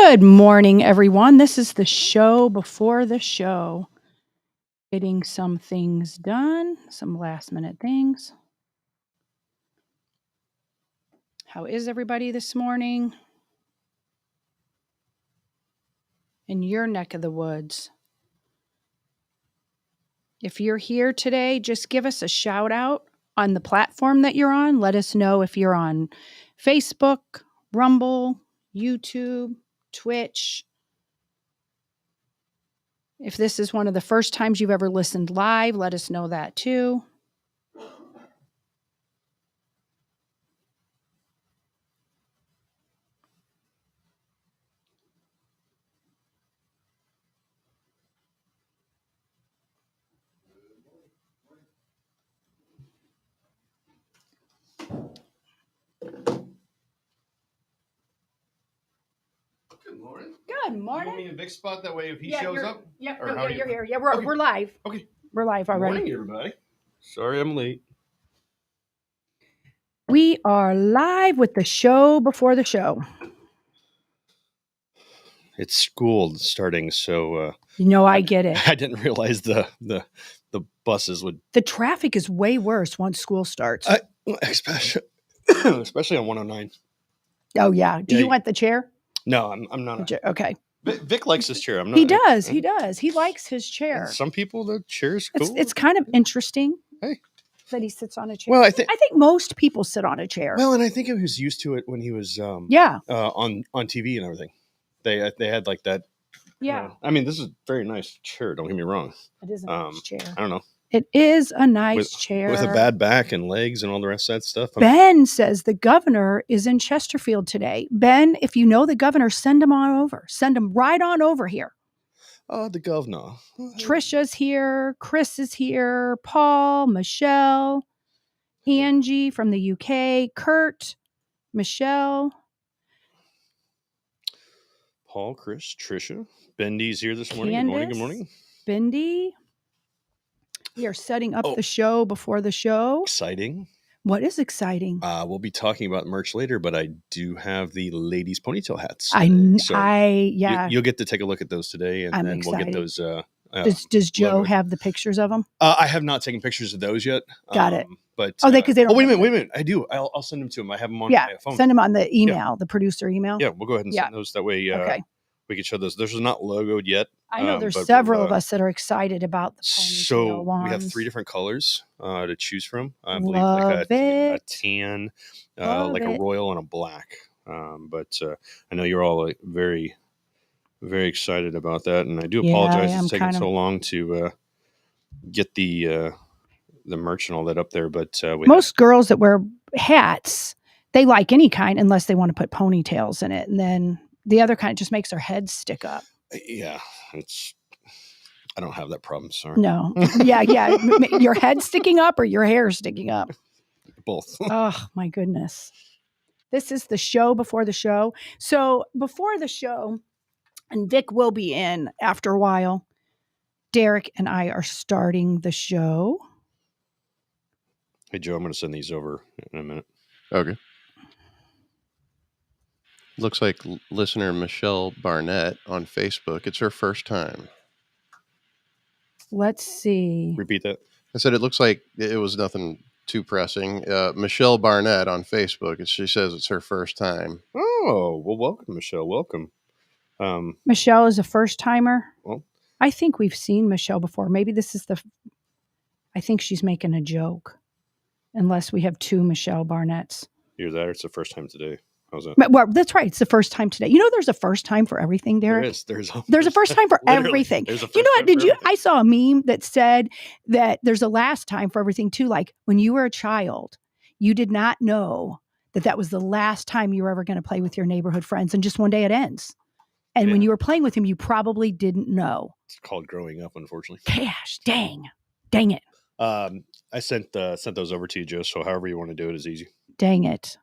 Good morning, everyone. This is the show before the show. Getting some things done, some last minute things. How is everybody this morning? In your neck of the woods. If you're here today, just give us a shout out on the platform that you're on. Let us know if you're on Facebook, Rumble, YouTube, Twitch. If this is one of the first times you've ever listened live, let us know that too. Good morning. Good morning. You want me in a big spot that way if he shows up? Yep, Or no, you're here. Yeah, we're live. Okay. We're live Good already. morning, everybody. Sorry I'm late. We are live with the show before the show. It's school starting, so I get it. I didn't realize the buses would. The traffic is way worse once school starts. Especially on 109. Oh yeah. Do you want the chair? No, I'm not. Okay. Vic likes his chair. I'm not. He does. He does. He likes his chair. Some people, the chair's cool. It's kind of interesting. Hey. That he sits on a chair. Well, I think most people sit on a chair. Well, and I think he was used to it when he was on TV and everything. They had like that. Yeah. I mean, this is a very nice chair. Don't get me wrong. It is a nice chair. I don't know. It is a nice chair. With a bad back and legs and all the rest of that stuff. Ben says the governor is in Chesterfield today. Ben, if you know the governor, send him on over. Send him right on over here. The governor. Trisha's here. Chris is here. Paul, Michelle, Angie from the UK, Kurt, Michelle. Paul, Chris, Trisha. Bendy's here this morning. Candace, good morning. Bendy. We are setting up the show before the show. Exciting. What is exciting? We'll be talking about merch later, but I do have the ladies' ponytail hats. You'll get to take a look at those today, and then we'll get those. Does Joe have the pictures of them? I have not taken pictures of those yet. Got it. But because they don't. Wait a minute. I do. I'll send them to him. I have them on my phone. Send them on the email, the producer email. Yeah, we'll go ahead and send those. That way, we can show those. Those are not logoed yet. I know there's several of us that are excited about the ponytail ones. We have 3 different colors to choose from. I believe Love a tan, like a royal, and a black. But I know you're all very, very excited about that, and I do apologize it's taking so long to get the merch and all that up there. But most girls that wear hats, they like any kind unless they want to put ponytails in it, and then the other kind just makes their head stick up. Yeah, I don't have that problem, sorry. No. Yeah. Your head sticking up or your hair sticking up? Both. Oh, my goodness. This is the show before the show. So before the show, and Vic will be in after a while, Derek and I are starting the show. Hey, Joe, I'm going to send these over in a minute. Okay. Looks like listener Michelle Barnett on Facebook. It's her first time. Let's see. Repeat that. I said it looks like it was nothing too pressing. Michelle Barnett on Facebook. She says it's her first time. Oh, well, welcome, Michelle. Welcome. Michelle is a first timer. Well, I think we've seen Michelle before. Maybe this is I think she's making a joke. Unless we have 2 Michelle Barnetts. Either that or it's the first time today. How's that? Well, that's right. It's the first time today. There's a first time for everything, Derek. There's a first time for everything. You know what? I saw a meme that said that there's a last time for everything too. Like when you were a child, you did not know that was the last time you were ever going to play with your neighborhood friends. And just one day it ends. And when you were playing with him, you probably didn't know. It's called growing up, unfortunately. Gosh, dang it. I sent those over to you, Joe. So however you want to do it is easy. Dang it.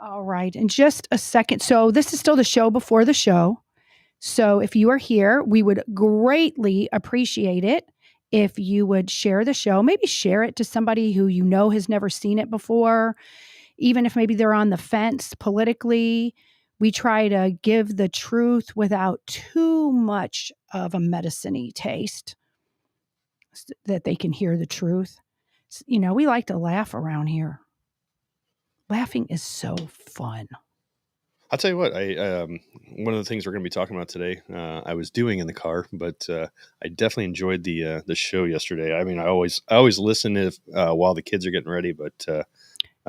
All right. In just a second. So this is still the show before the show. So if you are here, we would greatly appreciate it if you would share the show. Maybe share it to somebody who has never seen it before. Even if maybe they're on the fence politically. we try to give the truth without too much of a medicine-y taste, so that they can hear the truth. You know, we like to laugh around here. Laughing is so fun. I'll tell you what, one of the things we're going to be talking about today, I was doing in the car, but I definitely enjoyed the show yesterday. I mean, I always listen while the kids are getting ready, but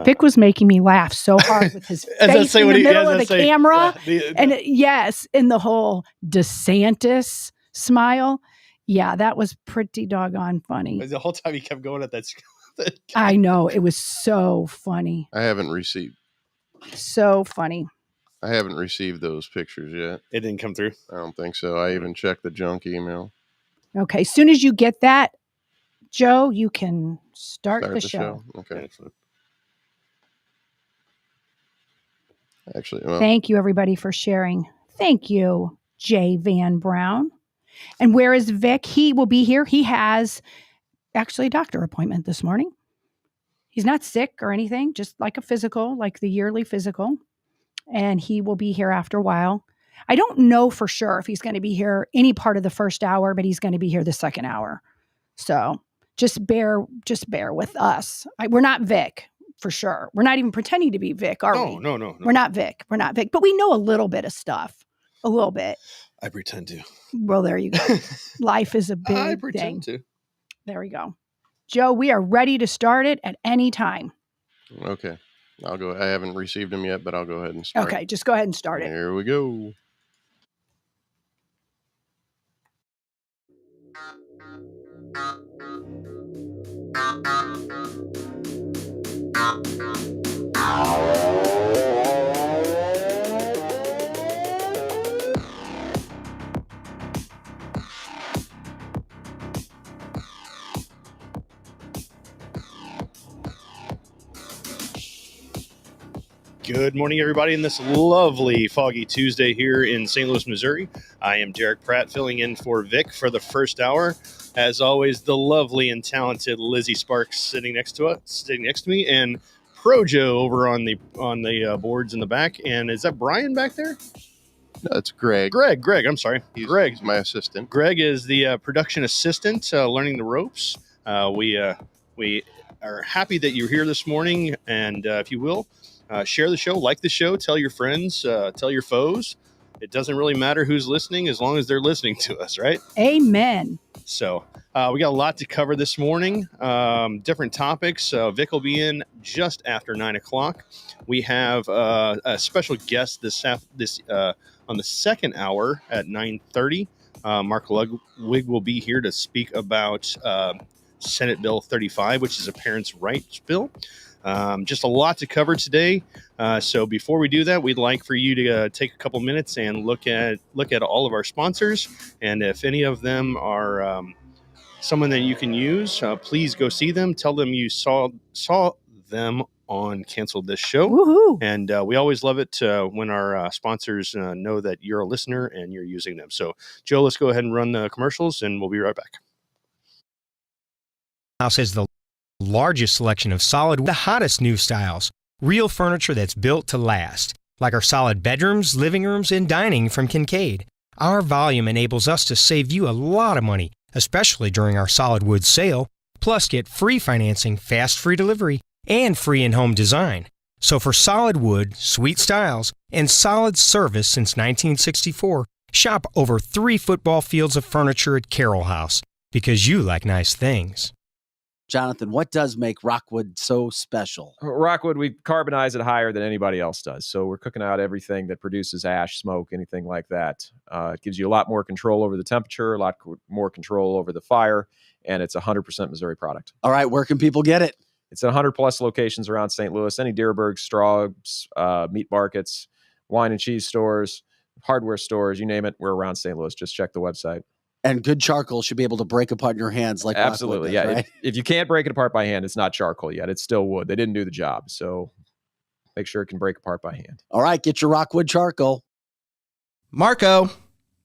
Vic was making me laugh so hard with his face in the middle of the camera, and the whole DeSantis smile. Yeah, that was pretty doggone funny. The whole time he kept going at that. I know, it was so funny. I haven't received. So funny. I haven't received those pictures yet. It didn't come through? I don't think so. I even checked the junk email. Okay. As soon as you get that, Joe, you can start the show. Okay. Excellent. Actually, thank you, everybody, for sharing. Thank you, Jay Van Brown. And where is Vic? He will be here. He has actually a doctor appointment this morning. He's not sick or anything, just like a physical, like the yearly physical. And he will be here after a while. I don't know for sure if he's going to be here any part of the first hour, but he's going to be here the second hour. So just bear with us. We're not Vic, for sure. We're not even pretending to be Vic, are we? No. We're not Vic. But we know a little bit of stuff. A little bit. I pretend to. Well, there you go. Life is a big I pretend thing. to. There we go. Joe, we are ready to start it at any time. Okay. I'll go. I haven't received them yet, but I'll go ahead and start. Okay, just go ahead and start it. Here we go. Good morning, everybody, on this lovely foggy Tuesday here in St. Louis, Missouri. I am Derek Pratt, filling in for Vic for the first hour. As always, the lovely and talented Lizzie Sparks sitting next to me, and Projo over on the boards in the back. And is that Brian back there? No, it's Greg. Greg. I'm sorry. He's my assistant. Greg is the production assistant, learning the ropes. We are happy that you're here this morning, and if you will. Share the show, like the show, tell your friends, tell your foes. It doesn't really matter who's listening as long as they're listening to us, right? Amen. So we got a lot to cover this morning, different topics. Vic will be in just after 9 o'clock. We have a special guest on the second hour at 9:30. Mark Ludwig will be here to speak about Senate Bill 35, which is a parents' rights bill. Just a lot to cover today. So before we do that, we'd like for you to take a couple minutes and look at all of our sponsors. And if any of them are someone that you can use, please go see them. Tell them you saw them on Canceled This Show. Woohoo. And we always love it when our sponsors know that you're a listener and you're using them. So, Joe, let's go ahead and run the commercials, and we'll be right back. House has the largest selection of solid, the hottest new styles, real furniture that's built to last, like our solid bedrooms, living rooms, and dining from Kincaid. Our volume enables us to save you a lot of money, especially during our solid wood sale, plus get free financing, fast free delivery, and free in-home design. So for solid wood, sweet styles, and solid service since 1964, shop over 3 football fields of furniture at Carroll House, because you like nice things. Jonathan, what does make Rockwood so special? Rockwood, we carbonize it higher than anybody else does. So we're cooking out everything that produces ash, smoke, anything like that. It gives you a lot more control over the temperature, a lot more control over the fire, and it's a 100% Missouri product. All right, where can people get it? It's at 100-plus locations around St. Louis, any Deerberg, Straub's, meat markets, wine and cheese stores, hardware stores, you name it, we're around St. Louis. Just check the website. And good charcoal should be able to break apart in your hands like absolutely, does, yeah. Right? If you can't break it apart by hand, it's not charcoal yet. It's still wood. They didn't do the job, so make sure it can break apart by hand. All right, get your Rockwood charcoal. Marco,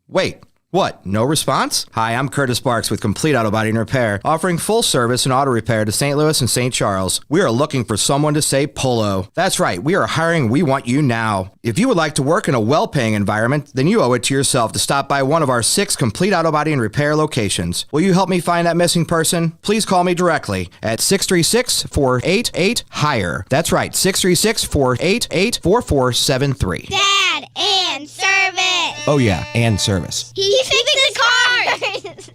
wait, What, no response? Hi, I'm Curtis Barks with Complete Auto Body and Repair, offering full service and auto repair to St. Louis and St. Charles. We are looking for someone to say polo. That's right, we are hiring. We want you now. If you would like to work in a well-paying environment, then you owe it to yourself to stop by one of our 6 Complete Auto Body and Repair locations. Will you help me find that missing person? Please call me directly at 636-488-HIRE. That's right, 636-488-4473. Dad, and service. Oh yeah, and service. He fixes cars.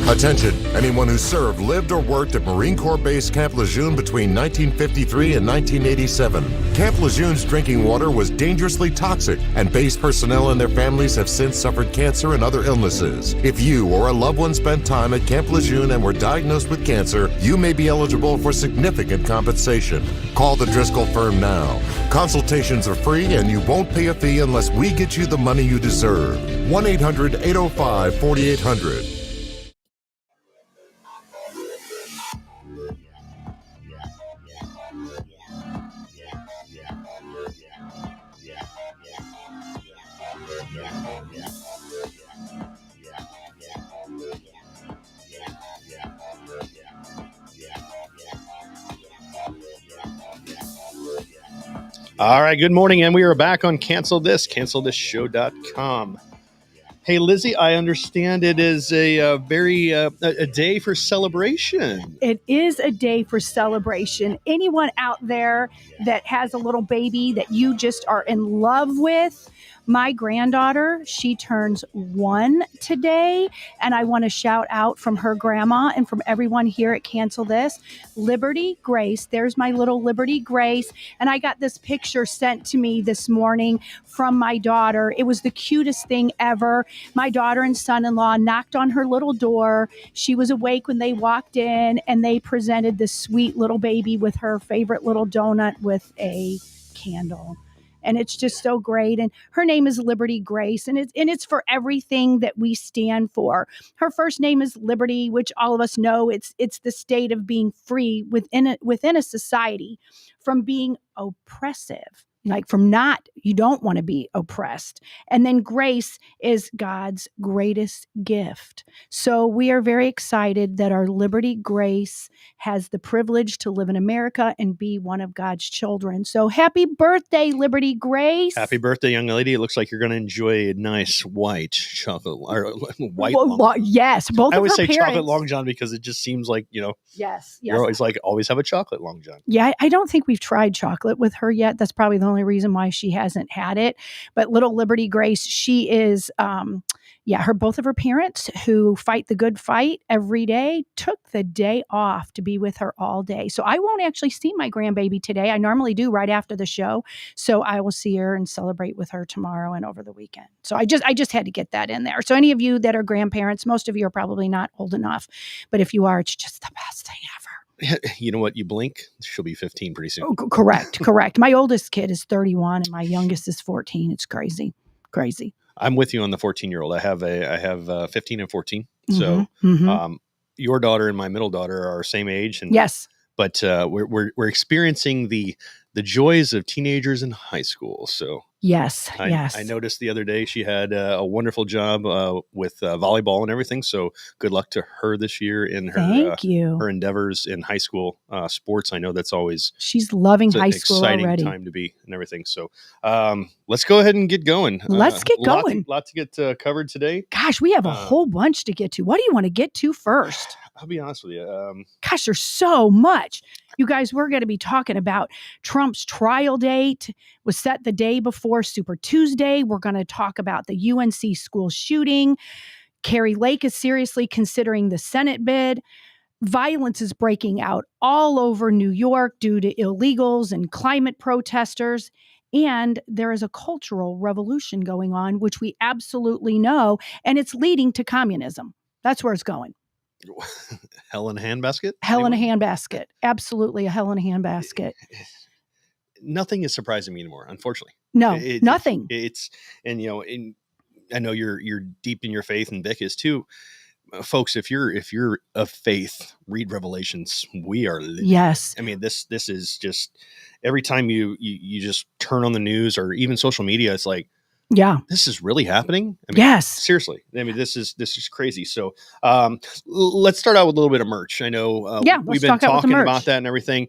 Attention, anyone who served, lived, or worked at Marine Corps Base Camp Lejeune between 1953 and 1987. Camp Lejeune's drinking water was dangerously toxic, and base personnel and their families have since suffered cancer and other illnesses. If you or a loved one spent time at Camp Lejeune and were diagnosed with cancer, you may be eligible for significant compensation. Call the Driscoll firm now. Consultations are free, and you won't pay a fee unless we get you the money you deserve. 1-800-805-4800. All right, good morning, and we are back on cancelthisshow.com. Hey, Lizzie, I understand it is a day for celebration. It is a day for celebration. Anyone out there that has a little baby that you just are in love with, my granddaughter, she turns 1 today, and I want to shout out from her grandma and from everyone here at Cancel This, Liberty Grace. There's my little Liberty Grace, and I got this picture sent to me this morning from my daughter. It was the cutest thing ever. My daughter and son-in-law knocked on her little door. She was awake when they walked in, and they presented this sweet little baby with her favorite little donut with a candle. And it's just so great. And her name is Liberty Grace, and it's for everything that we stand for. Her first name is Liberty, which all of us know it's the state of being free within a society from being oppressive. Like you don't want to be oppressed. And then grace is God's greatest gift. So we are very excited that our Liberty Grace has the privilege to live in America and be one of God's children. So happy birthday, Liberty Grace. Happy birthday, young lady. It looks like you're going to enjoy a nice white chocolate or white. Yes, both I of always her say parents. chocolate long john because it just seems like, Yes. You're always like, always have a chocolate long john. Yeah, I don't think we've tried chocolate with her yet. That's probably the only reason why she hasn't had it. But little Liberty Grace, she is, both of her parents who fight the good fight every day took the day off to be with her all day. So I won't actually see my grandbaby today. I normally do right after the show. So I will see her and celebrate with her tomorrow and over the weekend. So I just had to get that in there. So any of you that are grandparents, most of you are probably not old enough, but if you are, it's just the best thing ever. You know what? You blink, she'll be 15 pretty soon. Oh, correct. My oldest kid is 31 and my youngest is 14. It's crazy. I'm with you on the 14-year-old. I have 15 and 14. Mm-hmm. So your daughter and my middle daughter are same age. And yes. But we're experiencing the joys of teenagers in high school. So yes. I noticed the other day she had a wonderful job with volleyball and everything. So good luck to her this year in her her endeavors in high school sports. I know that's always she's loving high school exciting already. Time to be and everything. So let's go ahead and get going. Let's get going. Lot to get covered today. Gosh, we have a whole bunch to get to. What do you want to get to first? I'll be honest with you. Gosh, there's so much. You guys, we're going to be talking about Trump's trial date was set the day before Super Tuesday. We're going to talk about the UNC school shooting. Kari Lake is seriously considering the Senate bid. Violence is breaking out all over New York due to illegals and climate protesters. And there is a cultural revolution going on, which we absolutely know, and it's leading to communism. That's where it's going. Hell in a handbasket? Hell in a handbasket. Absolutely a hell in a handbasket. Nothing is surprising me anymore, unfortunately. No, nothing. I know you're deep in your faith, and Vic is too. Folks, if you're of faith, read Revelations. We are living. Yes. I mean, this is just every time you just turn on the news or even social media, it's like, Yeah. this is really happening. I mean, yes. Seriously. I mean, this is crazy. So let's start out with a little bit of merch. I know we've been talking about that and everything.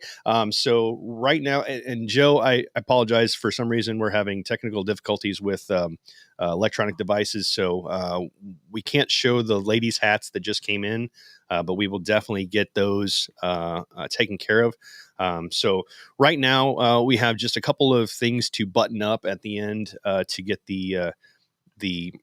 So right now, and Joe, I apologize, for some reason we're having technical difficulties with electronic devices. So we can't show the ladies' hats that just came in, but we will definitely get those taken care of. So right now we have just a couple of things to button up at the end to get the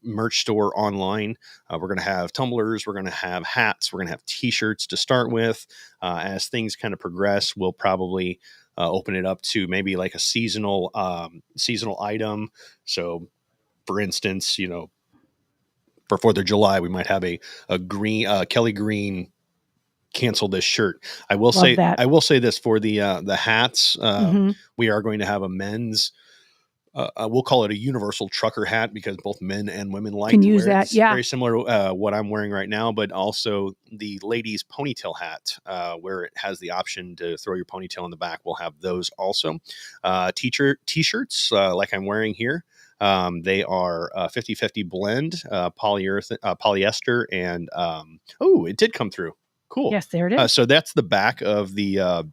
merch store online. We're going to have tumblers, we're going to have hats, we're going to have t-shirts to start with. As things kind of progress, we'll probably open it up to maybe like a seasonal item. So for instance, for 4th of July, we might have a green Kelly Green cancel this shirt. I will say this for the hats. We are going to have a men's we'll call it a universal trucker hat, because both men and women can use that. It's very similar to what I'm wearing right now, but also the ladies' ponytail hat, where it has the option to throw your ponytail in the back. We'll have those also. T-shirts like I'm wearing here. They are 50-50 blend, polyester, and it did come through. Cool. Yes, there it is. So that's the back of the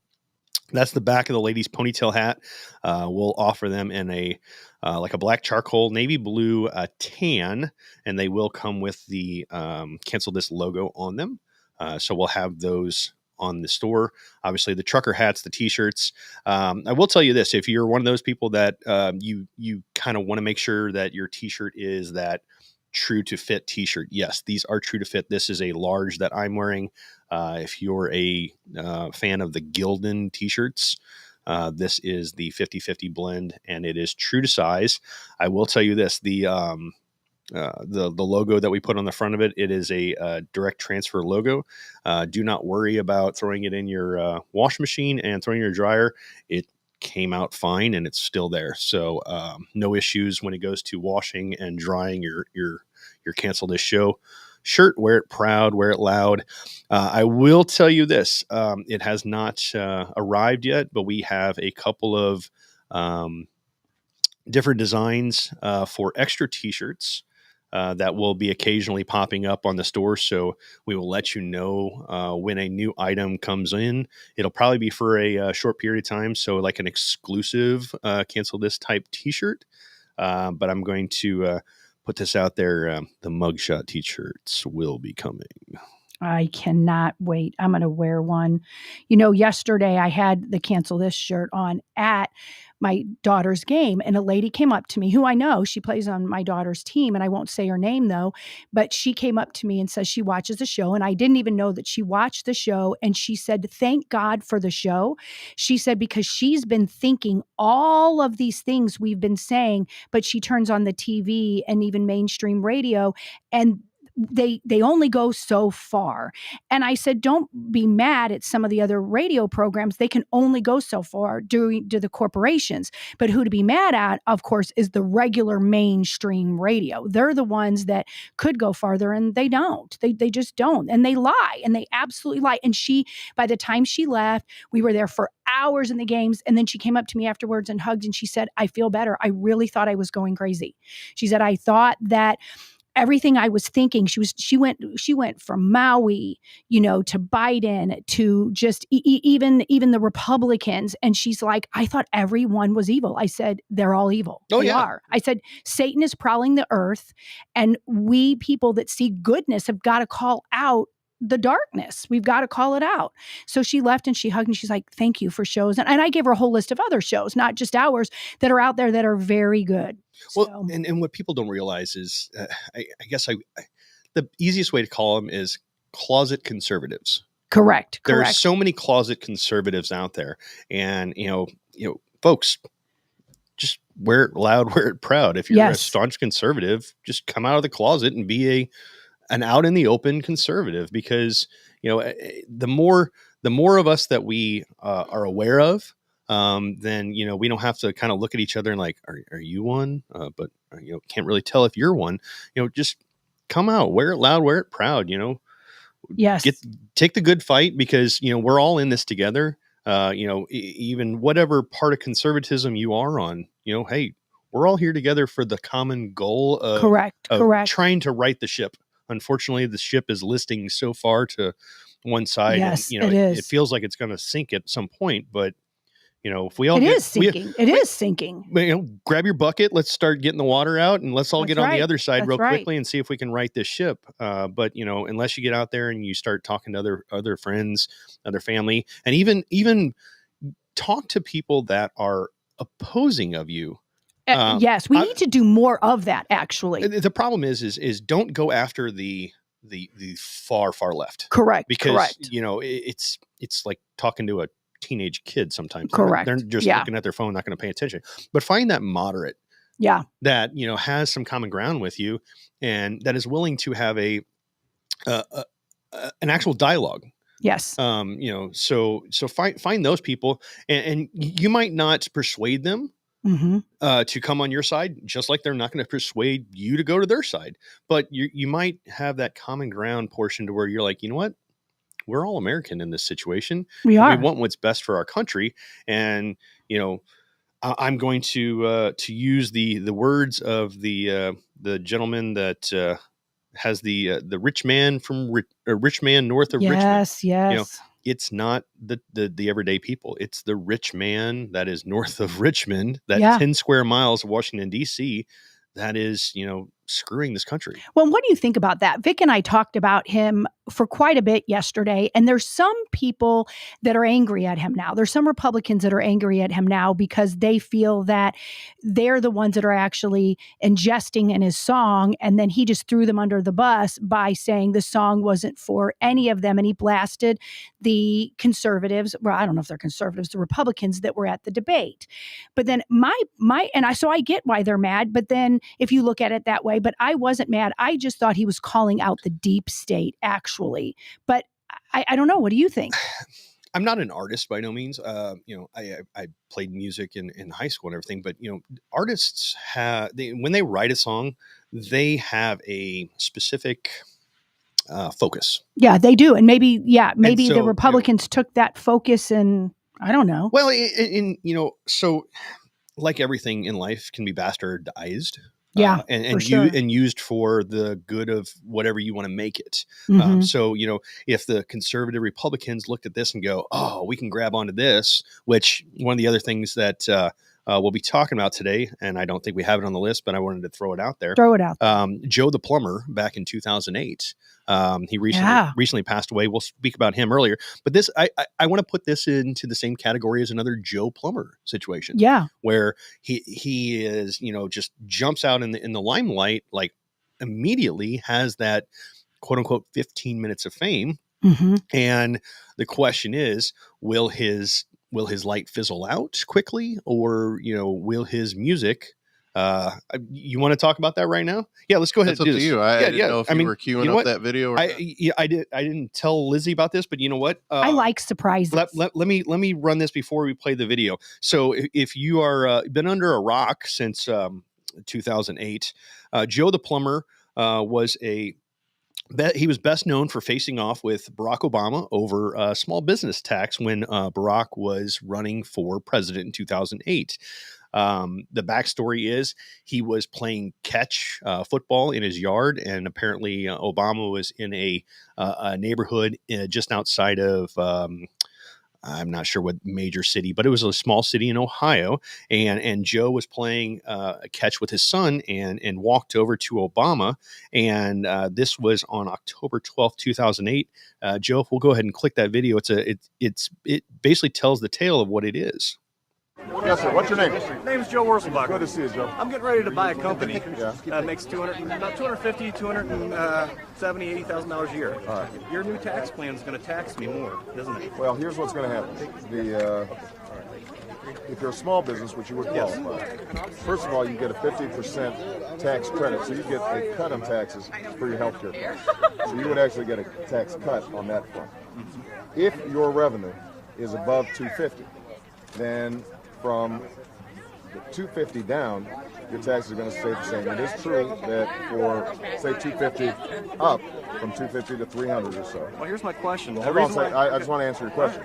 ladies' ponytail hat. We'll offer them in a like a black charcoal, navy blue, tan, and they will come with the Cancel This logo on them. So we'll have those on the store. Obviously, the trucker hats, the t-shirts. I will tell you this: if you're one of those people that you kind of want to make sure that your t-shirt is that true to fit t-shirt, yes, these are true to fit. This is a large that I'm wearing. If you're a fan of the Gildan t-shirts, this is the 50-50 blend, and it is true to size. I will tell you this: the logo that we put on the front of it is a direct transfer logo. Do not worry about throwing it in your wash machine and throwing your dryer. It came out fine, and it's still there. So no issues when it goes to washing and drying your Cancel This show shirt. Wear it proud, wear it loud. I will tell you this: it has not arrived yet, but we have a couple of different designs for extra t-shirts that will be occasionally popping up on the store. So we will let you know when a new item comes in. It'll probably be for a short period of time. So like an exclusive Cancel This type t-shirt. But I'm going to put this out there. The mugshot t-shirts will be coming. I cannot wait. I'm going to wear one. Yesterday I had the Cancel This shirt on at my daughter's game, and a lady came up to me who I know. She plays on my daughter's team, and I won't say her name though, but she came up to me and says she watches the show, and I didn't even know that she watched the show. And she said, thank God for the show. She said, because she's been thinking all of these things we've been saying, but she turns on the TV and even mainstream radio, and they only go so far. And I said, don't be mad at some of the other radio programs. They can only go so far to the corporations. But who to be mad at, of course, is the regular mainstream radio. They're the ones that could go farther, and they don't. They just don't. And they lie, and they absolutely lie. And by the time she left, we were there for hours in the games. And then she came up to me afterwards and hugged, and she said, I feel better. I really thought I was going crazy. She said, I thought that everything I was thinking, she went from Maui, to Biden, to just even the Republicans. And she's like, I thought everyone was evil. I said, they're all evil. They are. I said, Satan is prowling the earth, and we people that see goodness have got to call out the darkness. We've got to call it out. So she left and she hugged me. She's like, thank you for shows. And I gave her a whole list of other shows, not just ours, that are out there that are very good. Well, and what people don't realize is, I guess the easiest way to call them is closet conservatives. Correct. There are so many closet conservatives out there, and folks, just wear it loud, wear it proud. If you're a staunch conservative, just come out of the closet and be an out in the open conservative, because the more of us that we are aware of, then we don't have to kind of look at each other and like, are you one? But can't really tell if you're one. Just come out, wear it loud, wear it proud. Yes. Take the good fight, because we're all in this together. Even whatever part of conservatism you are on, hey, we're all here together for the common goal of, correct. trying to right the ship. Unfortunately, the ship is listing so far to one side, yes, and it feels like it's going to sink at some point. But if we all it is sinking. Grab your bucket, let's start getting the water out, and let's all get on the other side real quickly and see if we can right this ship. But unless you get out there and you start talking to other friends, other family, and even talk to people that are opposing of you. Yes, we need to do more of that. Actually, the problem is don't go after the far left. Correct. Because it's like talking to a teenage kid sometimes. Correct. They're just looking at their phone, not going to pay attention. But find that moderate. Yeah. That has some common ground with you, and that is willing to have an actual dialogue. Yes. So find those people, and you might not persuade them to come on your side, just like they're not going to persuade you to go to their side. But you might have that common ground portion to where you're like, you know what? We're all American in this situation. We are. We want what's best for our country. And, I'm going to use the words of the gentleman that has the rich man rich man north of Richmond. Yes. It's not the everyday people. It's the rich man that is north of Richmond, that 10 square miles of Washington, D.C., that is, screwing this country. Well, what do you think about that? Vic and I talked about him for quite a bit yesterday, and there's some people that are angry at him now. There's some Republicans that are angry at him now because they feel that they're the ones that are actually ingesting in his song, and then he just threw them under the bus by saying the song wasn't for any of them, and he blasted the conservatives. Well, I don't know if they're conservatives, the Republicans that were at the debate. But then so I get why they're mad, but then if you look at it that way, but I wasn't mad. I just thought he was calling out the deep state, actually. But I don't know. What do you think? I'm not an artist by no means. I played music in high school and everything, but artists when they write a song, they have a specific focus. Yeah, they do. And maybe so, the Republicans took that focus and I don't know. Well, so like everything in life can be bastardized. Yeah, and used for the good of whatever you want to make it. So, if the conservative Republicans looked at this and go, oh, we can grab onto this, which one of the other things that we'll be talking about today, and I don't think we have it on the list, but I wanted to throw it out there. Joe the plumber back in 2008. He recently passed away. We'll speak about him earlier, but this I want to put this into the same category as another Joe Plumber situation. Yeah, where he is just jumps out in the limelight, like immediately has that quote unquote 15 minutes of fame, and the question is, will his light fizzle out quickly, or will his music? You want to talk about that right now? Yeah, let's go ahead. It's up to you. I didn't know if you were queuing up that video. Or I didn't tell Lizzie about this, but you know what? I like surprises. Let me run this before we play the video. So if you are been under a rock since 2008, Joe the plumber was he was best known for facing off with Barack Obama over a small business tax when Barack was running for president in 2008. The backstory is he was playing catch football in his yard, and apparently Obama was in a neighborhood just outside of I'm not sure what major city, but it was a small city in Ohio, and Joe was playing catch with his son and walked over to Obama, and this was on October 12th, 2008. Joe, we'll go ahead and click that video. It basically tells the tale of what it is. Yes, sir. What's your name? My name is Joe Wurzelbach. Good to see you, Joe. I'm getting ready to buy a company that makes $250,000, $270,000, $80,000 a year. All right. Your new tax plan is going to tax me more, isn't it? Well, here's what's going to happen. If you're a small business, which you would qualify, first of all, you get a 50% tax credit, so you get a cut on taxes for your health care. So you would actually get a tax cut on that front. If your revenue is above $250,000, then from the 250 down, your taxes are going to stay the same. It is true that for, say, 250 up, from 250 to 300 or so. Well, here's my question. Hold on a second. I just want to answer your question.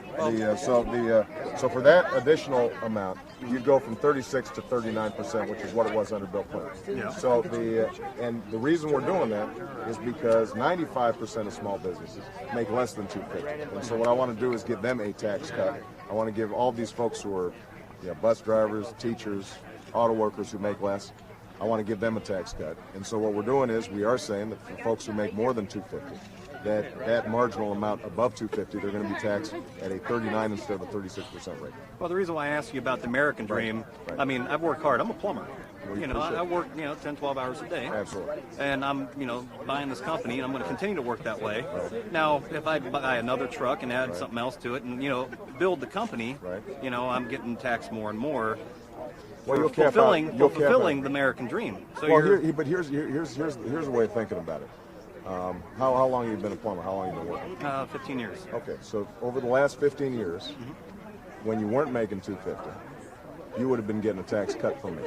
So for that additional amount, you'd go from 36 to 39%, which is what it was under Bill Clinton. Yeah. So the reason we're doing that is because 95% of small businesses make less than 250. And so what I want to do is give them a tax cut. I want to give all these folks who are bus drivers, teachers, auto workers who make less, I want to give them a tax cut. And so what we're doing is we are saying that for folks who make more than 250, that marginal amount above 250, they're going to be taxed at a 39 instead of a 36% rate. Well, the reason why I asked you about the American dream, Right. I mean, I've worked hard. I'm a plumber. Well, I work 10, 12 hours a day. Absolutely. And I'm buying this company, and I'm going to continue to work that way. Right. Now, if I buy another truck and add something else to it, and build the compcompany, I'm getting taxed more and more. Well, you'll fulfilling the American dream. So but here's a way of thinking about it. How long have you been a plumber? How long have you been working? 15 years. Okay, so over the last 15 years, when you weren't making 250, you would have been getting a tax cut from me.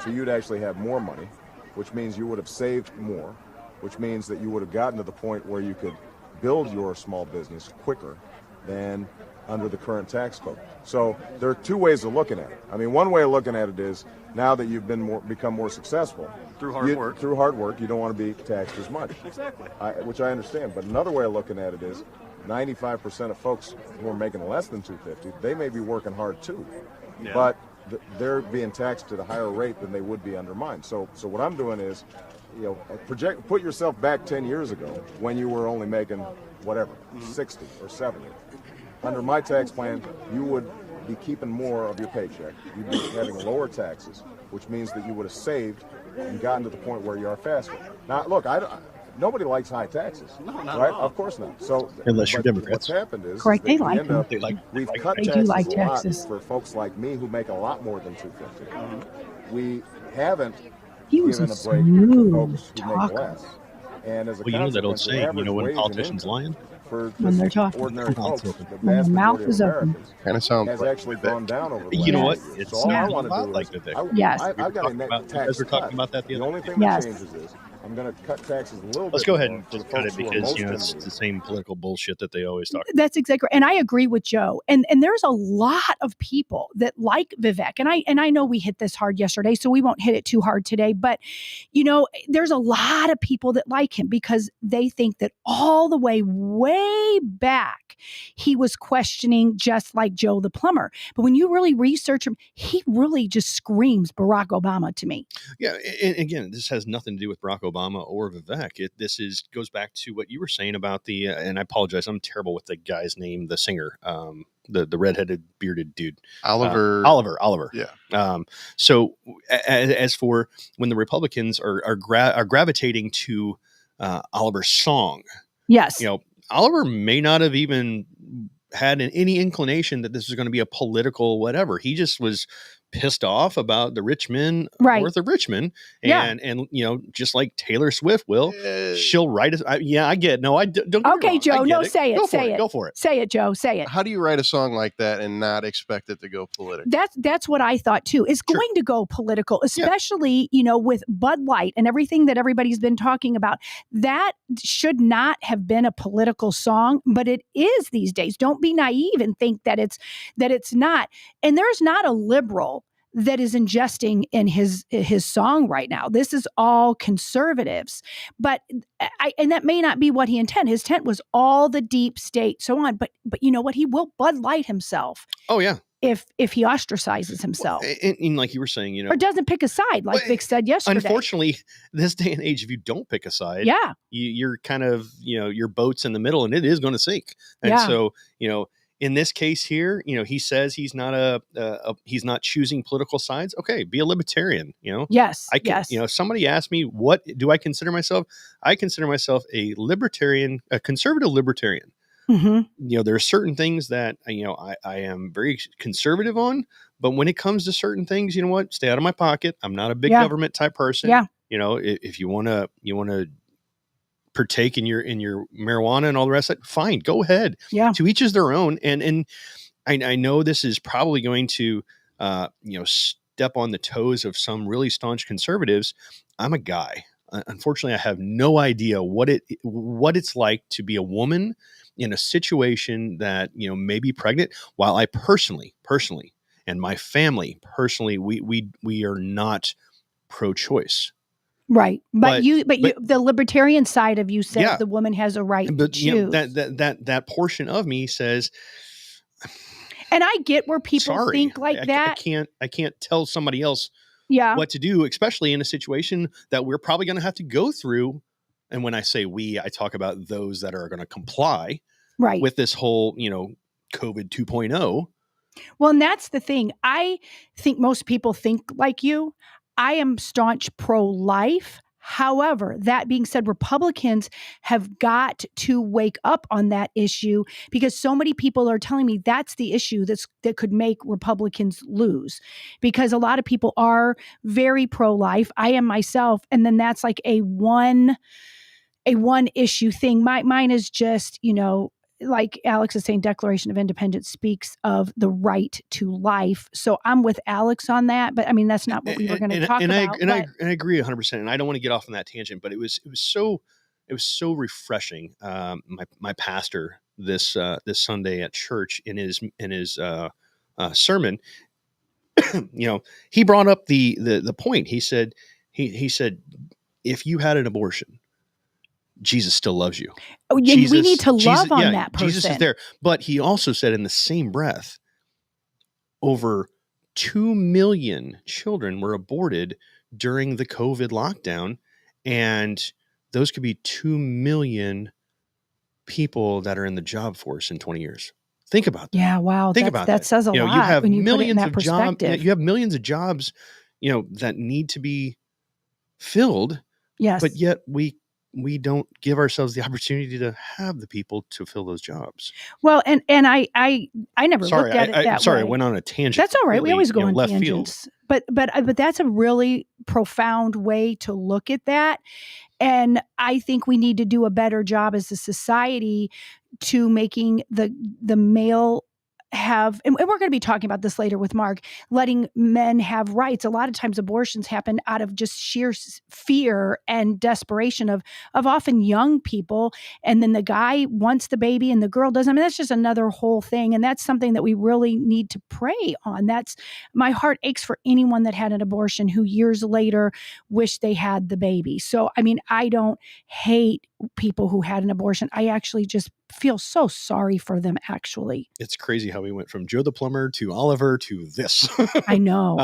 So you'd actually have more money, which means you would have saved more, which means that you would have gotten to the point where you could build your small business quicker than under the current tax code. So there are two ways of looking at it. I mean, one way of looking at it is now that you've become more successful through hard work, you don't want to be taxed as much. Exactly. Which I understand. But another way of looking at it is 95% of folks who are making less than 250, they may be working hard too, but they're being taxed at a higher rate than they would be under mine. So what I'm doing is, put yourself back 10 years ago when you were only making whatever, 60 or 70. Under my tax plan, you would be keeping more of your paycheck. You'd be having lower taxes, which means that you would have saved and gotten to the point where you are faster. Now, look, nobody likes high taxes, right? Of course not. So, unless you're Democrats. What's happened is, Correct. They like we've cut taxes a lot for folks like me who make a lot more than 250. We haven't given a break to folks who make less. And as a consequence, that old saying, when a politician's lying? When they're talking, ordinary folks, the when vast their mouth majority is of open. Americans Kind of sounds has like actually gone down over the You know what? last year. It's So all I not want to do like is, Vivek. Yes. I've got a net tax we were talking cut. about that the The other only day. thing that changes is I'm going to cut taxes a little bit. Let's go ahead more and for just the cut it folks who are because most it's in the need. same political bullshit that they always talk about. That's exactly, and I agree with Joe. And there's a lot of people that like Vivek, and I know we hit this hard yesterday, so we won't hit it too hard today. But there's a lot of people that like him because they think that all the way back he was questioning just like Joe the plumber. But when you really research him, he really just screams Barack Obama to me. Yeah, and again, this has nothing to do with Barack Obama or Vivek. Goes back to what you were saying about the, and I apologize, I'm terrible with the guy's name, the singer, the redheaded bearded dude, Oliver. Yeah. So as for when the Republicans are gravitating to Oliver's song, yes, Oliver may not have even had any inclination that this was going to be a political whatever. He just was pissed off about the rich men north of Richmond, and just like Taylor Swift will, she'll write it. I get no, I don't. Get okay, me wrong. Joe, no, it. say it, say it, go for it. Say it, Joe, say it. How do you write a song like that and not expect it to go political? That's what I thought too. It's going to go political, especially with Bud Light and everything that everybody's been talking about. That should not have been a political song, but it is these days. Don't be naive and think that it's not. And there's not a liberal that is ingesting in his song right now. This is all conservatives, but and that may not be what he intended. His intent was all the deep state, so on. But you know what? He will Bud Light himself. Oh yeah. If he ostracises himself, and like you were saying, or doesn't pick a side, like Vic said yesterday. Unfortunately, this day and age, if you don't pick a side, you're kind of your boat's in the middle, and it is going to sink. And so in this case here, he says he's not he's not choosing political sides. Okay, be a libertarian. Yes. If somebody asked me, what do I consider myself? I consider myself a libertarian, a conservative libertarian. Mm-hmm. There are certain things that I am very conservative on, but when it comes to certain things, you know what? Stay out of my pocket. I'm not a big government type person. Yeah. If you want to partake in your marijuana and all the rest of it, fine, go ahead. Yeah. To each is their own. And I know this is probably going to step on the toes of some really staunch conservatives. I'm a guy. Unfortunately, I have no idea what it's like to be a woman in a situation that, may be pregnant. While I personally, and my family personally, we are not pro-choice. Right. But the libertarian side of you says the woman has a right to choose. That portion of me says, and I get where people think like that. I can't tell somebody else what to do, especially in a situation that we're probably going to have to go through. And when I say we, I talk about those that are going to comply with this whole, COVID 2.0. Well, and that's the thing. I think most people think like you. I am staunch pro-life. However, that being said, Republicans have got to wake up on that issue because so many people are telling me that's the issue that could make Republicans lose, because a lot of people are very pro-life. I am myself. And then that's like a one issue thing. Mine is just, like Alex is saying, Declaration of Independence speaks of the right to life. So I'm with Alex on that, but I mean, that's not what we were going to talk about. I agree 100%. And I don't want to get off on that tangent, but it was so refreshing. My pastor this Sunday at church in his sermon, he brought up the point. He said, if you had an abortion, Jesus still loves you. Oh, yeah, we need to love on that person. Jesus is there. But he also said in the same breath, over 2 million children were aborted during the COVID lockdown. And those could be 2 million people that are in the job force in 20 years. Think about that. Yeah, wow. That says a lot. You have when you millions put it in that of jobs. perspective. You have millions of jobs, that need to be filled. Yes. But yet we don't give ourselves the opportunity to have the people to fill those jobs. Well, and I never looked at it that way. Sorry, I went on a tangent. That's all right. We always go on left tangents. Field. But that's a really profound way to look at that. And I think we need to do a better job as a society to making the male have, and we're going to be talking about this later with Mark, letting men have rights. A lot of times abortions happen out of just sheer fear and desperation of often young people. And then the guy wants the baby and the girl doesn't. I mean, that's just another whole thing. And that's something that we really need to pray on. My heart aches for anyone that had an abortion who years later wished they had the baby. So, I mean, I don't hate people who had an abortion. I actually just feel so sorry for them, actually. It's crazy how we went from Joe the plumber to Oliver to this. I know.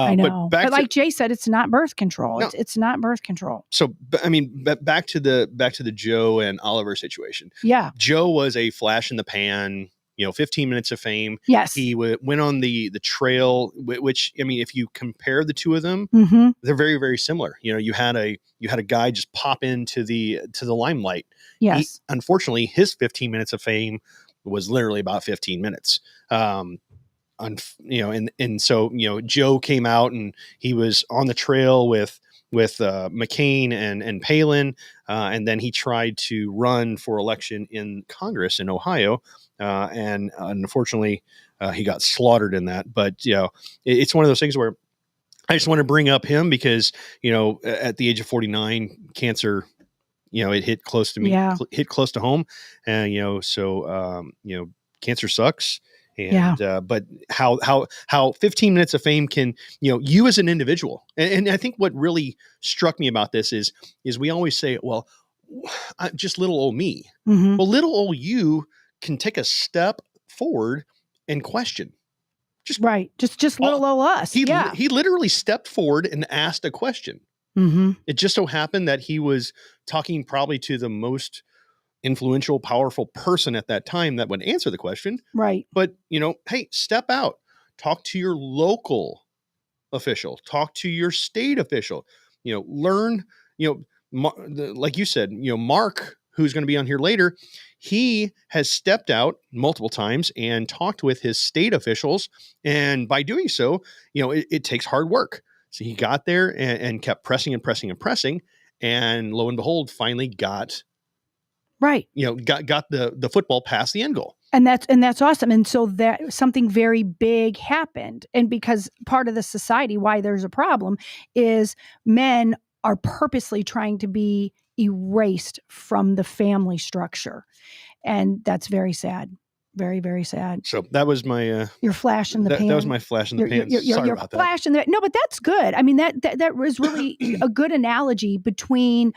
But like Jay said, it's not birth control. No. It's not birth control. So, I mean, back to the Joe and Oliver situation. Yeah. Joe was a flash in the pan, 15 minutes of fame. Yes. He went on the trail, which, I mean, if you compare the two of them, they're very, very similar. You had a guy just pop into the limelight. Yes. Unfortunately, his 15 minutes of fame was literally about 15 minutes. And so, Joe came out and he was on the trail with McCain and Palin. And then he tried to run for election in Congress in Ohio. And unfortunately, he got slaughtered in that. But, it's one of those things where I just want to bring up him because, at the age of 49, cancer, it hit close to me, hit close to home. And, cancer sucks. And, but how 15 minutes of fame can, you as an individual. And I think what really struck me about this is we always say, well, just little old me. Mm-hmm. Well, little old you can take a step forward and question. Just little old us. He literally stepped forward and asked a question. Mm-hmm. It just so happened that he was talking probably to the most influential, powerful person at that time that would answer the question. Right. But, hey, step out, talk to your local official, talk to your state official, learn, like you said, Mark, who's going to be on here later, he has stepped out multiple times and talked with his state officials. And by doing so, it takes hard work. So he got there and kept pressing and pressing and pressing. And lo and behold, finally got the football past the end goal. And that's awesome. And so that something very big happened. And because part of the society, why there's a problem, is men are purposely trying to be erased from the family structure. And that's very sad. Very, very sad. So that was my your flash in the pan. That was my flash in the pan. Sorry about that. Flash in the no, but that's good. I mean, that was really a good analogy between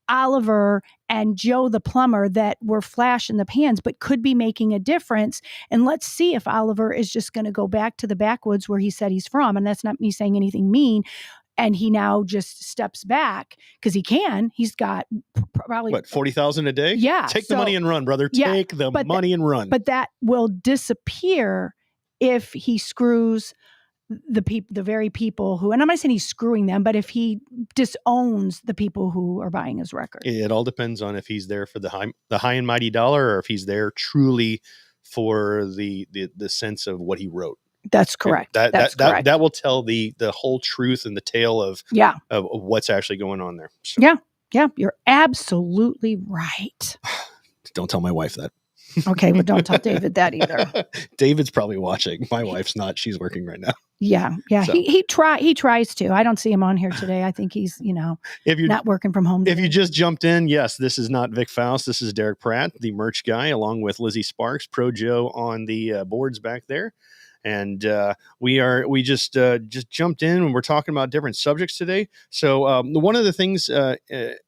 Oliver and Joe the plumber that were flash in the pans, but could be making a difference. And let's see if Oliver is just going to go back to the backwoods where he said he's from. And that's not me saying anything mean. And he now just steps back because he can. He's got probably what, 40,000 a day? Yeah. Take the money and run, brother. Take the money and run. But that will disappear if he screws the very people who, and I'm not saying he's screwing them, but if he disowns the people who are buying his record. It all depends on if he's there for the high and mighty dollar, or if he's there truly for the sense of what he wrote. That's correct. That's correct. That will tell the whole truth and the tale of what's actually going on there. So. Yeah, you're absolutely right. Don't tell my wife that. Okay, well, don't tell David that either. David's probably watching. My wife's not. She's working right now. Yeah. So. He tries to. I don't see him on here today. I think he's not working from home today. If you just jumped in, yes, this is not Vic Faust. This is Derek Pratt, the merch guy, along with Lizzie Sparks, Pro Joe on the boards back there. And we just jumped in and we're talking about different subjects today. So one of the things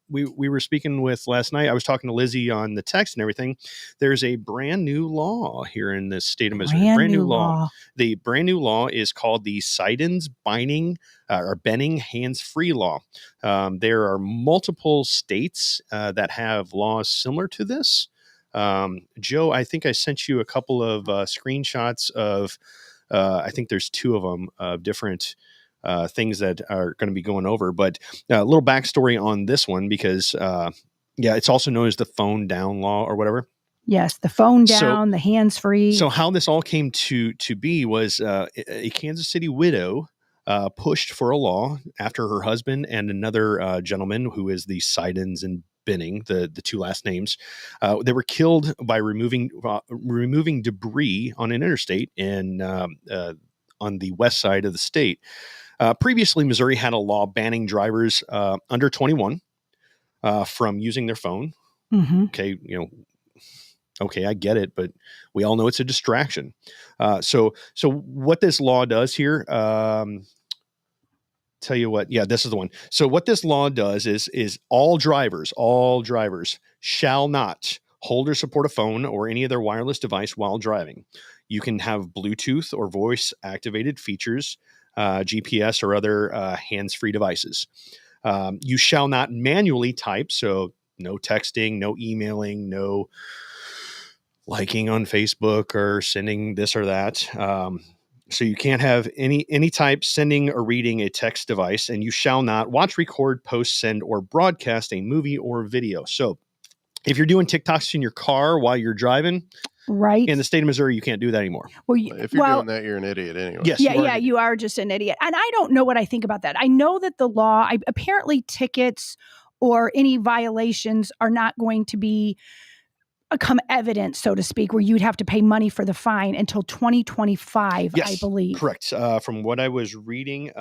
we were speaking with last night, I was talking to Lizzie on the text and everything. There's a brand new law here in the state of Missouri. Brand new law. The brand new law is called the Siddons Benning Hands-Free Law. There are multiple states that have laws similar to this. Joe, I think I sent you a couple of screenshots of, I think there's two of them, different things that are going to be going over. But a little backstory on this one, because, it's also known as the phone down law or whatever. Yes, the phone down, the hands-free. So how this all came to be was a Kansas City widow pushed for a law after her husband and another gentleman who is the Siddons and Benning, the two last names, they were killed by removing debris on an interstate on the west side of the state. Previously, Missouri had a law banning drivers under 21 from using their phone. Mm-hmm. Okay, I get it, but we all know it's a distraction. So what this law does here, tell you what, this is the one. So what this law does is all drivers shall not hold or support a phone or any other wireless device while driving. You can have Bluetooth or voice activated features, GPS or other hands-free devices. You shall not manually type, so no texting, no emailing, no liking on Facebook or sending this or that. So you can't have any type sending or reading a text device, and you shall not watch, record, post, send, or broadcast a movie or video. So if you're doing TikToks in your car while you're driving, right, in the state of Missouri, you can't do that anymore. Well, if you're doing that, you're an idiot anyway. Yes, you are just an idiot. And I don't know what I think about that. I know that the law, apparently tickets or any violations are not going to become evident, so to speak, where you'd have to pay money for the fine until 2025, yes, I believe. Correct. From what I was reading,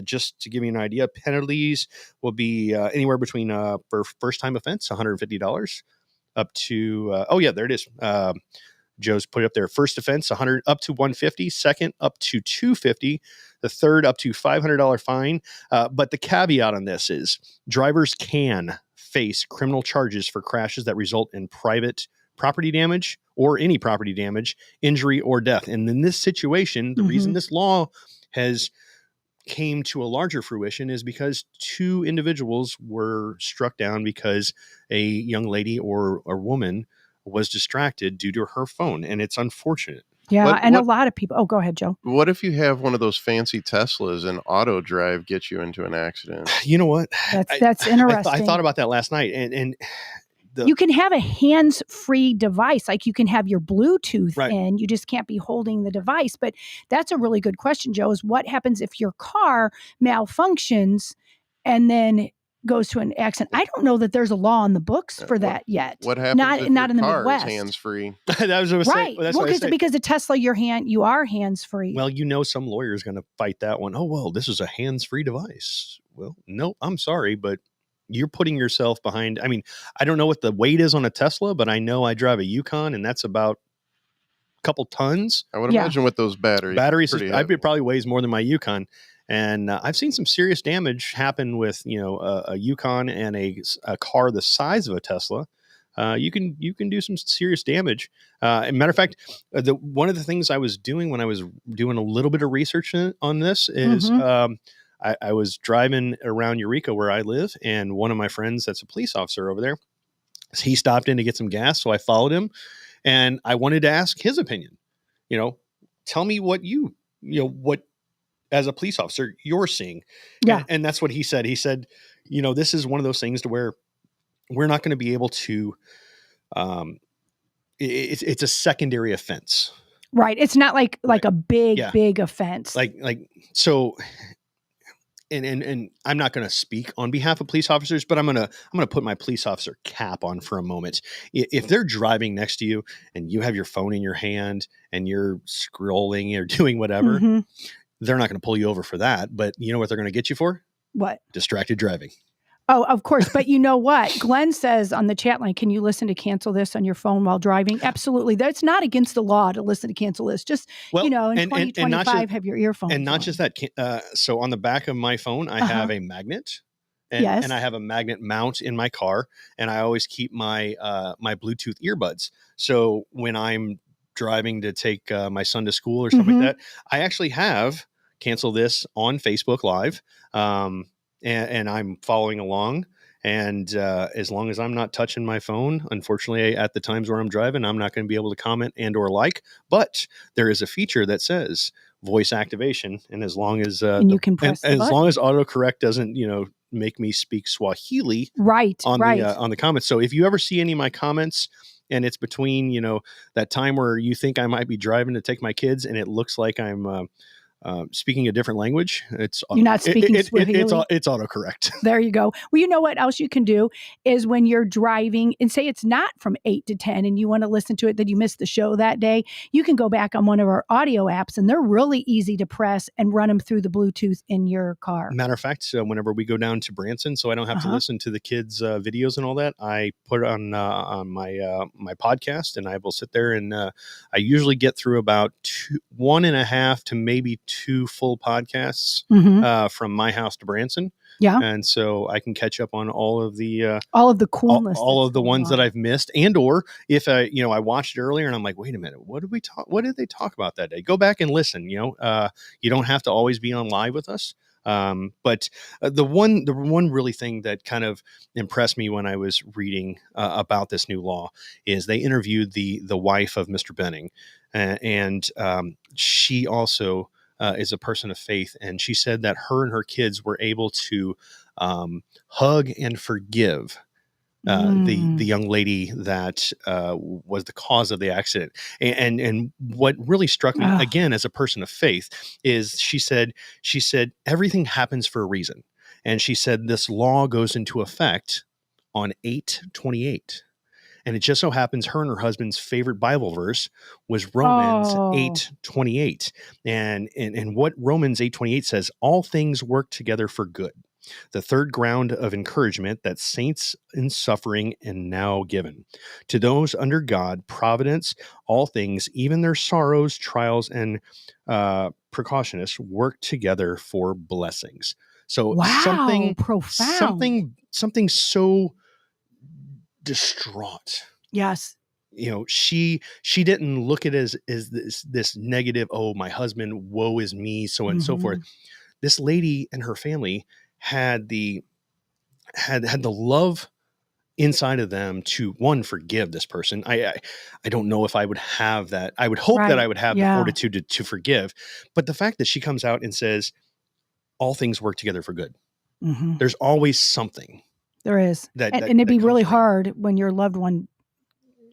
just to give you an idea, penalties will be anywhere between, for first-time offense, $150, up to, there it is. Joe's put it up there. First offense, $100 up to $150. Second, up to $250. The third, up to $500 fine. But the caveat on this is drivers can face criminal charges for crashes that result in private property damage or any property damage, injury, or death. And in this situation, the reason this law has came to a larger fruition is because two individuals were struck down because a young lady or a woman was distracted due to her phone. And it's unfortunate. Yeah, a lot of people. Oh, go ahead, Joe. What if you have one of those fancy Teslas and auto drive gets you into an accident? You know what? That's interesting. I thought about that last night, and you can have a hands-free device, like you can have your Bluetooth in. You just can't be holding the device. But that's a really good question, Joe. Is what happens if your car malfunctions, and then goes to an accident. I don't know that there's a law in the books for that yet. What happens if not your in the car Midwest? is hands-free? That was what I was Right. saying. Well, because a Tesla, you are hands-free. Well, some lawyer is going to fight that one. Oh, well, this is a hands-free device. Well, no, I'm sorry, but you're putting yourself behind. I mean, I don't know what the weight is on a Tesla, but I know I drive a Yukon, and that's about a couple tons. I would imagine with those batteries, it probably weighs more than my Yukon. And I've seen some serious damage happen with, a Yukon and a car the size of a Tesla. You can do some serious damage. As a matter of fact, one of the things I was doing when I was doing a little bit of research on this is I was driving around Eureka where I live, and one of my friends that's a police officer over there, he stopped in to get some gas, so I followed him, and I wanted to ask his opinion. Tell me what what as a police officer you're seeing. Yeah. And that's what he said. He said, this is one of those things to where we're not going to be able to, it's a secondary offense. Right. It's not like a big offense. So, and I'm not going to speak on behalf of police officers, but I'm going to put my police officer cap on for a moment. If they're driving next to you and you have your phone in your hand and you're scrolling or doing whatever, they're not going to pull you over for that. But you know what they're going to get you for? What? Distracted driving. Oh, of course. But you know what? Glenn says on the chat line, can you listen to Cancel This on your phone while driving? Absolutely. That's not against the law to listen to Cancel This. Just, in 2025, have your earphones And not on. just that. So on the back of my phone, I have a magnet. And I have a magnet mount in my car. And I always keep my my Bluetooth earbuds. So when I'm driving to take my son to school or something like that, I actually have Cancel This on Facebook Live. And I'm following along. And as long as I'm not touching my phone, unfortunately, at the times where I'm driving, I'm not going to be able to comment and or like. But there is a feature that says voice activation. And as long as you can press as long as autocorrect doesn't, make me speak Swahili on the comments. So if you ever see any of my comments and it's between, that time where you think I might be driving to take my kids and it looks like I'm speaking a different language, you're not speaking Swahili. It's autocorrect. There you go. Well, you know what else you can do is when you're driving and say it's not from 8 to 10 and you want to listen to it, that you missed the show that day, you can go back on one of our audio apps and they're really easy to press and run them through the Bluetooth in your car. Matter of fact, whenever we go down to Branson, so I don't have to listen to the kids' videos and all that, I put it on my podcast, and I will sit there and I usually get through about 1.5 to maybe 2 full podcasts from my house to Branson. Yeah. And so I can catch up on all of the coolness, all of the ones that I've missed. And, or if I watched it earlier and I'm like, wait a minute, what did they talk about that day? Go back and listen. You don't have to always be on live with us. But the one really thing that kind of impressed me when I was reading about this new law is they interviewed the wife of Mr. Benning, and she also is a person of faith, and she said that her and her kids were able to hug and forgive the young lady that was the cause of the accident. And what really struck me again as a person of faith is she said everything happens for a reason. And she said this law goes into effect on 8/28. And it just so happens her and her husband's favorite Bible verse was Romans 8:28. And what Romans 8:28 says, all things work together for good. The third ground of encouragement that saints in suffering and now given. To those under God, providence, all things, even their sorrows, trials, and precautionist work together for blessings. So something profound. Something so distraught. Yes. She didn't look at it as this negative, oh, my husband, woe is me, so on and so forth. This lady and her family had the love inside of them to forgive this person. I don't know if I would have that. I would hope that I would have the fortitude to forgive. But the fact that she comes out and says, all things work together for good. There's always something. There is. And it'd be really hard when your loved one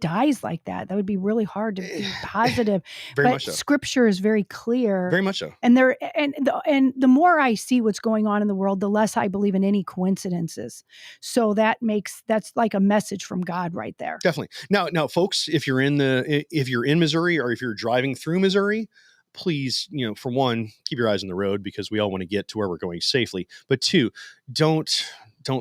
dies like that. That would be really hard to be positive. Very but much so. Scripture is very clear. Very much so. And the more I see what's going on in the world, the less I believe in any coincidences. So that's like a message from God right there. Definitely. Now, folks, if you're in Missouri, or if you're driving through Missouri, please, for one, keep your eyes on the road, because we all want to get to where we're going safely. But two, don't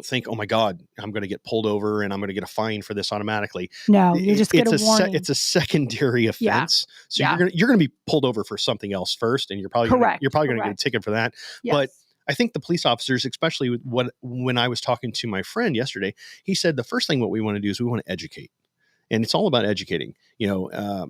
think, oh my God, I'm going to get pulled over and I'm going to get a fine for this automatically. No, you just get a warning. It's a secondary offense. Yeah. So yeah. you're going to be pulled over for something else first, and you're probably going to get a ticket for that. Yes. But I think the police officers, especially when I was talking to my friend yesterday, he said the first thing what we want to do is we want to educate. And it's all about educating, the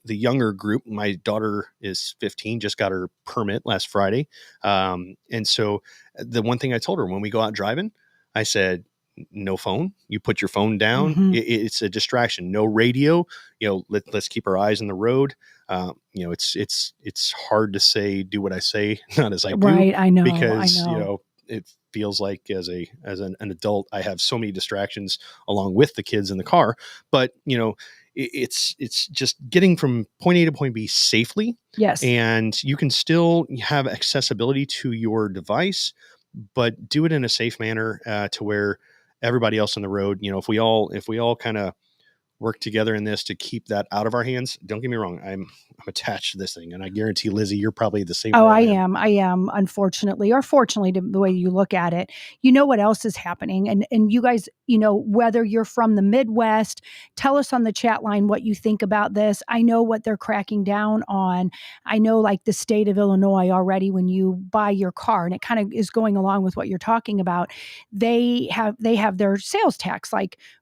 younger group. My daughter is 15, just got her permit last Friday. And so the one thing I told her when we go out driving, I said, no phone. You put your phone down. Mm-hmm. It's a distraction. No radio. Let's keep our eyes on the road. It's hard to say, do what I say, not as I do. Right. I know. Because, it feels like as an adult, I have so many distractions along with the kids in the car, but it's just getting from point A to point B safely. Yes. And you can still have accessibility to your device, but do it in a safe manner, to where everybody else on the road, if we all kind of work together in this to keep that out of our hands. Don't get me wrong. I'm attached to this thing, and I guarantee, Lizzie, you're probably the same. Oh, I am, unfortunately, or fortunately, the way you look at it. You know what else is happening? And you guys, whether you're from the Midwest, tell us on the chat line what you think about this. I know what they're cracking down on. I know, like the state of Illinois already, when you buy your car, and it kind of is going along with what you're talking about, they have their sales tax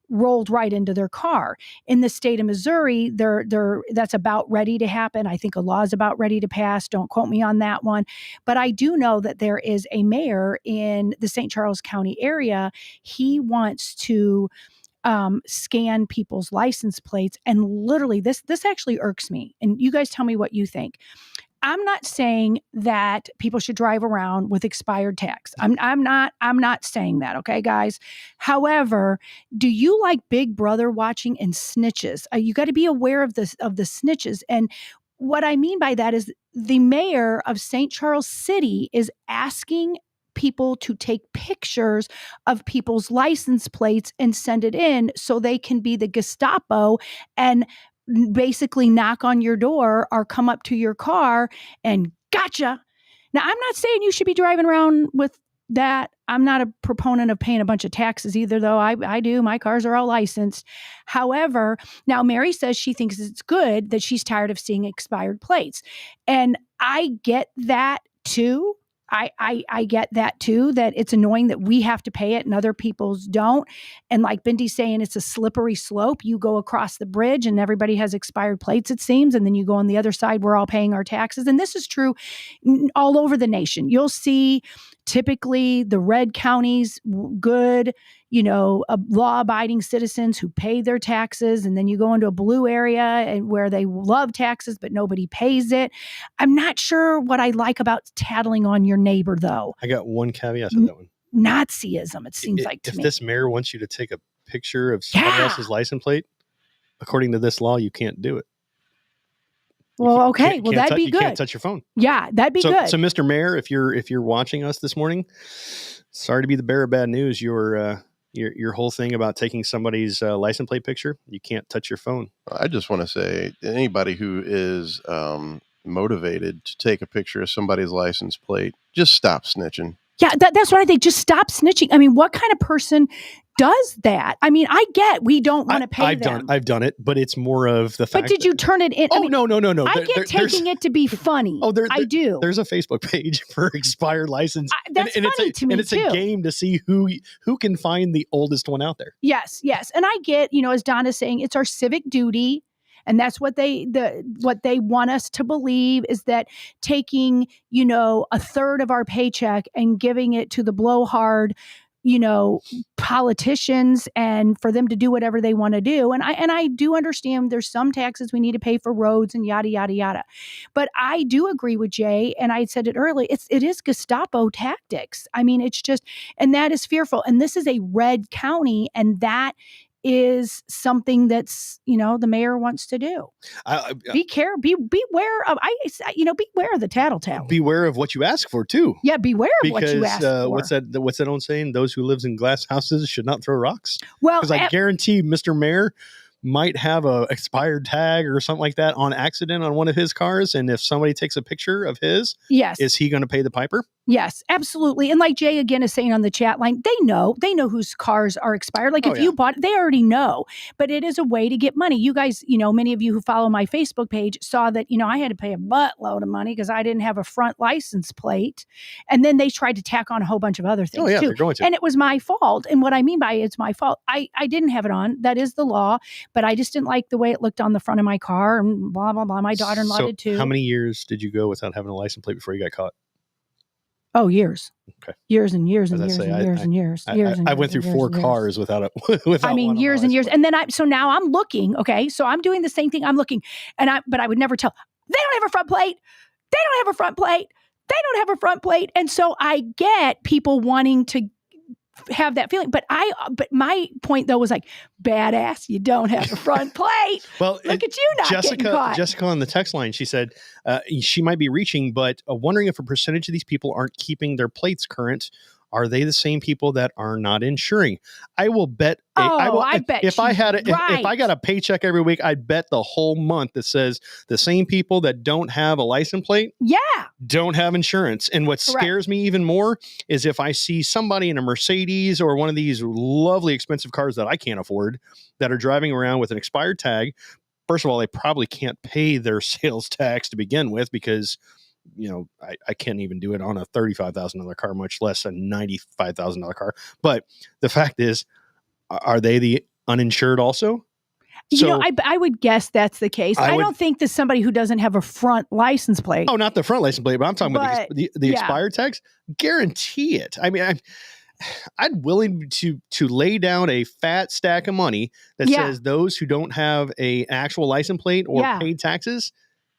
rolled right into their car. In the state of Missouri, that's about ready to happen. I think a law is about ready to pass. Don't quote me on that one. But I do know that there is a mayor in the St. Charles County area. He wants to scan people's license plates. And literally, this actually irks me. And you guys tell me what you think. I'm not saying that people should drive around with expired tax. I'm not saying that, okay, guys? However, do you like Big Brother watching and snitches? You got to be aware of the snitches. And what I mean by that is the mayor of St. Charles City is asking people to take pictures of people's license plates and send it in so they can be the Gestapo and basically knock on your door or come up to your car and gotcha. Now, I'm not saying you should be driving around with that. I'm not a proponent of paying a bunch of taxes either, though I do. My cars are all licensed. However, now Mary says she thinks it's good that she's tired of seeing expired plates. And I get that too. I get that too, that it's annoying that we have to pay it and other people's don't. And like Bindy's saying, it's a slippery slope. You go across the bridge and everybody has expired plates, it seems. And then you go on the other side, we're all paying our taxes. And this is true all over the nation. You'll see typically the red counties, good, law-abiding citizens who pay their taxes. And then you go into a blue area and where they love taxes, but nobody pays it. I'm not sure what I like about tattling on your neighbor, though. I got one caveat to that one. Nazism, it seems like to me. If this mayor wants you to take a picture of somebody else's license plate, according to this law, you can't do it. Well, okay. Well, that'd be good. You can't touch your phone. Yeah, that'd be good. So, Mr. Mayor, if you're watching us this morning, sorry to be the bearer of bad news. Your whole thing about taking somebody's license plate picture, you can't touch your phone. I just want to say, anybody who is motivated to take a picture of somebody's license plate, just stop snitching. Yeah, that's what I think. Just stop snitching. I mean, what kind of person does that? I mean, I get we don't want to pay them. I've done it, but it's more of the fact. But did you turn it in? Oh, no. I get taking it to be funny. I do. There's a Facebook page for expired license. That's funny to me, and it's a game to see who can find the oldest one out there. Yes. And I get, as Donna's saying, it's our civic duty. And that's what they want us to believe, is that taking, a third of our paycheck and giving it to the blowhard, politicians, and for them to do whatever they want to do. And I do understand there's some taxes we need to pay for roads and yada, yada, yada. But I do agree with Jay. And I said it earlier, it is Gestapo tactics. I mean, it's just, and that is fearful. And this is a red county, and that is something that's, the mayor wants to do. Beware of, beware of the tattletale. Beware of what you ask for too. Yeah, beware of what you ask for. What's that old saying? Those who lives in glass houses should not throw rocks. Well, because I guarantee Mr. Mayor might have a expired tag or something like that on accident on one of his cars. And if somebody takes a picture of his, yes, is he going to pay the piper? Yes, absolutely. And like Jay again is saying on the chat line, they know whose cars are expired. Like if you bought it, they already know, but it is a way to get money. You guys, many of you who follow my Facebook page saw that, I had to pay a buttload of money because I didn't have a front license plate. And then they tried to tack on a whole bunch of other things too. They're going to. And it was my fault. And what I mean by it's my fault, I didn't have it on. That is the law, but I just didn't like the way it looked on the front of my car and blah, blah, blah. My daughter-in-law did too. How many years did you go without having a license plate before you got caught? Oh, years. Okay. Years and years and years and years. I went through 4 cars without years and years. And then so now I'm looking, okay, so I'm doing the same thing. I'm looking but I would never tell. They don't have a front plate. They don't have a front plate. They don't have a front plate. And so I get people wanting to have that feeling. But my point though was like, badass, you don't have a front plate. Well, look at you not getting caught. Jessica on the text line, she said she might be reaching, but wondering if a percentage of these people aren't keeping their plates current. Are they the same people that are not insuring? I will bet. I bet if I got a paycheck every week, I'd bet the whole month that says the same people that don't have a license plate, don't have insurance. And what scares me even more is if I see somebody in a Mercedes or one of these lovely expensive cars that I can't afford that are driving around with an expired tag. First of all, they probably can't pay their sales tax to begin with because I can't even do it on a $35,000 car, much less a $95,000 car. But the fact is, are they the uninsured also? I would guess that's the case. I don't think that somebody who doesn't have a front license plate. Oh, not the front license plate, but I'm talking about the expired tags. Guarantee it. I mean, I'd willing to lay down a fat stack of money that says those who don't have a actual license plate or paid taxes.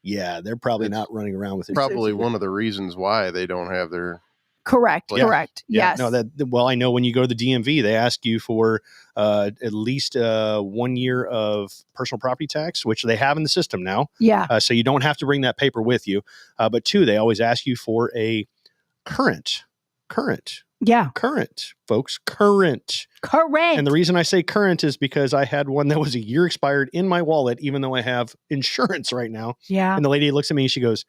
Yeah, they're probably not running around with it. Probably one of the reasons why they don't have their correct. Yeah. Yes. No, I know when you go to the DMV, they ask you for at least 1 year of personal property tax, which they have in the system now. Yeah. So you don't have to bring that paper with you. But 2, they always ask you for a current. Yeah. Current, folks. Current. And the reason I say current is because I had one that was a year expired in my wallet, even though I have insurance right now. Yeah. And the lady looks at me and she goes,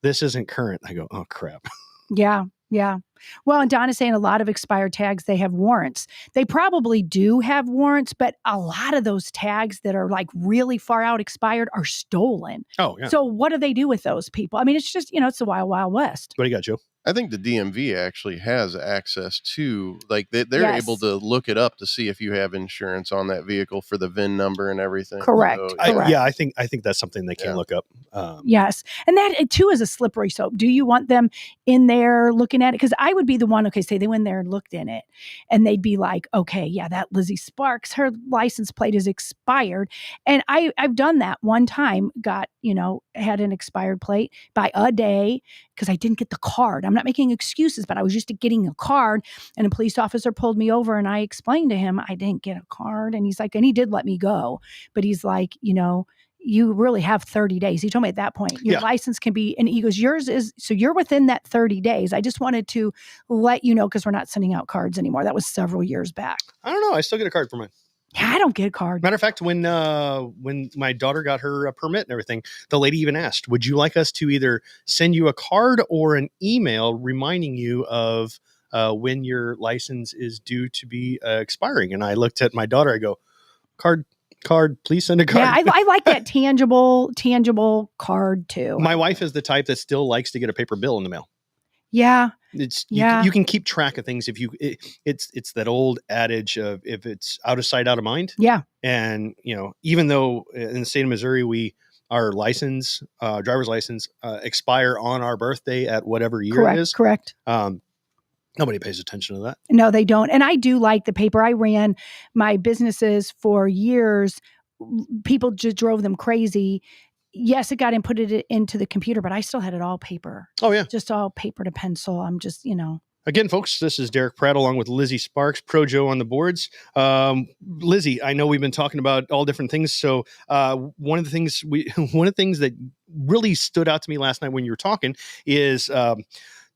"This isn't current." I go, "Oh, crap." Yeah. Yeah. Well, and Donna's saying a lot of expired tags, they have warrants. They probably do have warrants, but a lot of those tags that are like really far out expired are stolen. Oh, yeah. So what do they do with those people? I mean, it's just, it's the wild, wild west. What do you got, Joe? I think the DMV actually has access to, like, they're able to look it up to see if you have insurance on that vehicle for the VIN number and everything. Correct. So, I think that's something they can look up. Yes. And that too is a slippery slope. Do you want them in there looking at it? Because I would be the one, say they went there and looked in it and they'd be like, okay, yeah, that Lizzie Sparks, her license plate is expired. And I've done that one time, had an expired plate by a day because I didn't get the card. I'm not making excuses, but I was just getting a card and a police officer pulled me over and I explained to him I didn't get a card. And he's like, and he did let me go, but he's like, you really have 30 days. He told me at that point, your license can be, and he goes, yours is, so you're within that 30 days. I just wanted to let you know, because we're not sending out cards anymore. That was several years back. I don't know. I still get a card for mine. Yeah, I don't get a card. Matter of fact, when my daughter got her permit and everything, the lady even asked, would you like us to either send you a card or an email reminding you of when your license is due to be expiring? And I looked at my daughter. I go, card, please send a card. Yeah, I like that tangible card too. My wife is the type that still likes to get a paper bill in the mail. Yeah. You can keep track of things if it's that old adage of if it's out of sight, out of mind. Yeah. And even though in the state of Missouri our license, driver's license, expire on our birthday at whatever year it is. Correct. Nobody pays attention to that. No, they don't. And I do like the paper. I ran my businesses for years. People just drove them crazy. Yes, it got inputted into the computer, but I still had it all paper. Oh, yeah. Just all paper to pencil. I'm just, Again, folks, this is Derek Pratt along with Lizzie Sparks, Pro Joe on the boards. Lizzie, I know we've been talking about all different things. So one of the things that really stood out to me last night when you were talking is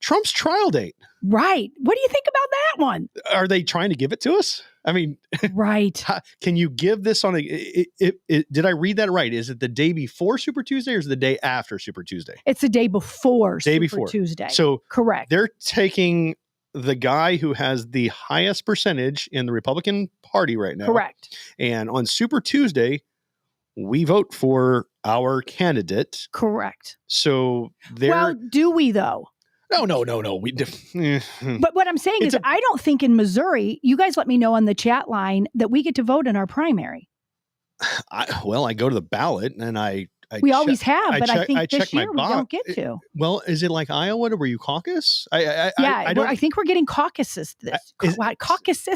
Trump's trial date. Right. What do you think about that one? Are they trying to give it to us? I mean, right. Can you give this on did I read that right? Is it the day before Super Tuesday or is it the day after Super Tuesday? It's the day before Super Tuesday. So correct. They're taking the guy who has the highest percentage in the Republican Party right now. Correct. And on Super Tuesday, we vote for our candidate. Correct. So well, do we though? No. But what I'm saying is, I don't think in Missouri, you guys let me know on the chat line that we get to vote in our primary. I go to the ballot and we always have, but I think this year we don't get to. Well, is it like Iowa where you caucus? I think we're getting caucuses this. Caucus.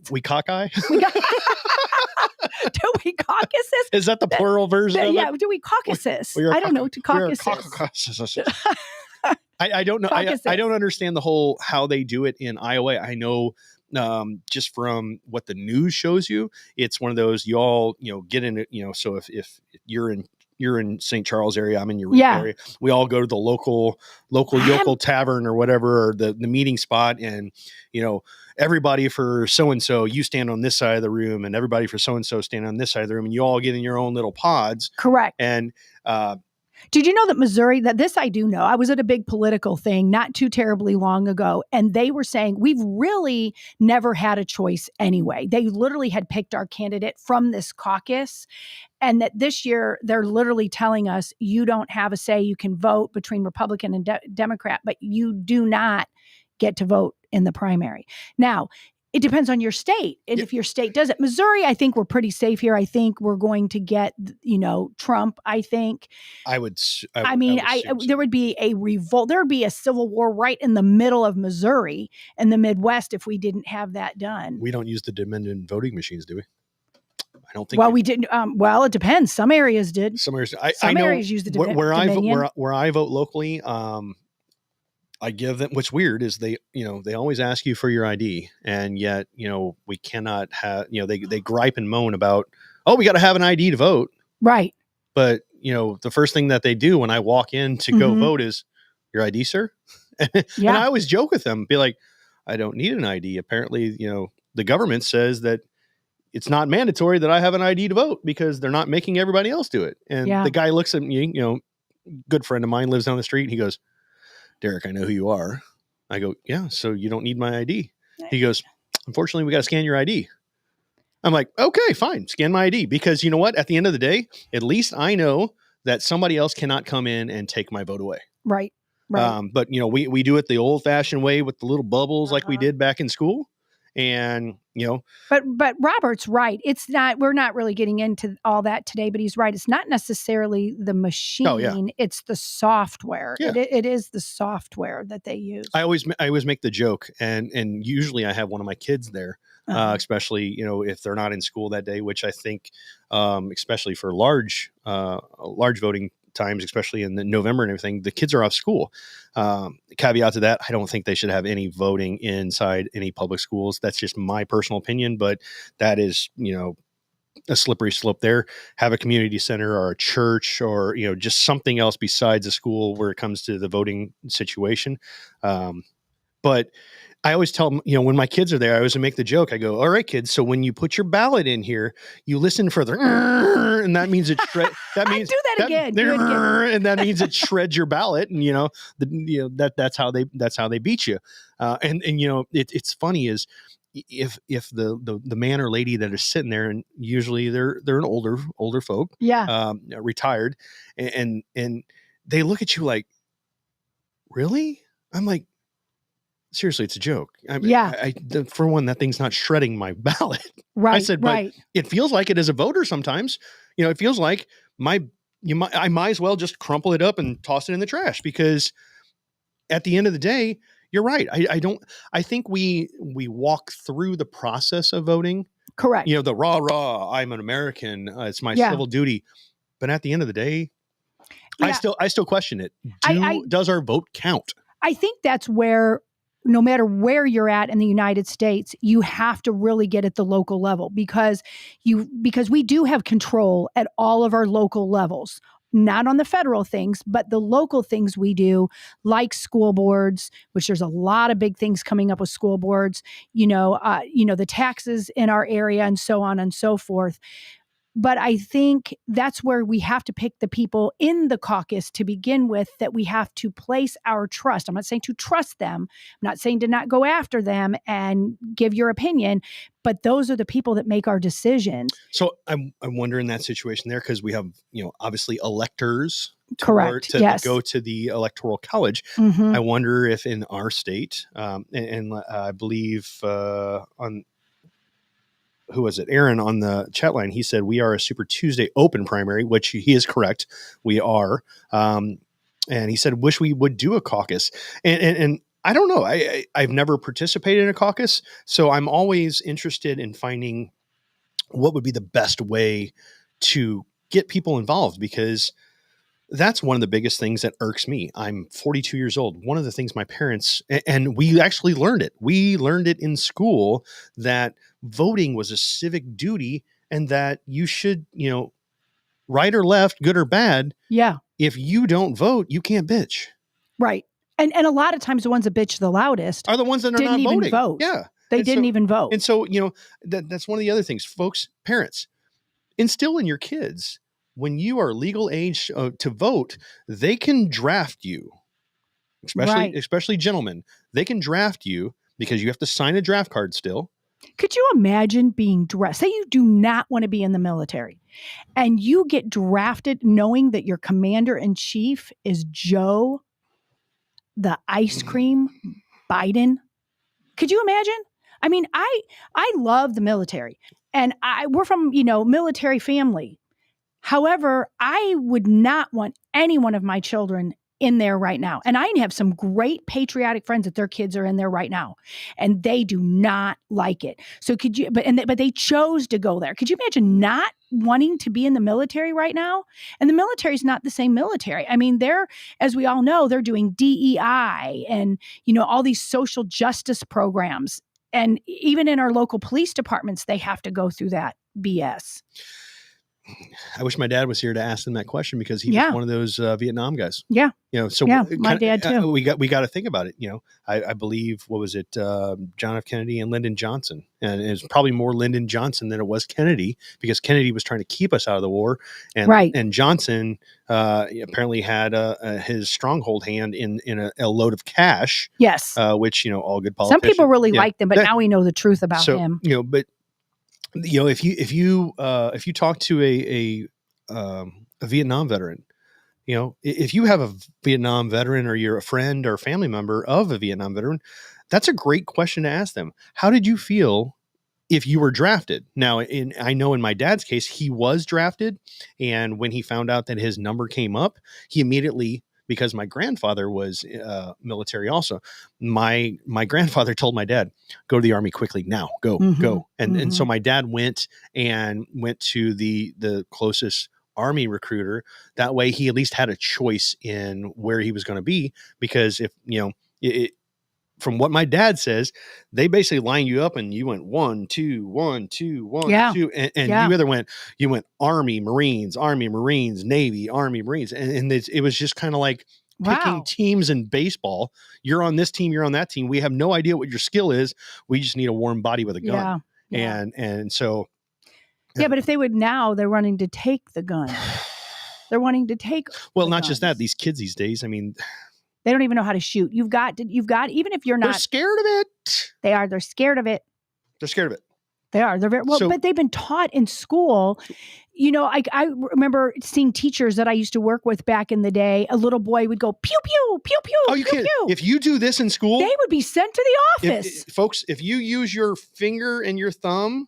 We cockeye? Do we caucuses? Is that the plural version of it? Yeah, do we caucuses? I don't know what to caucuses. I don't know. I don't understand the whole how they do it in Iowa. I know just from what the news shows you, it's one of those you all get in it. So if you're in St. Charles area, I'm in your area. We all go to the local yokel tavern or whatever, or the meeting spot, and everybody for so and so, you stand on this side of the room, and everybody for so and so stand on this side of the room, and you all get in your own little pods. Correct. And did you know that Missouri, this I do know, I was at a big political thing not too terribly long ago, and they were saying, we've really never had a choice anyway. They literally had picked our candidate from this caucus, and that this year they're literally telling us, you don't have a say, you can vote between Republican and Democrat, but you do not get to vote in the primary. Now, it depends on your state. And if your state does it, Missouri, I think we're pretty safe here. I think we're going to get, Trump, I think. There would be a revolt. There would be a civil war right in the middle of Missouri and the Midwest if we didn't have that done. We don't use the Dominion voting machines, do we? I don't think. Well, we didn't. Well, it depends. Some areas did. Some areas. Some areas use the Dominion. Where I vote locally, I give them, what's weird is they always ask you for your ID, and yet, we cannot have, they gripe and moan about, we got to have an ID to vote. Right. But, the first thing that they do when I walk in to go vote is, your ID, sir? And I always joke with them, be like, I don't need an ID. Apparently, the government says that it's not mandatory that I have an ID to vote because they're not making everybody else do it. And the guy looks at me, good friend of mine lives down the street. And he goes, Derek, I know who you are. I go, yeah, so you don't need my ID. He goes, unfortunately, we got to scan your ID. I'm like, okay, fine, scan my ID. Because you know what? At the end of the day, at least I know that somebody else cannot come in and take my vote away. Right. Right. But, we do it the old-fashioned way with the little bubbles like we did back in school. And, But Robert's right. It's not, we're not really getting into all that today, but he's right. It's not necessarily the machine. It's the software. Yeah. It is the software that they use. I always make the joke, and usually I have one of my kids there, especially, if they're not in school that day, which I think, especially for large voting times, especially in November and everything, the kids are off school. Caveat to that, I don't think they should have any voting inside any public schools. That's just my personal opinion, but that is, a slippery slope there. Have a community center or a church or, just something else besides a school where it comes to the voting situation. But I always tell them, when my kids are there, I always make the joke. I go, all right, kids. So when you put your ballot in here, you listen for the, and that means it shred. That means do that again. And that means it shreds your ballot. And that's how they beat you. And it's funny is if the man or lady that is sitting there, and usually they're an older folk, retired, and they look at you like, really? I'm like, seriously, it's a joke. For one, that thing's not shredding my ballot. Right. I said, but it feels like it as a voter sometimes. It feels like I might as well just crumple it up and toss it in the trash, because at the end of the day, you're right. I think we walk through the process of voting. Correct. The rah, I'm an American. It's my civil duty. But at the end of the day, I still question it. Does our vote count? I think that's where no matter where you're at in the United States, you have to really get at the local level because we do have control at all of our local levels. Not on the federal things, but the local things we do, like school boards, which there's a lot of big things coming up with school boards, the taxes in our area and so on and so forth. But I think that's where we have to pick the people in the caucus to begin with, that we have to place our trust. I'm not saying to trust them. I'm not saying to not go after them and give your opinion, but those are the people that make our decisions. So I wonder in that situation there, because we have, obviously electors correct to yes. go to the electoral college. Mm-hmm. I wonder if in our state, and I believe on, who was it? Aaron on the chat line. He said, we are a Super Tuesday open primary, which he is correct. We are. And he said, wish we would do a caucus. And I don't know. I've never participated in a caucus. So I'm always interested in finding what would be the best way to get people involved, because that's one of the biggest things that irks me. I'm 42 years old. One of the things my parents, and we actually learned it. We learned it in school that voting was a civic duty and that you should, right or left, good or bad. Yeah. If you don't vote, you can't bitch. Right. And a lot of times the ones that bitch the loudest are the ones that are didn't not even voting. Vote. Yeah. They didn't even vote. And so, that's one of the other things, folks, parents, instill in your kids, when you are legal age to vote, they can draft you, especially gentlemen. They can draft you because you have to sign a draft card still. Could you imagine being drafted? Say you do not want to be in the military and you get drafted knowing that your commander in chief is Joe, the ice cream Biden. Could you imagine? I mean, I love the military and we're from, military family. However, I would not want any one of my children in there right now. And I have some great patriotic friends that their kids are in there right now, and they do not like it. So could you, but they chose to go there. Could you imagine not wanting to be in the military right now? And the military is not the same military. I mean, as we all know, they're doing DEI and, all these social justice programs. And even in our local police departments, they have to go through that BS. I wish my dad was here to ask them that question, because he was one of those Vietnam guys. Yeah. My dad too. We got to think about it. I believe, what was it? John F. Kennedy and Lyndon Johnson. And it was probably more Lyndon Johnson than it was Kennedy, because Kennedy was trying to keep us out of the war. And Johnson apparently had his stronghold hand in a load of cash. Yes. Which, all good politicians. Some people really liked him, but now we know the truth about him. But if you talk to a Vietnam veteran, if you have a Vietnam veteran or you're a friend or family member of a Vietnam veteran, that's a great question to ask them. How did you feel if you were drafted? Now, I know in my dad's case, he was drafted. And when he found out that his number came up, he immediately, because my grandfather was military also, my grandfather told my dad, go to the Army quickly now, go. And so my dad went to the closest Army recruiter. That way he at least had a choice in where he was going to be, because if, from what my dad says, they basically line you up and you went 1, 2, 1, 2, 1, 2. And you either went Army, Marines, Navy, Army, Marines. And it was just kind of like picking teams in baseball. You're on this team, you're on that team. We have no idea what your skill is. We just need a warm body with a gun. Yeah. And so. Yeah, but if they would now, they're running to take the gun. They're wanting to take. Well, not just that. These kids these days, I mean, they don't even know how to shoot. You've got, even if you're not. They're scared of it. They are. They're scared of it. They're scared of it. They are. They're very well, but they've been taught in school. I remember seeing teachers that I used to work with back in the day. A little boy would go pew pew pew pew. Oh, you can't. If you do this in school, they would be sent to the office. Folks, if you use your finger and your thumb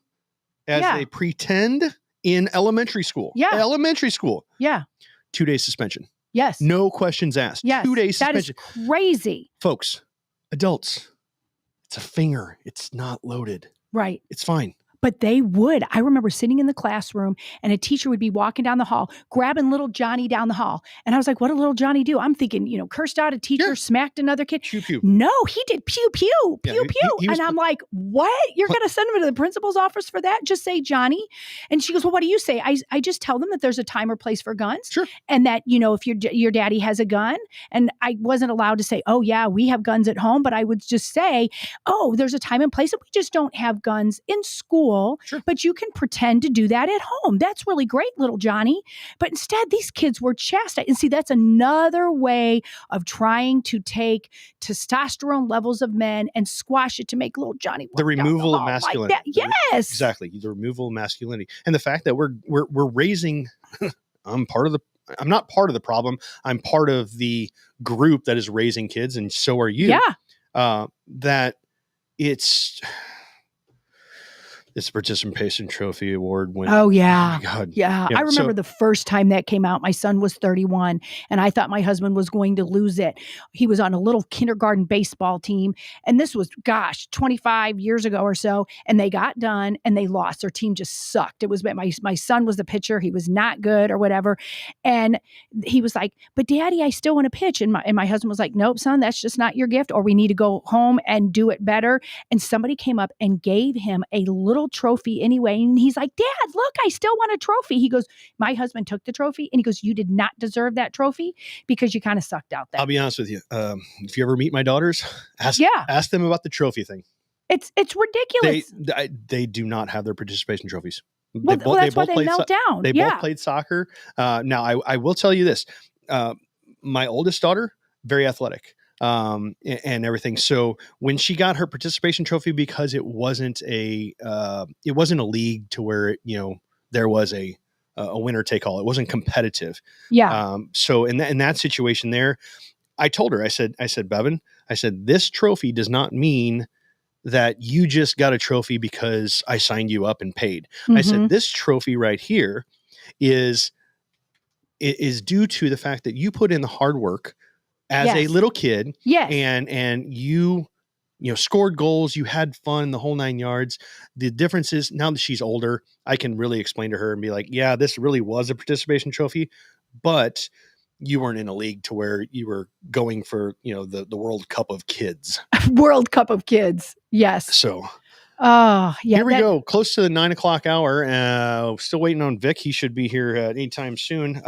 as they pretend in elementary school, 2 days suspension. Yes. No questions asked. Yes. 2 days suspension. That is crazy. Folks, adults, it's a finger. It's not loaded. Right. It's fine. but they would. I remember sitting in the classroom and a teacher would be walking down the hall, grabbing little Johnny down the hall. And I was like, what did little Johnny do? I'm thinking, cursed out a teacher, smacked another kid. Pew, pew. No, he did pew, pew, Yeah, pew, pew. he was and I'm like, what? You're going to send him to the principal's office for that? Just say Johnny. And she goes, well, what do you say? I just tell them that there's a time or place for guns. Sure. And that, if your daddy has a gun. And I wasn't allowed to say, oh yeah, we have guns at home. But I would just say, oh, there's a time and place, and we just don't have guns in school. Sure. But you can pretend to do that at home. That's really great, little Johnny. But instead, these kids were chastised. And see, that's another way of trying to take testosterone levels of men and squash it to make little Johnny the removal of masculinity. Like yes, exactly. The removal of masculinity, and the fact that we're raising. I'm not part of the problem. I'm part of the group that is raising kids, and so are you. Yeah. That it's a participation trophy award. Oh yeah. Oh my God. Yeah. I remember the first time that came out, my son was 31 and I thought my husband was going to lose it. He was on a little kindergarten baseball team. And this was, 25 years ago or so. And they got done and they lost. Their team just sucked. It was my son was the pitcher. He was not good or whatever. And he was like, but Daddy, I still want to pitch. And my husband was like, nope, son, that's just not your gift. Or we need to go home and do it better. And somebody came up and gave him a little trophy anyway. And he's like, Dad, look, I still want a trophy. He goes, my husband took the trophy. And he goes, you did not deserve that trophy because you kind of sucked out there. I'll be honest with you. If you ever meet my daughters, ask them about the trophy thing. It's ridiculous. They do not have their participation trophies. That's why they melt down. They both played soccer. Now, I will tell you this. My oldest daughter, very athletic. And everything. So when she got her participation trophy, because it wasn't a league to where there was a winner take all. It wasn't competitive. Yeah. So in that situation there, I told her, I said, Bevan, this trophy does not mean that you just got a trophy because I signed you up and paid. Mm-hmm. I said, this trophy right here is due to the fact that you put in the hard work as a little kid, and you scored goals, you had fun, the whole 9 yards. The difference is now that she's older, I can really explain to her and be like, yeah, this really was a participation trophy, but you weren't in a league to where you were going for, the World Cup of Kids. World Cup of Kids. Yes. So, here we go. Close to the 9 o'clock hour. Still waiting on Vic. He should be here anytime soon.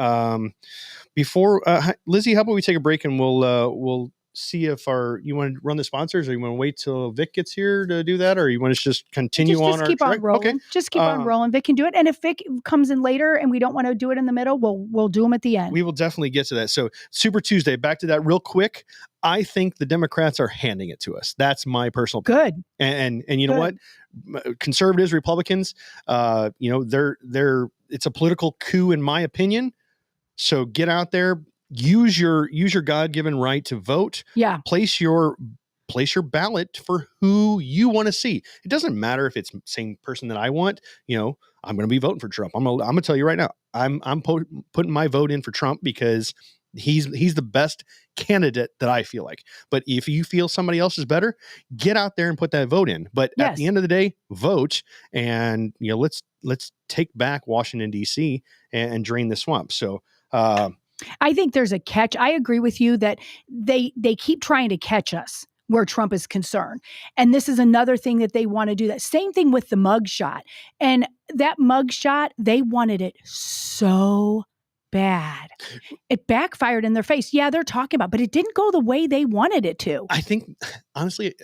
Before Lizzie, how about we take a break and we'll see if you want to run the sponsors, or you want to wait till Vic gets here to do that, or you want to just continue on? Just keep on rolling. Okay. Just keep on rolling. Vic can do it, and if Vic comes in later and we don't want to do it in the middle, we'll do them at the end. We will definitely get to that. So Super Tuesday. Back to that real quick. I think the Democrats are handing it to us. That's my personal opinion. Good. And you know what? Conservatives, Republicans, they're it's a political coup in my opinion. So get out there, use your God-given right to vote. Yeah. Place your ballot for who you want to see. It doesn't matter if it's the same person that I want. I'm going to be voting for Trump. I'm going to tell you right now. I'm putting my vote in for Trump because he's the best candidate that I feel like. But if you feel somebody else is better, get out there and put that vote in. But at the end of the day, vote, and let's take back Washington D.C. and drain the swamp. So. I think there's a catch. I agree with you that they keep trying to catch us where Trump is concerned. And this is another thing that they want to do. That same thing with the mugshot. And that mugshot, they wanted it so bad. It backfired in their face. Yeah, they're talking about, but it didn't go the way they wanted it to. I think, honestly,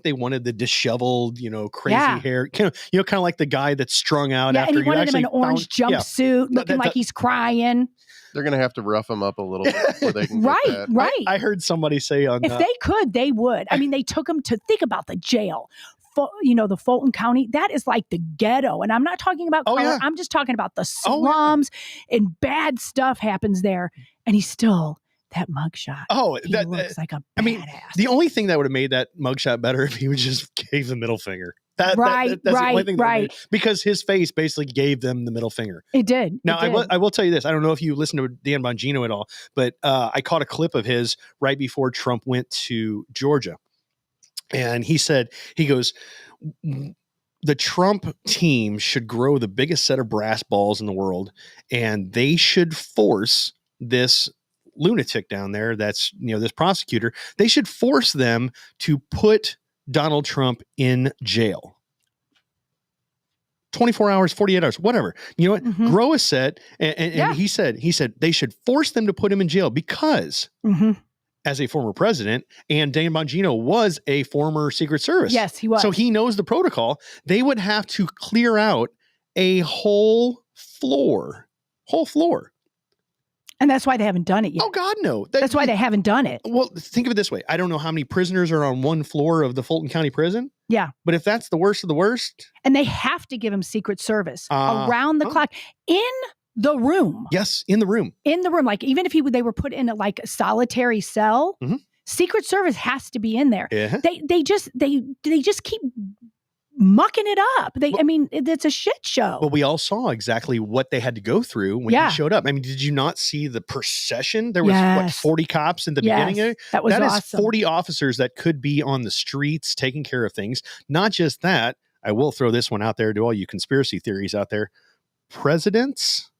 they wanted the disheveled, crazy hair, kind of like the guy that's strung out after and he wanted him in an orange jumpsuit, looking like he's crying. They're going to have to rough him up a little bit before they can get that. Right. I heard somebody say on if they could, they would. I mean, they took him to think about the jail. The Fulton County, that is like the ghetto. And I'm not talking about color. I'm just talking about the slums and bad stuff happens there. And he's still that mugshot. He looks like a badass. I mean, the only thing that would have made that mugshot better if he would just gave the middle finger. That's the only thing that because his face basically gave them the middle finger. It did. Now, I will tell you this. I don't know if you listened to Dan Bongino at all, but I caught a clip of his right before Trump went to Georgia. And he goes, the Trump team should grow the biggest set of brass balls in the world, and they should force this lunatic down there, that's, this prosecutor, they should force them to put Donald Trump in jail. 24 hours, 48 hours, whatever. You know what? Mm-hmm. Grow a set. And he said they should force them to put him in jail because as a former president, and Dan Bongino was a former Secret Service. Yes, he was. So he knows the protocol. They would have to clear out a whole floor. And that's why they haven't done it yet. Oh, God, no. That's why they haven't done it. Well, think of it this way. I don't know how many prisoners are on one floor of the Fulton County Prison. Yeah. But if that's the worst of the worst. And they have to give him Secret Service around the clock in the room. Yes, in the room. In the room. Like, even if they were put in a solitary cell, Secret Service has to be in there. Yeah. They just keep mucking it up. It's a shit show. But we all saw exactly what they had to go through when he showed up. I mean, did you not see the procession? There was 40 cops in the beginning of it? That was awesome. Is 40 officers that could be on the streets taking care of things. Not just that, I will throw this one out there to all you conspiracy theories out there. Presidents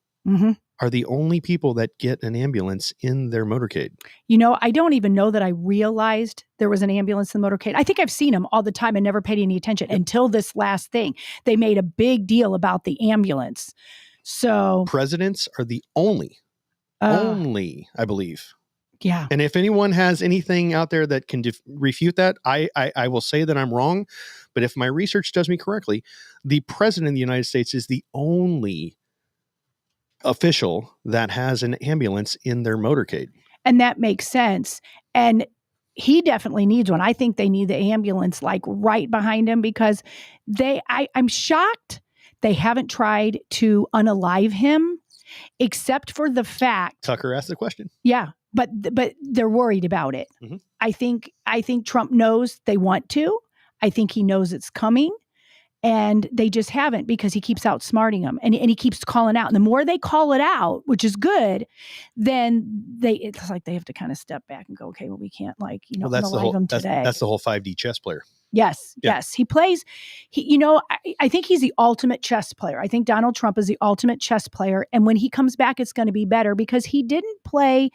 are the only people that get an ambulance in their motorcade. I don't even know that I realized there was an ambulance in the motorcade. I think I've seen them all the time and never paid any attention until this last thing. They made a big deal about the ambulance. So presidents are the only, I believe. Yeah. And if anyone has anything out there that can refute that, I will say that I'm wrong. But if my research does me correctly, the president of the United States is the only official that has an ambulance in their motorcade. And that makes sense. And he definitely needs one. I think they need the ambulance right behind him because I'm shocked they haven't tried to unalive him, except for the fact Tucker asked the question. Yeah, but they're worried about it. I think Trump knows they want to. I think he knows it's coming. And they just haven't because he keeps outsmarting them and he keeps calling out. And the more they call it out, which is good, then it's like they have to kind of step back and go, okay, well, we can't unalive them today. That's the whole 5D chess player. Yes. He plays, I think he's the ultimate chess player. I think Donald Trump is the ultimate chess player. And when he comes back, it's going to be better because he didn't play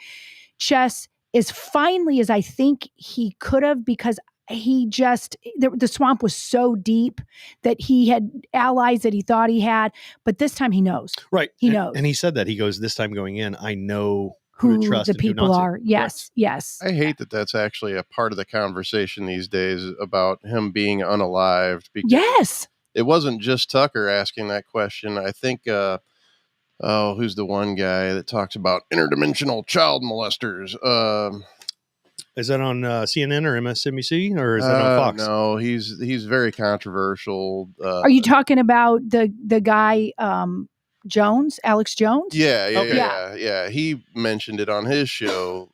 chess as finely as I think he could have because the swamp was so deep that he had allies that he thought he had, but this time he knows. Right. He knows. And he said that. He goes, this time going in, I know who to trust the people are. Yes. Right. Yes. I hate that that's actually a part of the conversation these days about him being unalived. Because it wasn't just Tucker asking that question. I think, who's the one guy that talks about interdimensional child molesters? Is that on CNN or MSNBC or is that on Fox? No, he's very controversial. Are you talking about the guy Jones, Alex Jones? Yeah. He mentioned it on his show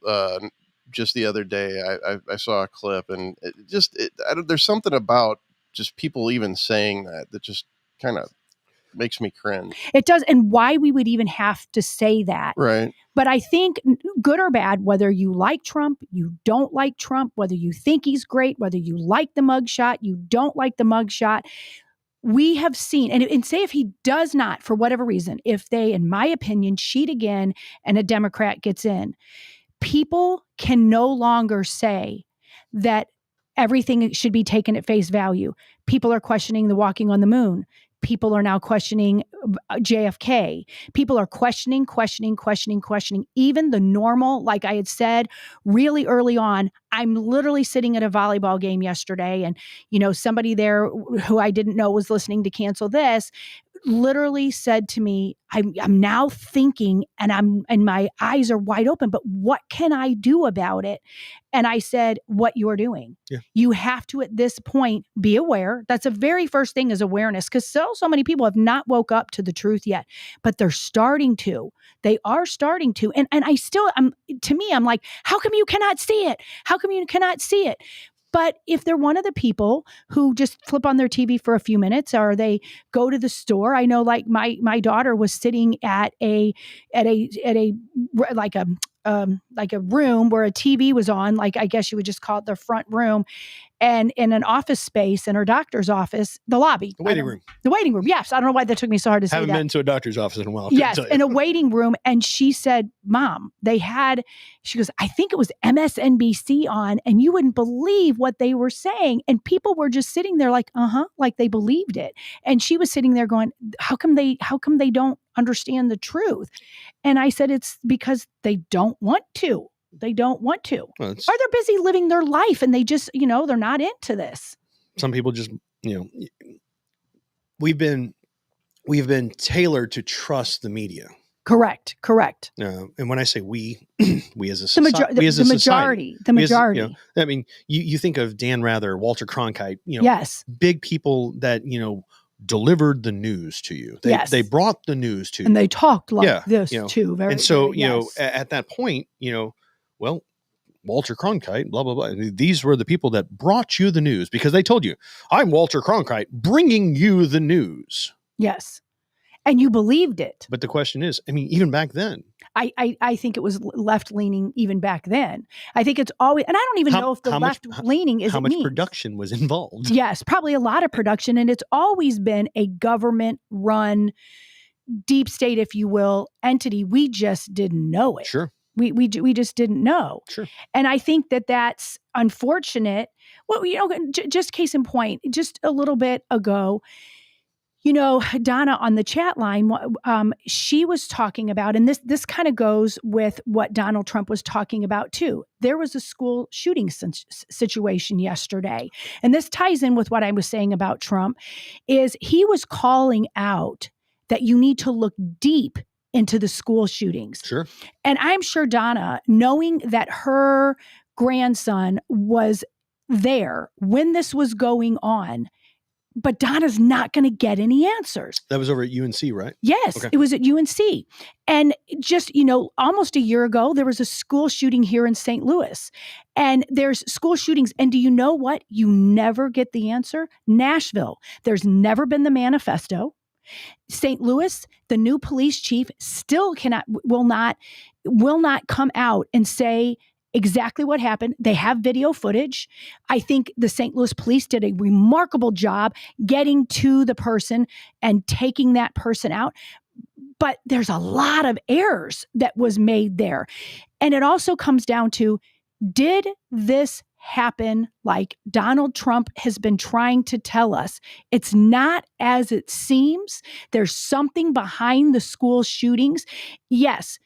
just the other day. I saw a clip, and there's something about just people even saying that just kind of makes me cringe. It does, and why we would even have to say that. Right. But I think, good or bad, whether you like Trump, you don't like Trump, whether you think he's great, whether you like the mugshot, you don't like the mugshot, we have seen, and say if he does not, for whatever reason, if they, in my opinion, cheat again and a Democrat gets in, people can no longer say that everything should be taken at face value. People are questioning the walking on the moon. People are now questioning JFK. People are questioning. Even the normal, like I had said really early on, I'm literally sitting at a volleyball game yesterday and, somebody there who I didn't know was listening to Cancel This literally said to me, I'm now thinking and my eyes are wide open, but what can I do about it? And I said, what you're doing. Yeah. You have to, at this point, be aware. That's the very first thing is awareness, because so many people have not woke up to the truth yet, but they're starting to. They are starting to. And I still, to me, I'm like, how come you cannot see it? How come you cannot see it? But if they're one of the people who just flip on their TV for a few minutes, or they go to the store, I know, like my daughter was sitting at a a room where a TV was on, like I guess you would just call it the front room, and in an office space in her doctor's office, the lobby. The waiting room. The waiting room, yes. I don't know why that took me so hard to say that. Haven't been to a doctor's office in a while. Yes, in a waiting room. And she said, Mom, she goes, I think it was MSNBC on, and you wouldn't believe what they were saying. And people were just sitting there like, like they believed it. And she was sitting there going, how come they don't understand the truth? And I said, it's because they don't want to. They don't want to. Well, or they're busy living their life and they just, they're not into this. Some people just, we've been tailored to trust the media. Correct. And when I say we as a society, the majority. I mean, you think of Dan Rather, Walter Cronkite, yes, big people that, delivered the news to you. They brought the news to you. And they talked like this too. Very, and so, very, at that point, well, Walter Cronkite, blah, blah, blah. These were the people that brought you the news because they told you, I'm Walter Cronkite bringing you the news. Yes. And you believed it. But the question is, I mean, even back then. I think it was left-leaning even back then. I think it's always, and I don't even know if the left-leaning is how much production was involved. Yes, probably a lot of production. And it's always been a government-run deep state, if you will, entity. We just didn't know it. Sure. We just didn't know. Sure. And I think that's unfortunate. Well, just case in point, just a little bit ago, Donna on the chat line, she was talking about, and this kind of goes with what Donald Trump was talking about too. There was a school shooting situation yesterday. And this ties in with what I was saying about Trump, is he was calling out that you need to look deep into the school shootings. Sure. And I'm sure Donna, knowing that her grandson was there when this was going on, but Donna's not going to get any answers. That was over at UNC, right? Yes, okay. It was at UNC. And just, almost a year ago, there was a school shooting here in St. Louis. And there's school shootings. And do you know what? You never get the answer. Nashville, there's never been the manifesto. St. Louis, the new police chief still will not come out and say exactly what happened. They have video footage. I think the St. Louis police did a remarkable job getting to the person and taking that person out. But there's a lot of errors that was made there. And it also comes down to, did this happen like Donald Trump has been trying to tell us? It's not as it seems. There's something behind the school shootings. Yes,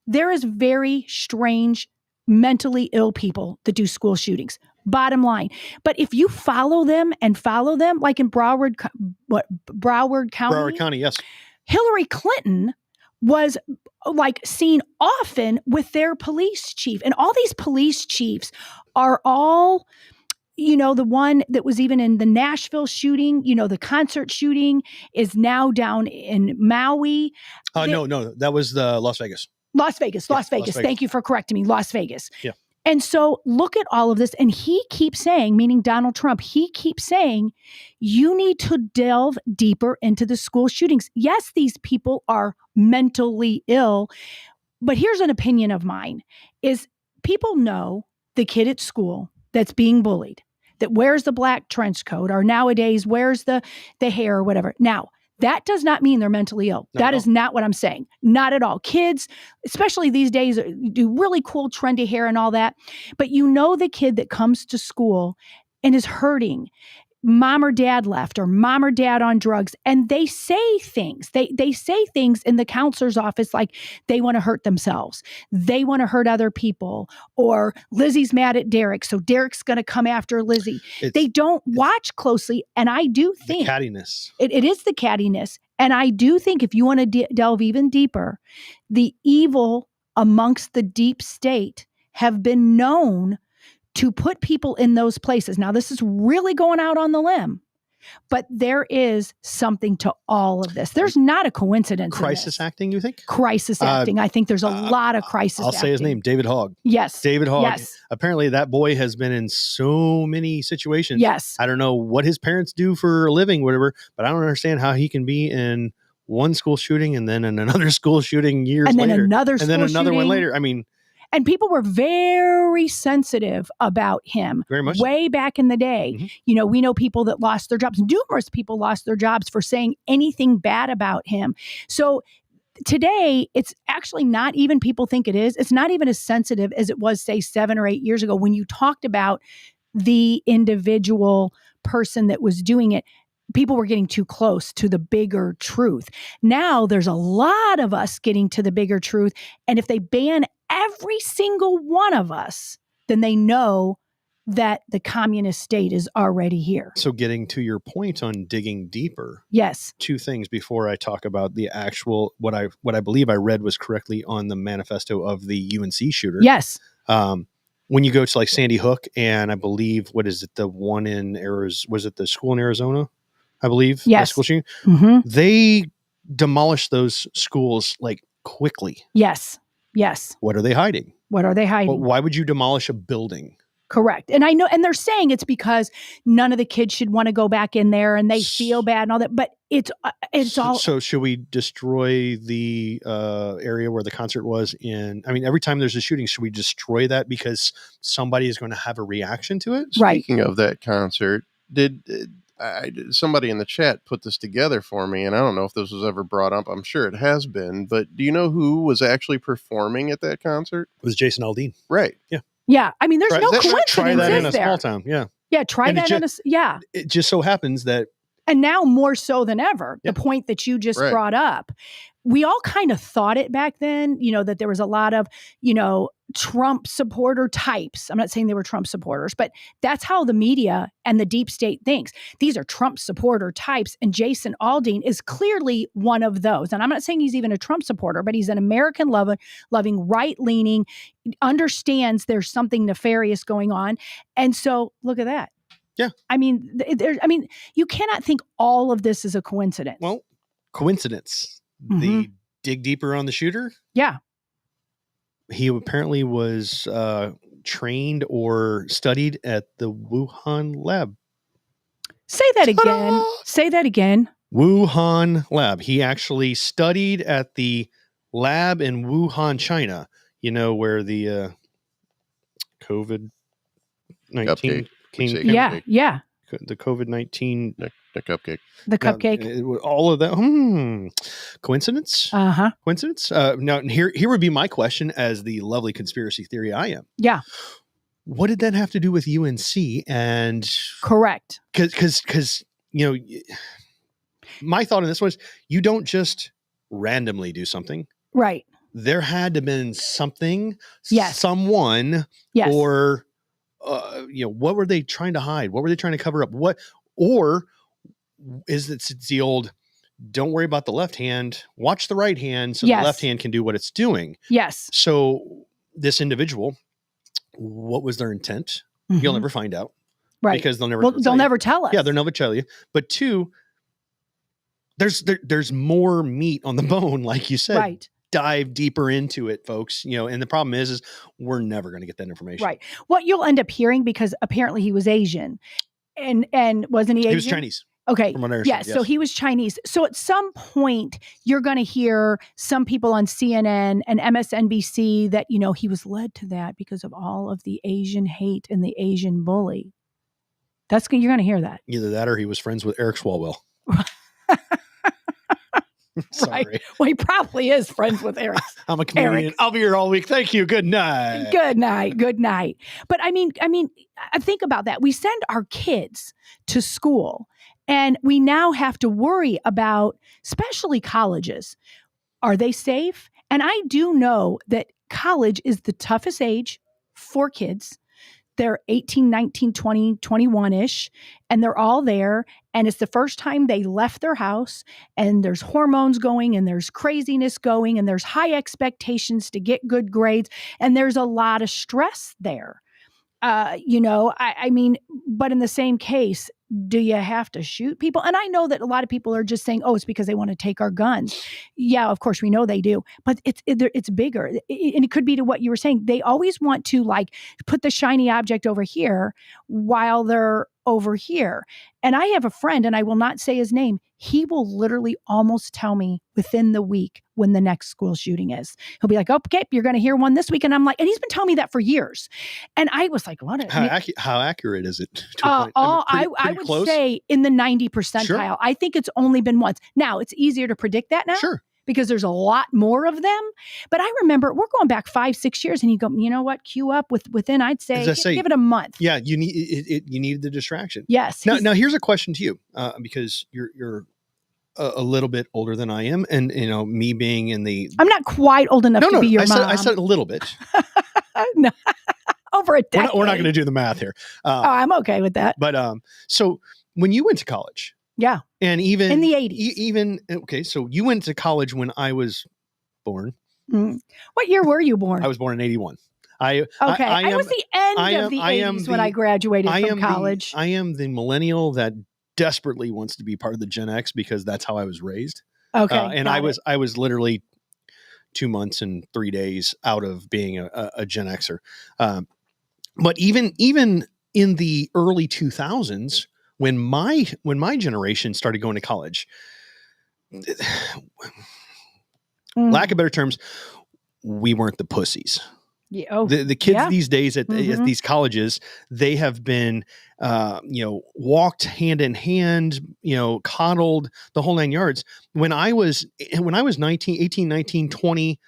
there is very strange mentally ill people that do school shootings. Bottom line. But if you follow them, like in Broward County, yes. Hillary Clinton was seen often with their police chief. And all these police chiefs are all, the one that was even in the Nashville shooting, the concert shooting is now down in Maui. No, that was the Las Vegas. Las Vegas. Thank you for correcting me. Las Vegas. Yeah. And so look at all of this. And he keeps saying, meaning Donald Trump, he keeps saying, you need to delve deeper into the school shootings. Yes, these people are mentally ill. But here's an opinion of mine, is people know the kid at school that's being bullied, that wears the black trench coat, or nowadays wears the hair or whatever. Now, that does not mean they're mentally ill. That is not what I'm saying. Not at all. Kids, especially these days, do really cool, trendy hair and all that. But the kid that comes to school and is hurting, mom or dad left, or mom or dad on drugs, and they say things. They say things in the counselor's office like they want to hurt themselves. They want to hurt other people. Or Lizzie's mad at Derek, so Derek's going to come after Lizzie. They don't watch closely. And I do think the cattiness. It is the cattiness. And I do think if you want to delve even deeper, the evil amongst the deep state have been known to put people in those places. Now, this is really going out on the limb, but there is something to all of this. There's not a coincidence. Crisis acting, you think? Crisis acting. I think there's a lot of crisis acting. I'll say his name, David Hogg. Yes. David Hogg. Yes. Apparently that boy has been in so many situations. Yes. I don't know what his parents do for a living, whatever, but I don't understand how he can be in one school shooting and then in another school shooting years later. And then another one later. I mean, And people were very sensitive about him. Very much way back in the day. Mm-hmm. We know people that lost their jobs. Numerous people lost their jobs for saying anything bad about him. So today, it's actually not even people think it is. It's not even as sensitive as it was, say, 7 or 8 years ago when you talked about the individual person that was doing it. People were getting too close to the bigger truth. Now there's a lot of us getting to the bigger truth. And if they ban every single one of us, then they know that the communist state is already here. So getting to your point on digging deeper. Yes. 2 things before I talk about the actual, what I believe I read was correctly on the manifesto of the UNC shooter. Yes. When you go to like Sandy Hook and I believe, what is it? The one in Arizona, was it the school in Arizona? I believe. Yes. School shooting. Mm-hmm. They demolished those schools like quickly. Yes. Yes. What are they hiding? What are they hiding? Well, why would you demolish a building? Correct. And I know, and they're saying it's because none of the kids should want to go back in there and they feel bad and all that, but it's all. So should we destroy the area where the concert was every time there's a shooting, should we destroy that because somebody is going to have a reaction to it? Right. Speaking of that concert, somebody in the chat put this together for me, and I don't know if this was ever brought up. I'm sure it has been, but do you know who was actually performing at that concert? It was Jason Aldean. Right. Yeah. Yeah. I mean, there's no coincidence. Try that in a there. small town. Yeah. Yeah. Try that in a, yeah. It just so happens that. And now more so than ever, the point that you just brought up, we all kind of thought it back then, that there was a lot of, Trump supporter types. I'm not saying they were Trump supporters, but that's how the media and the deep state thinks. These are Trump supporter types. And Jason Aldean is clearly one of those. And I'm not saying he's even a Trump supporter, but he's an American loving, right-leaning, understands there's something nefarious going on. And so look at that. Yeah. I mean, you cannot think all of this is a coincidence. Well, coincidence. Mm-hmm. The dig deeper on the shooter. Yeah. He apparently was trained or studied at the Wuhan lab. Say that again. Say that again. Wuhan lab. He actually studied at the lab in Wuhan, China. Where the COVID-19 came. Yeah, yeah. The COVID-19. The cupcake. The cupcake. All of that. Coincidence? Uh-huh. Coincidence? Now, here would be my question as the lovely conspiracy theory I am. Yeah. What did that have to do with UNC? And correct. Because my thought on this was you don't just randomly do something. Right. There had to have been something, someone, or what were they trying to hide? What were they trying to cover up? Or is it the old, don't worry about the left hand, watch the right hand so the left hand can do what it's doing. Yes. So this individual, what was their intent? Mm-hmm. You'll never find out. Right. Because they'll never tell us. Yeah, they'll never tell you. But 2, there's more meat on the bone, like you said. Right. Dive deeper into it, folks. And the problem is we're never going to get that information. Right. What you'll end up hearing, because apparently he was Asian, and wasn't he Asian? He was Chinese. Okay. From what I understand, yes. So he was Chinese. So at some point, you're going to hear some people on CNN and MSNBC that, he was led to that because of all of the Asian hate and the Asian bully. You're going to hear that. Either that or he was friends with Eric Swalwell. Sorry. Right. Well, he probably is friends with Eric. I'm a comedian. I'll be here all week. Thank you. Good night. Good night. Good night. But I think about that. We send our kids to school and we now have to worry about, especially colleges. Are they safe? And I do know that college is the toughest age for kids. They're 18, 19, 20, 21-ish, and they're all there. And it's the first time they left their house, and there's hormones going, and there's craziness going, and there's high expectations to get good grades, and there's a lot of stress there. But in the same case, do you have to shoot people? And I know that a lot of people are just saying, oh, it's because they want to take our guns. Yeah, of course, we know they do. But it's bigger. And it could be to what you were saying. They always want to put the shiny object over here while they're over here. And I have a friend, and I will not say his name. He will literally almost tell me within the week when the next school shooting is. He'll be like, okay, you're going to hear one this week. And I'm like, and he's been telling me that for years. And I was like, what? How accurate is it? I would close? say in the 90 percentile. Sure. I think it's only been once. Now, it's easier to predict that now. Sure. Because there's a lot more of them. But I remember we're going back 5-6 years, and you go, you know what? Queue up within, I'd say, give it a month. Yeah, you need the distraction. Yes. Now here's a question to you, because you're a little bit older than I am, and me being in the. I'm not quite old enough to be your mom. I said a little bit. No, over a decade. We're not going to do the math here. I'm okay with that. But so when you went to college. Yeah. And even in the 80s. Okay, so you went to college when I was born. What year were you born? I was born in 81. I was the end of the 80s when I graduated from college. I am the millennial that desperately wants to be part of the Gen X because that's how I was raised. Okay. And I was literally 2 months and 3 days out of being a Gen Xer. But even in the early 2000s, when my generation started going to college, lack of better terms, we weren't the pussies. Yeah. The kids these days at these colleges, they have been, walked hand in hand, coddled, the whole 9 yards. When I was 18, 19, 20,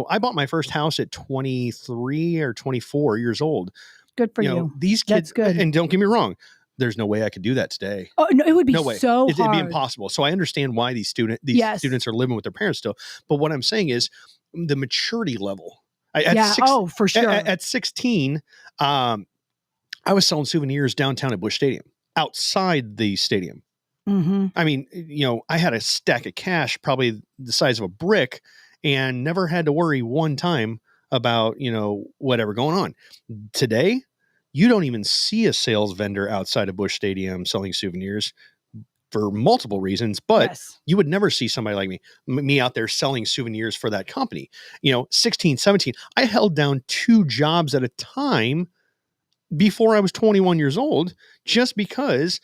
I bought my first house at 23 or 24 years old. Good for you. These kids, that's good. And don't get me wrong, there's no way I could do that today. Oh no, it would be no way. So hard. It'd be impossible. So I understand why these students are living with their parents still. But what I'm saying is the maturity level. For sure. At 16, I was selling souvenirs downtown at Busch Stadium, outside the stadium. Mm-hmm. I mean, I had a stack of cash, probably the size of a brick, and never had to worry one time about, whatever going on. Today, you don't even see a sales vendor outside of Busch Stadium selling souvenirs for multiple reasons, but you would never see somebody like me out there selling souvenirs for that company. 16, 17, I held down 2 jobs at a time before I was 21 years old, just because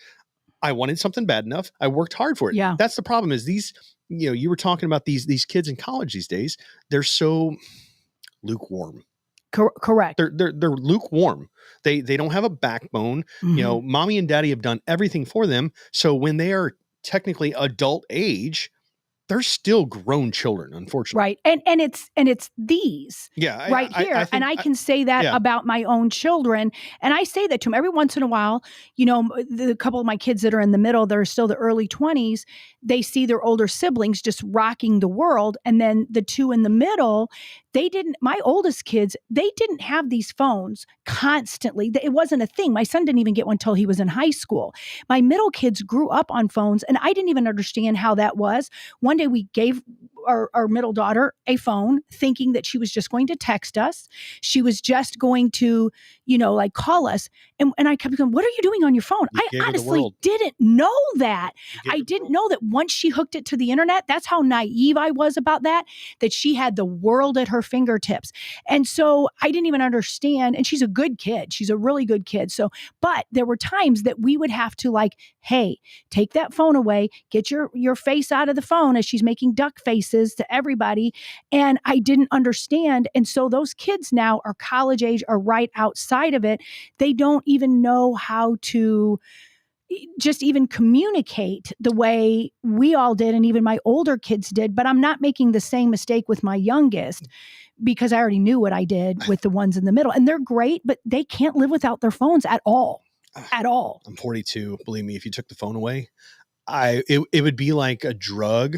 I wanted something bad enough. I worked hard for it. Yeah. That's the problem is these, you were talking about these kids in college these days. They're so lukewarm. Correct. They're lukewarm. They don't have a backbone. Mm-hmm. Mommy and daddy have done everything for them. So when they are technically adult age, they're still grown children, unfortunately. Right. And it's these right here. I think, and I can say that about my own children. And I say that to them every once in a while. The couple of my kids that are in the middle, they're still the early 20s. They see their older siblings just rocking the world. And then the 2 in the middle, my oldest kids, they didn't have these phones constantly. It wasn't a thing. My son didn't even get one until he was in high school. My middle kids grew up on phones, and I didn't even understand how that was. One day we gave our middle daughter a phone thinking that she was just going to text us. She was just going to, call us. And I kept going, what are you doing on your phone? I honestly didn't know that. I didn't know that once she hooked it to the internet, that's how naive I was about that she had the world at her fingertips. And so I didn't even understand. And she's a good kid. She's a really good kid. So, but there were times that we would have to hey, take that phone away, get your face out of the phone as she's making duck faces to everybody. And I didn't understand. And so those kids now are college age, are right outside of it. They don't even know how to just even communicate the way we all did. And even my older kids did, but I'm not making the same mistake with my youngest because I already knew what I did with the ones in the middle, and they're great, but they can't live without their phones at all. At all. I'm 42. Believe me, if you took the phone away, it would be like a drug.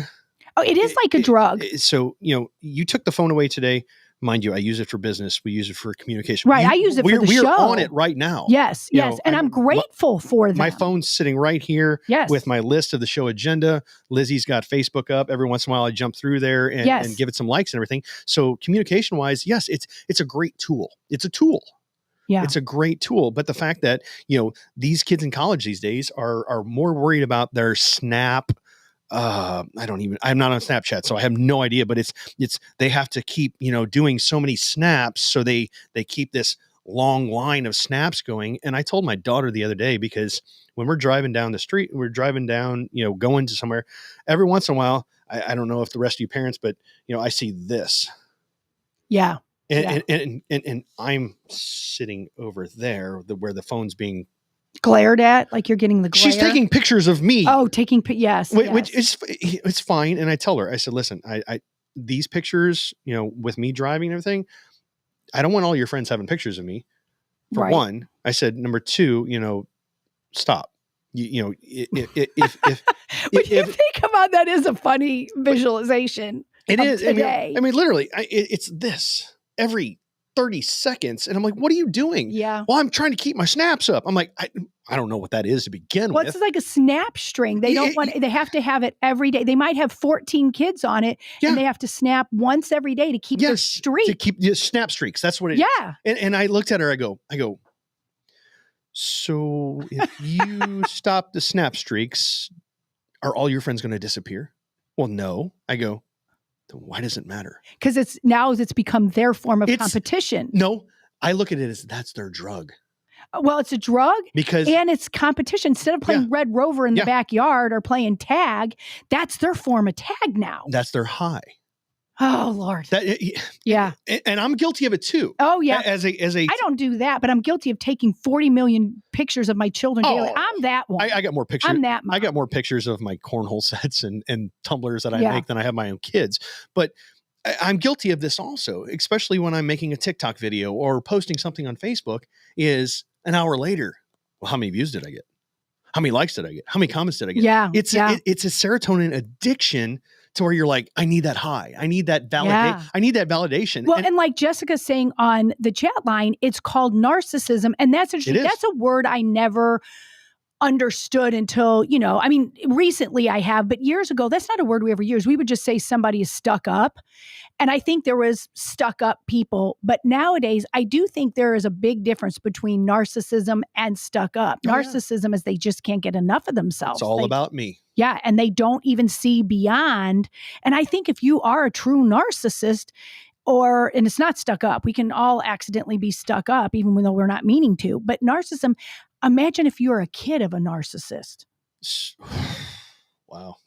Oh, it is like a drug. So, you took the phone away today. Mind you, I use it for business. We use it for communication. Right. I use it for the show. We're on it right now. Yes. And I'm grateful for them. My phone's sitting right here with my list of the show agenda. Lizzie's got Facebook up. Every once in a while I jump through there and give it some likes and everything. So communication wise, yes, it's a great tool. It's a tool. Yeah. It's a great tool. But the fact that, these kids in college these days are more worried about their Snap. I'm not on Snapchat, so I have no idea, but it's they have to keep, doing so many snaps. So they keep this long line of snaps going. And I told my daughter the other day, because when we're driving down the street, we're driving down, going to somewhere, every once in a while, I don't know if the rest of you parents, but I see this. Yeah. And I'm sitting over there where the phone's being glared at, like you're getting the glare. She's taking pictures of me. Oh, yes. Which is, it's fine. And I tell her, I said, listen, I these pictures, with me driving and everything, I don't want all your friends having pictures of me. For one, I said, number two, stop. If when you think about that, is a funny visualization. It is today. I mean, literally, it's this every 30 seconds. And I'm like, what are you doing? Yeah. Well, I'm trying to keep my snaps up. I'm like, I don't know what that is to begin with. It's like a snap string. They don't want, they have to have it every day. They might have 14 kids on it and they have to snap once every day to keep their streak. To keep snap streaks. That's what it is. Yeah. And I looked at her, I go, so if you stop the snap streaks, are all your friends going to disappear? Well, no. I go, then why does it matter? Because it's become their form of competition. No, I look at it as that's their drug. Well, it's a drug and it's competition. Instead of playing Red Rover in the backyard or playing tag, that's their form of tag now. That's their high. Oh, Lord. Yeah. And I'm guilty of it too. Oh, yeah. As a I don't do that, but I'm guilty of taking 40 million pictures of my children daily. I'm that one. I got more pictures. I'm that mom. I got more pictures of my cornhole sets and tumblers that I make than I have my own kids. But I'm guilty of this also, especially when I'm making a TikTok video or posting something on Facebook, is an hour later. Well, how many views did I get? How many likes did I get? How many comments did I get? Yeah. It's a serotonin addiction to where you're like, I need that high. I need that validation. Yeah. I need that validation. Well, and like Jessica's saying on the chat line, it's called narcissism. And that's a word I never understood until, recently I have, but years ago, that's not a word we ever used. We would just say somebody is stuck up. And I think there was stuck up people, but nowadays I do think there is a big difference between narcissism and stuck up. Narcissism is they just can't get enough of themselves. It's all about me. Yeah. And they don't even see beyond. And I think if you are a true narcissist, and it's not stuck up, we can all accidentally be stuck up, even though we're not meaning to. But narcissism, imagine if you're a kid of a narcissist. Wow.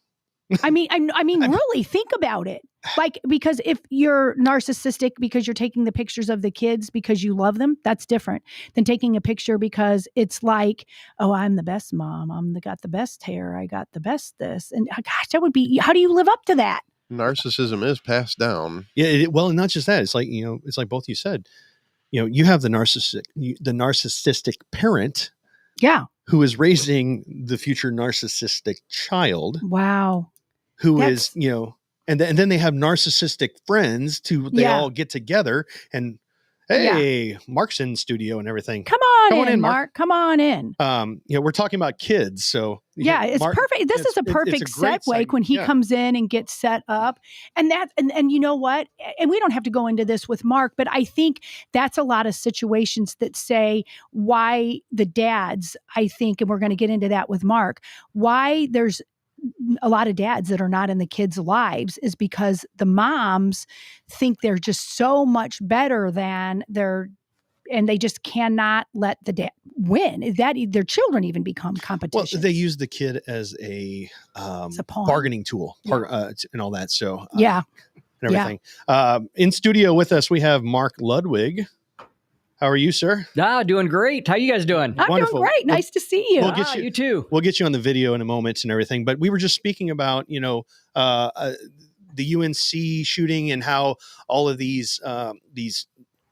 I mean, really think about it. Like, because if you're narcissistic because you're taking the pictures of the kids because you love them, that's different than taking a picture because it's like, oh, I'm the best mom. Got the best hair. I got the best this. And gosh, that would be, how do you live up to that? Narcissism is passed down. Yeah. Well, and not just that. It's like, it's like both you said, you have the narcissistic parent. Yeah. Who is raising the future narcissistic child. Wow. Is, and then they have narcissistic friends they all get together and, hey, Mark's in studio and everything. Come on in, Mark. Come on in. We're talking about kids. So it's perfect. This is a perfect segue when he comes in and gets set up. And and you know what? And we don't have to go into this with Mark, but I think that's a lot of situations that say why the dads, I think, and we're going to get into that with Mark, why there's a lot of dads that are not in the kids' lives is because the moms think they're just so much better than and they just cannot let the dad win. That their children even become competition. Well, they use the kid as a bargaining tool and all that. So and everything. In studio with us, we have Mark Ludwig. How are you, sir? Doing great. How you guys doing? I'm Wonderful. Doing great. Nice to see you. You too. We'll get you on the video in a moment and everything. But we were just speaking about, the UNC shooting and how all of these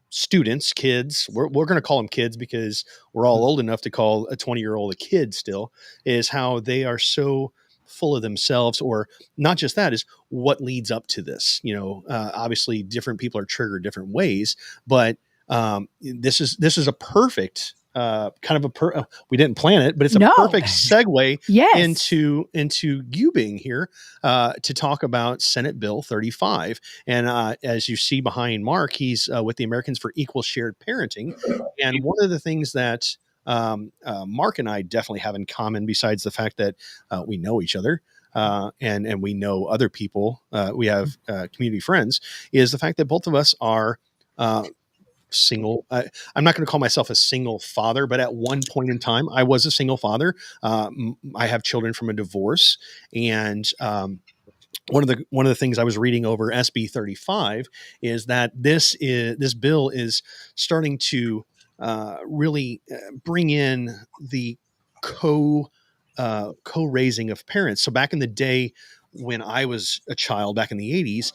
students, kids, we're going to call them kids because we're all old enough to call a 20-year-old a kid still, is how they are so full of themselves, or not just that, is what leads up to this. Obviously different people are triggered different ways, but this is a perfect we didn't plan it, but it's a perfect segue into you being here to talk about Senate Bill 35. And as you see behind Mark, he's with the Americans for Equal Shared Parenting. And one of the things that Mark and I definitely have in common, besides the fact that we know each other and we know other people, we have community friends, is the fact that both of us are single. I'm not going to call myself a single father, but at one point in time, I was a single father. I have children from a divorce, and one of the things I was reading over SB 35 is that this bill is starting to really bring in the co-raising of parents. So back in the day when I was a child, back in the 80s,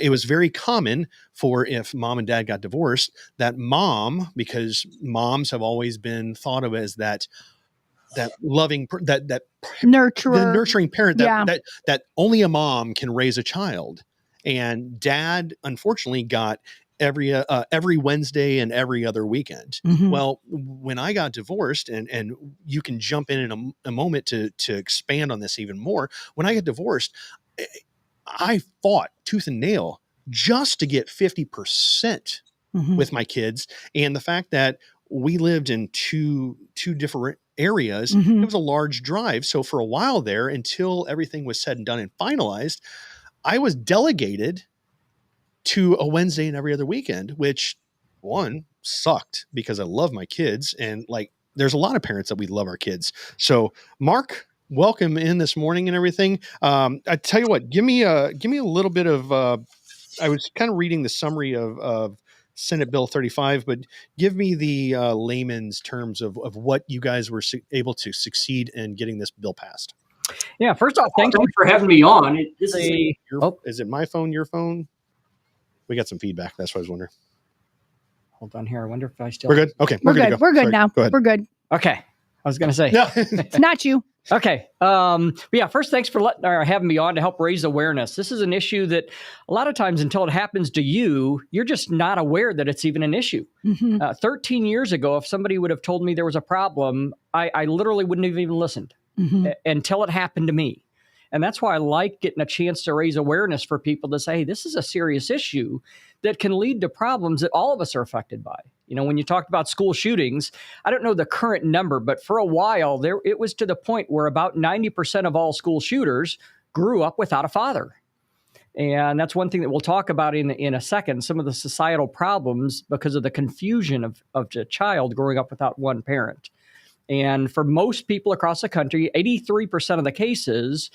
it was very common for, if mom and dad got divorced, that mom, because moms have always been thought of as that loving, that nurturer, the nurturing parent that only a mom can raise a child. And dad, unfortunately, got every Wednesday and every other weekend. Mm-hmm. Well, when I got divorced, and you can jump in a moment to expand on this even more. When I got divorced, I fought tooth and nail just to get 50% with my kids. And the fact that we lived in two different areas, it was a large drive. So for a while there, until everything was said and done and finalized, I was delegated to a Wednesday and every other weekend, which one sucked because I love my kids. And like, there's a lot of parents that we love our kids. So Mark, welcome in this morning and everything. I tell you what, give me a little bit of, I was kind of reading the summary of Senate Bill 35, but give me the layman's terms of what you guys were able to succeed in getting this bill passed. Yeah, first off, thanks for having me on. Is it my phone, your phone? We got some feedback. That's what I was wondering. Hold on here. I wonder if I still... We're good? Okay. We're good. We're good now. Go ahead. We're good. Okay. I was going to say. No. It's not you. Okay. But yeah, first, thanks for having me on to help raise awareness. This is an issue that a lot of times until it happens to you, you're just not aware that it's even an issue. 13 years ago, if somebody would have told me there was a problem, I literally wouldn't have even listened until it happened to me. And that's why I like getting a chance to raise awareness for people to say, hey, this is a serious issue that can lead to problems that all of us are affected by. You know, when you talked about school shootings, I don't know the current number, but for a while it was to the point where about 90% of all school shooters grew up without a father. And that's one thing that we'll talk about in a second, some of the societal problems because of the confusion of the child growing up without one parent. And for most people across the country, 83% of the cases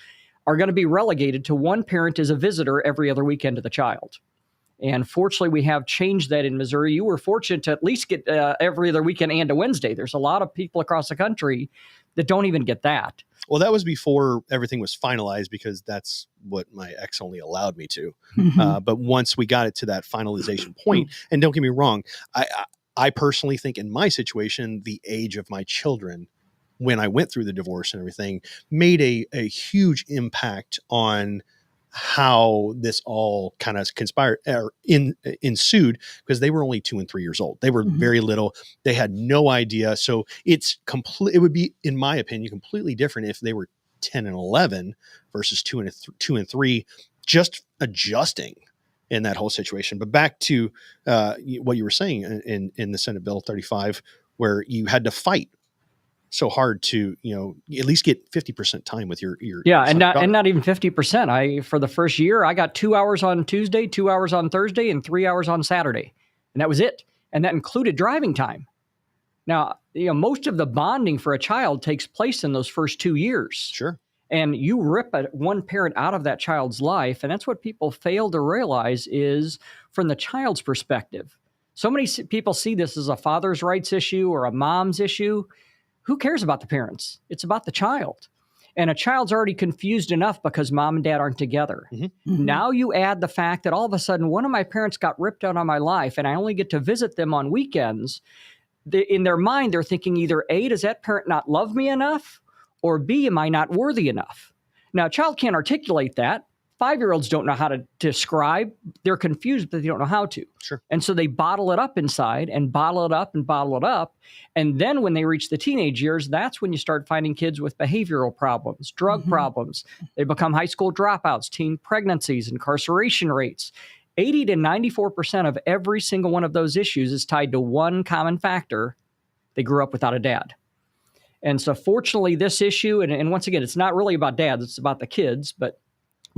are going to be relegated to one parent as a visitor every other weekend to the child. And fortunately, we have changed that in Missouri. You were fortunate to at least get every other weekend and a Wednesday. There's a lot of people across the country that don't even get that. Well, that was before everything was finalized because that's what my ex only allowed me to. But once we got it to that finalization point, and don't get me wrong, I personally think in my situation, the age of my children when I went through the divorce and everything made a huge impact on how this all kind of conspired or ensued, because they were only 2 and 3 years old. They were very little. They had no idea. So it would be, in my opinion, completely different if they were 10 and 11 versus 2 and 3, just adjusting in that whole situation. But back to what you were saying in the Senate Bill 35, where you had to fight so hard to, at least get 50% time with your and not even 50%. For the first year, I got 2 hours on Tuesday, 2 hours on Thursday, and 3 hours on Saturday. And that was it. And that included driving time. Now, most of the bonding for a child takes place in those first 2 years. Sure. And you rip one parent out of that child's life. And that's what people fail to realize is from the child's perspective. So many people see this as a father's rights issue or a mom's issue. Who cares about the parents? It's about the child. And a child's already confused enough because mom and dad aren't together. Now you add the fact that all of a sudden one of my parents got ripped out of my life and I only get to visit them on weekends. In their mind, they're thinking either A, does that parent not love me enough? Or B, am I not worthy enough? Now, a child can't articulate that. 5-year-olds don't know how to describe. They're confused, but they don't know how to. Sure. And so they bottle it up inside and bottle it up and bottle it up. And then when they reach the teenage years, that's when you start finding kids with behavioral problems, drug problems. They become high school dropouts, teen pregnancies, incarceration rates. 80 to 94% of every single one of those issues is tied to one common factor. They grew up without a dad. And so fortunately, this issue, and once again, it's not really about dads, it's about the kids, but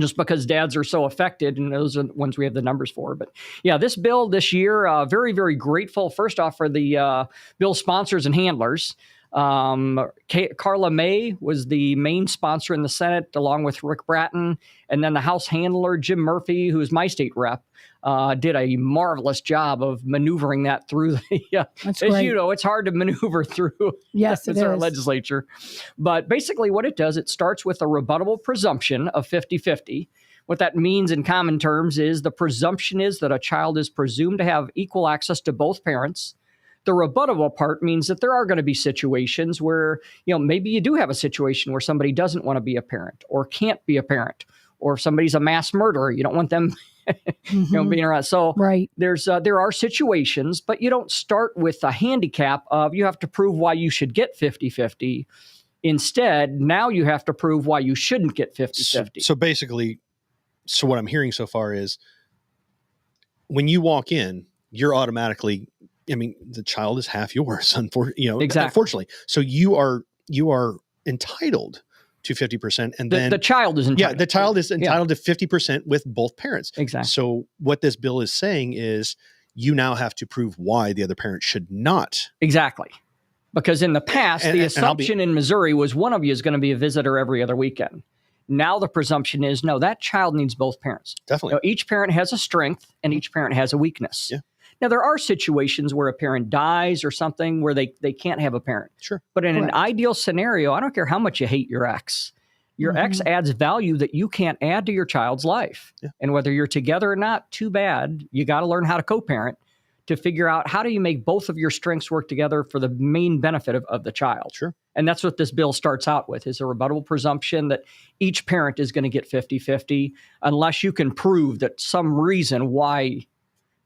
just because dads are so affected, and those are the ones we have the numbers for. But yeah, this bill this year, very, very grateful, first off, for the bill sponsors and handlers. Carla May was the main sponsor in the Senate, along with Rick Bratton. And then the House handler, Jim Murphy, who is my state rep, did a marvelous job of maneuvering that through the, as you know, it's hard to maneuver through our legislature. But basically what it does, it starts with a rebuttable presumption of 50-50. What that means in common terms is the presumption is that a child is presumed to have equal access to both parents. The rebuttable part means that there are going to be situations where, maybe you do have a situation where somebody doesn't want to be a parent or can't be a parent, or if somebody's a mass murderer, you don't want them being around. So there are situations, but you don't start with a handicap of you have to prove why you should get 50-50. Instead, now you have to prove why you shouldn't get 50-50. So basically, what I'm hearing so far is when you walk in, you're automatically, the child is half yours, unfortunately. So you are entitled to 50%, and then the child is entitled. Yeah, the child is entitled to 50% with both parents. Exactly. So what this bill is saying is you now have to prove why the other parent should not. Exactly. Because in the past, the assumption in Missouri was one of you is going to be a visitor every other weekend. Now the presumption is, no, that child needs both parents. Definitely. Each parent has a strength and each parent has a weakness. Yeah. Now, there are situations where a parent dies or something where they can't have a parent. Sure. But in an ideal scenario, I don't care how much you hate your ex. Your ex adds value that you can't add to your child's life. Yeah. And whether you're together or not, too bad. You got to learn how to co-parent to figure out how do you make both of your strengths work together for the main benefit of the child. Sure. And that's what this bill starts out with, is a rebuttable presumption that each parent is going to get 50-50 unless you can prove that some reason why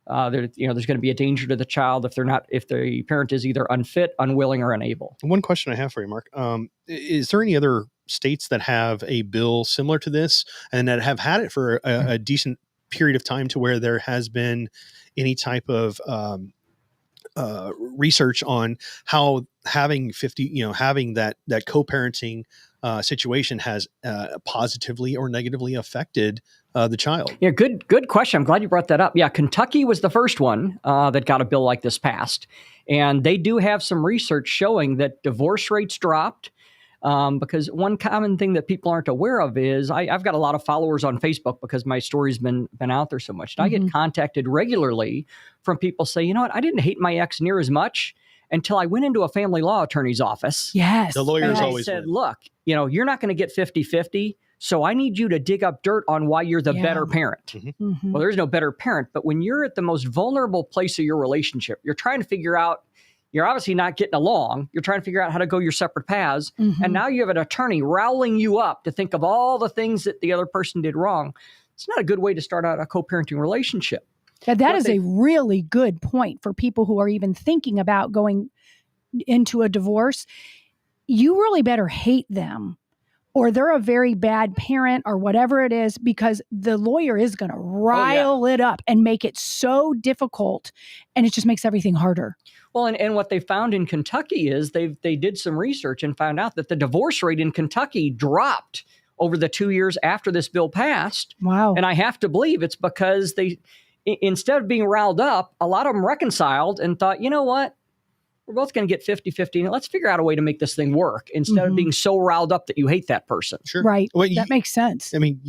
there's going to be a danger to the child if the parent is either unfit, unwilling, or unable. One question I have for you, Mark, is there any other states that have a bill similar to this and that have had it for a decent period of time to where there has been any type of research on how having that co-parenting situation has positively or negatively affected the child? Yeah, good question. I'm glad you brought that up. Yeah, Kentucky was the first one that got a bill like this passed. And they do have some research showing that divorce rates dropped. Because one common thing that people aren't aware of is I've got a lot of followers on Facebook because my story's been out there so much. And I get contacted regularly from people say, you know what, I didn't hate my ex near as much until I went into a family law attorney's office. Yes. The lawyers and always said, win. look, you're not going to get 50-50. So I need you to dig up dirt on why you're the better parent. Well, there's no better parent. But when you're at the most vulnerable place of your relationship, you're trying to figure out, you're obviously not getting along. You're trying to figure out how to go your separate paths. And now you have an attorney riling you up to think of all the things that the other person did wrong. It's not a good way to start out a co-parenting relationship. Yeah, that is a really good point for people who are even thinking about going into a divorce. You really better hate them, or they're a very bad parent, or whatever it is, because the lawyer is going to rile it up and make it so difficult, and it just makes everything harder. Well, and what they found in Kentucky is they did some research and found out that the divorce rate in Kentucky dropped over the 2 years after this bill passed. Wow. And I have to believe it's because they, instead of being riled up, a lot of them reconciled and thought, you know what? We're both going to get 50-50. Let's figure out a way to make this thing work instead of being so riled up that you hate that person. Sure. Right. Well, that makes sense. I mean,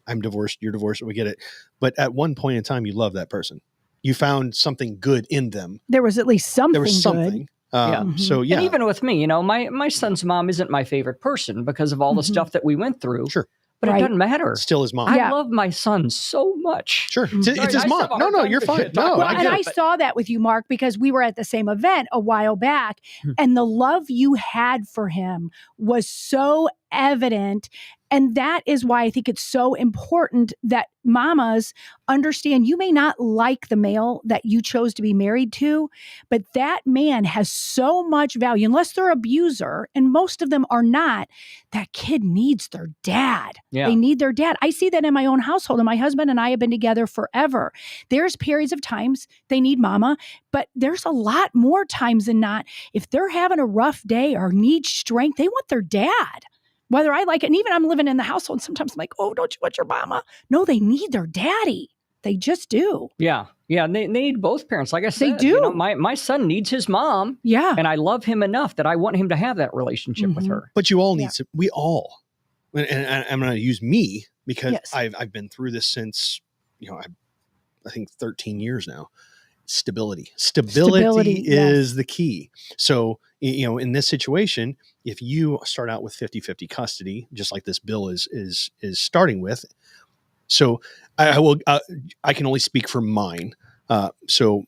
I'm divorced. You're divorced. We get it. But at one point in time, you love that person. You found something good in them. There was at least something. There was something. Good. So, yeah. And even with me, my son's mom isn't my favorite person because of all the stuff that we went through. Sure. But it doesn't matter. Still his mom. I love my son so much. Sure. It's his mom. No, you're fine. No, I saw that with you, Mark, because we were at the same event a while back, and the love you had for him was so evident. And that is why I think it's so important that mamas understand you may not like the male that you chose to be married to, but that man has so much value, unless they're an abuser, and most of them are not. That kid needs their dad. Yeah. They need their dad. I see that in my own household, and my husband and I have been together forever. There's periods of times they need mama, but there's a lot more times than not. If they're having a rough day or need strength, they want their dad. whether I like it. And even I'm living in the household, and sometimes I'm like, oh, don't you want your mama? No, they need their daddy. They just do. Yeah. Yeah. And they need both parents. Like I said, they do. You know, my son needs his mom. Yeah. And I love him enough that I want him to have that relationship with her. But you all need to, we all, and I'm going to use me because Yes. I've been through this since, you know, I think 13 years now. Stability is the key. So, you know, in this situation, if you start out with 50-50 custody, just like this bill is starting with, so I can only speak for mine. So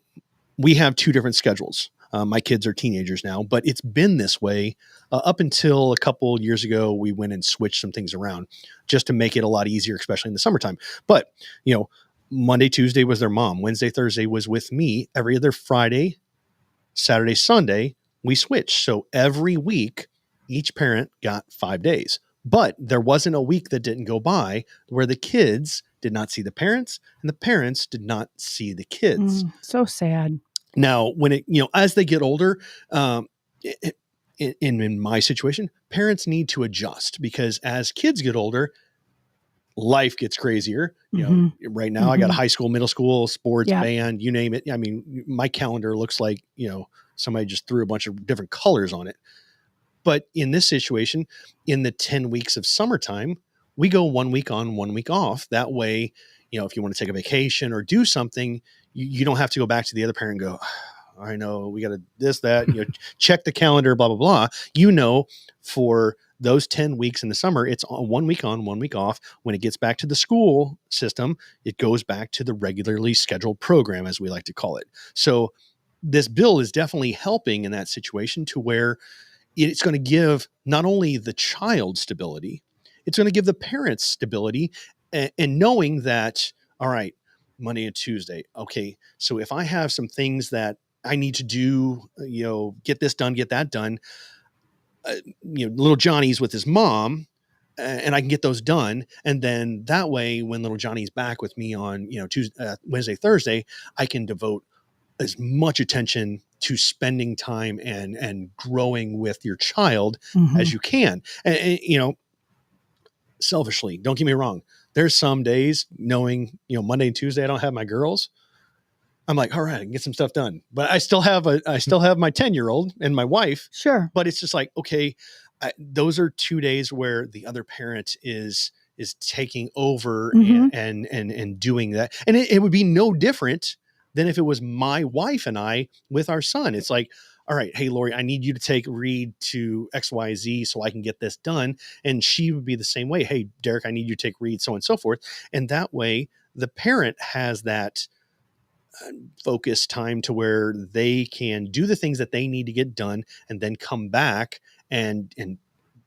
we have two different schedules. My kids are teenagers now, but it's been this way up until a couple years ago. We went and switched some things around just to make it a lot easier, especially in the summertime. But, you know, Monday, Tuesday was their mom. Wednesday, Thursday was with me. Every other Friday, Saturday, Sunday, we switched. So every week, each parent got 5 days. But there wasn't a week that didn't go by where the kids did not see the parents and the parents did not see the kids. So sad. Now, when it, you know, as they get older, in my situation, parents need to adjust because as kids get older, life gets crazier. You know, right now I got a high school, middle school, sports, band, you name it. I mean, my calendar looks like, you know, somebody just threw a bunch of different colors on it. But in this situation, in the 10 weeks of summertime, we go 1 week on, 1 week off. That way, you know, if you want to take a vacation or do something, you don't have to go back to the other parent and go, I know we got to this, that, you know, check the calendar, blah, blah, blah. You know, for those 10 weeks in the summer, it's 1 week on, 1 week off. When it gets back to the school system, it goes back to the regularly scheduled program, as we like to call it. So this bill is definitely helping in that situation to where it's going to give not only the child stability, it's going to give the parents stability and knowing that, all right, Monday and Tuesday. Okay. So if I have some things that I need to do, you know, get this done, get that done, you know, little Johnny's with his mom and I can get those done. And then that way, when little Johnny's back with me on, you know, Tuesday, Wednesday, Thursday, I can devote as much attention to spending time and growing with your child as you can. And, you know, selfishly, don't get me wrong. There's some days knowing, you know, Monday and Tuesday, I don't have my girls. I'm like, all right, I can get some stuff done, but I still have my 10-year-old and my wife. Sure. But it's just like, okay, those are 2 days where the other parent is taking over and doing that. And it would be no different than if it was my wife and I with our son. It's like, all right, hey, Lori, I need you to take Reed to XYZ so I can get this done. And she would be the same way. Hey, Derek, I need you to take Reed, so on and so forth. And that way the parent has that focus time to where they can do the things that they need to get done and then come back and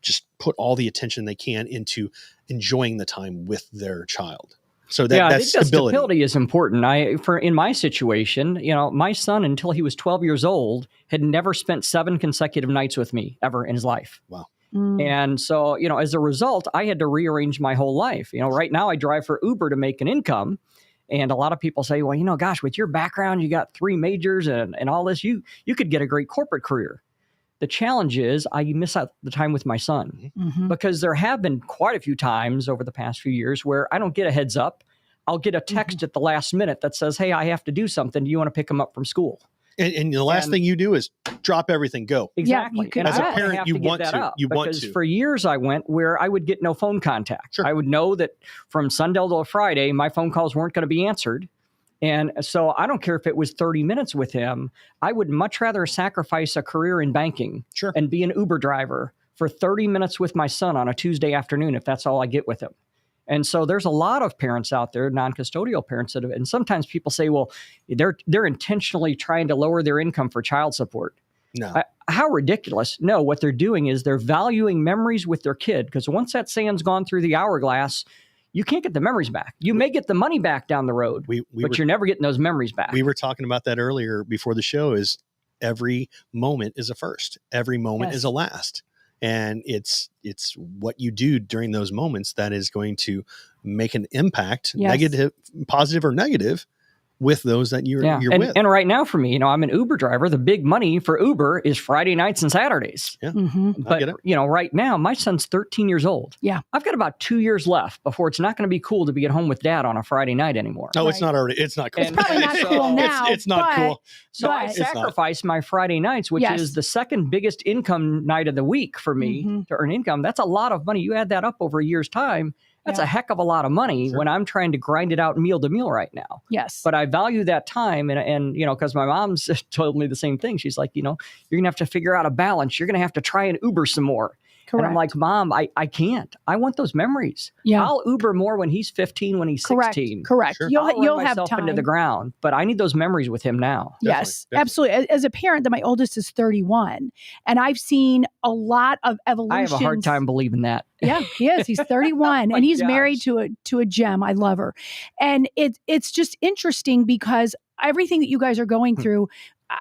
just put all the attention they can into enjoying the time with their child. So that's stability is important. In my situation, you know, my son, until he was 12 years old, had never spent 7 consecutive nights with me ever in his life. Wow. And so, you know, as a result, I had to rearrange my whole life. You know, right now I drive for Uber to make an income. And a lot of people say, well, you know, gosh, with your background, you got 3 majors and all this, you could get a great corporate career. The challenge is I miss out the time with my son because there have been quite a few times over the past few years where I don't get a heads up. I'll get a text at the last minute that says, hey, I have to do something. Do you want to pick him up from school? And the last thing you do is drop everything, go. Exactly. Yeah, as a parent, you want to. Because for years I went where I would get no phone contact. Sure. I would know that from Sunday to Friday, my phone calls weren't going to be answered. And so I don't care if it was 30 minutes with him. I would much rather sacrifice a career in banking and be an Uber driver for 30 minutes with my son on a Tuesday afternoon, if that's all I get with him. And so there's a lot of parents out there, non-custodial parents that have, and sometimes people say, well, they're intentionally trying to lower their income for child support. No. How ridiculous. No, what they're doing is they're valuing memories with their kid, because once that sand's gone through the hourglass, you can't get the memories back. You may get the money back down the road, but you're never getting those memories back. We were talking about that earlier before the show. Is every moment is a first. Every moment is a last. And it's what you do during those moments that is going to make an impact, negative, positive or negative, with those that you're with. And right now for me, I'm an Uber driver. The big money for Uber is Friday nights and Saturdays. Yeah. But, right now, my son's 13 years old. Yeah. I've got about 2 years left before it's not going to be cool to be at home with dad on a Friday night anymore. No, it's not already. It's not cool. It's probably not cool now. It's not cool. So I sacrifice my Friday nights, which is the second biggest income night of the week for me to earn income. That's a lot of money. You add that up over a year's time. That's a heck of a lot of money when I'm trying to grind it out meal to meal right now. Yes. But I value that time. And because my mom's told me the same thing. She's like, you're going to have to figure out a balance. You're going to have to try and Uber some more. Correct. And I'm like, Mom, I can't. I want those memories. Yeah. I'll Uber more when he's 15, when he's 16. Correct. Sure. You'll have time into the ground, but I need those memories with him now. Yes, absolutely. As a parent, my oldest is 31, and I've seen a lot of evolution. I have a hard time believing that. Yeah, he is. He's 31 and he's married to a gem. I love her. And it's just interesting because everything that you guys are going through,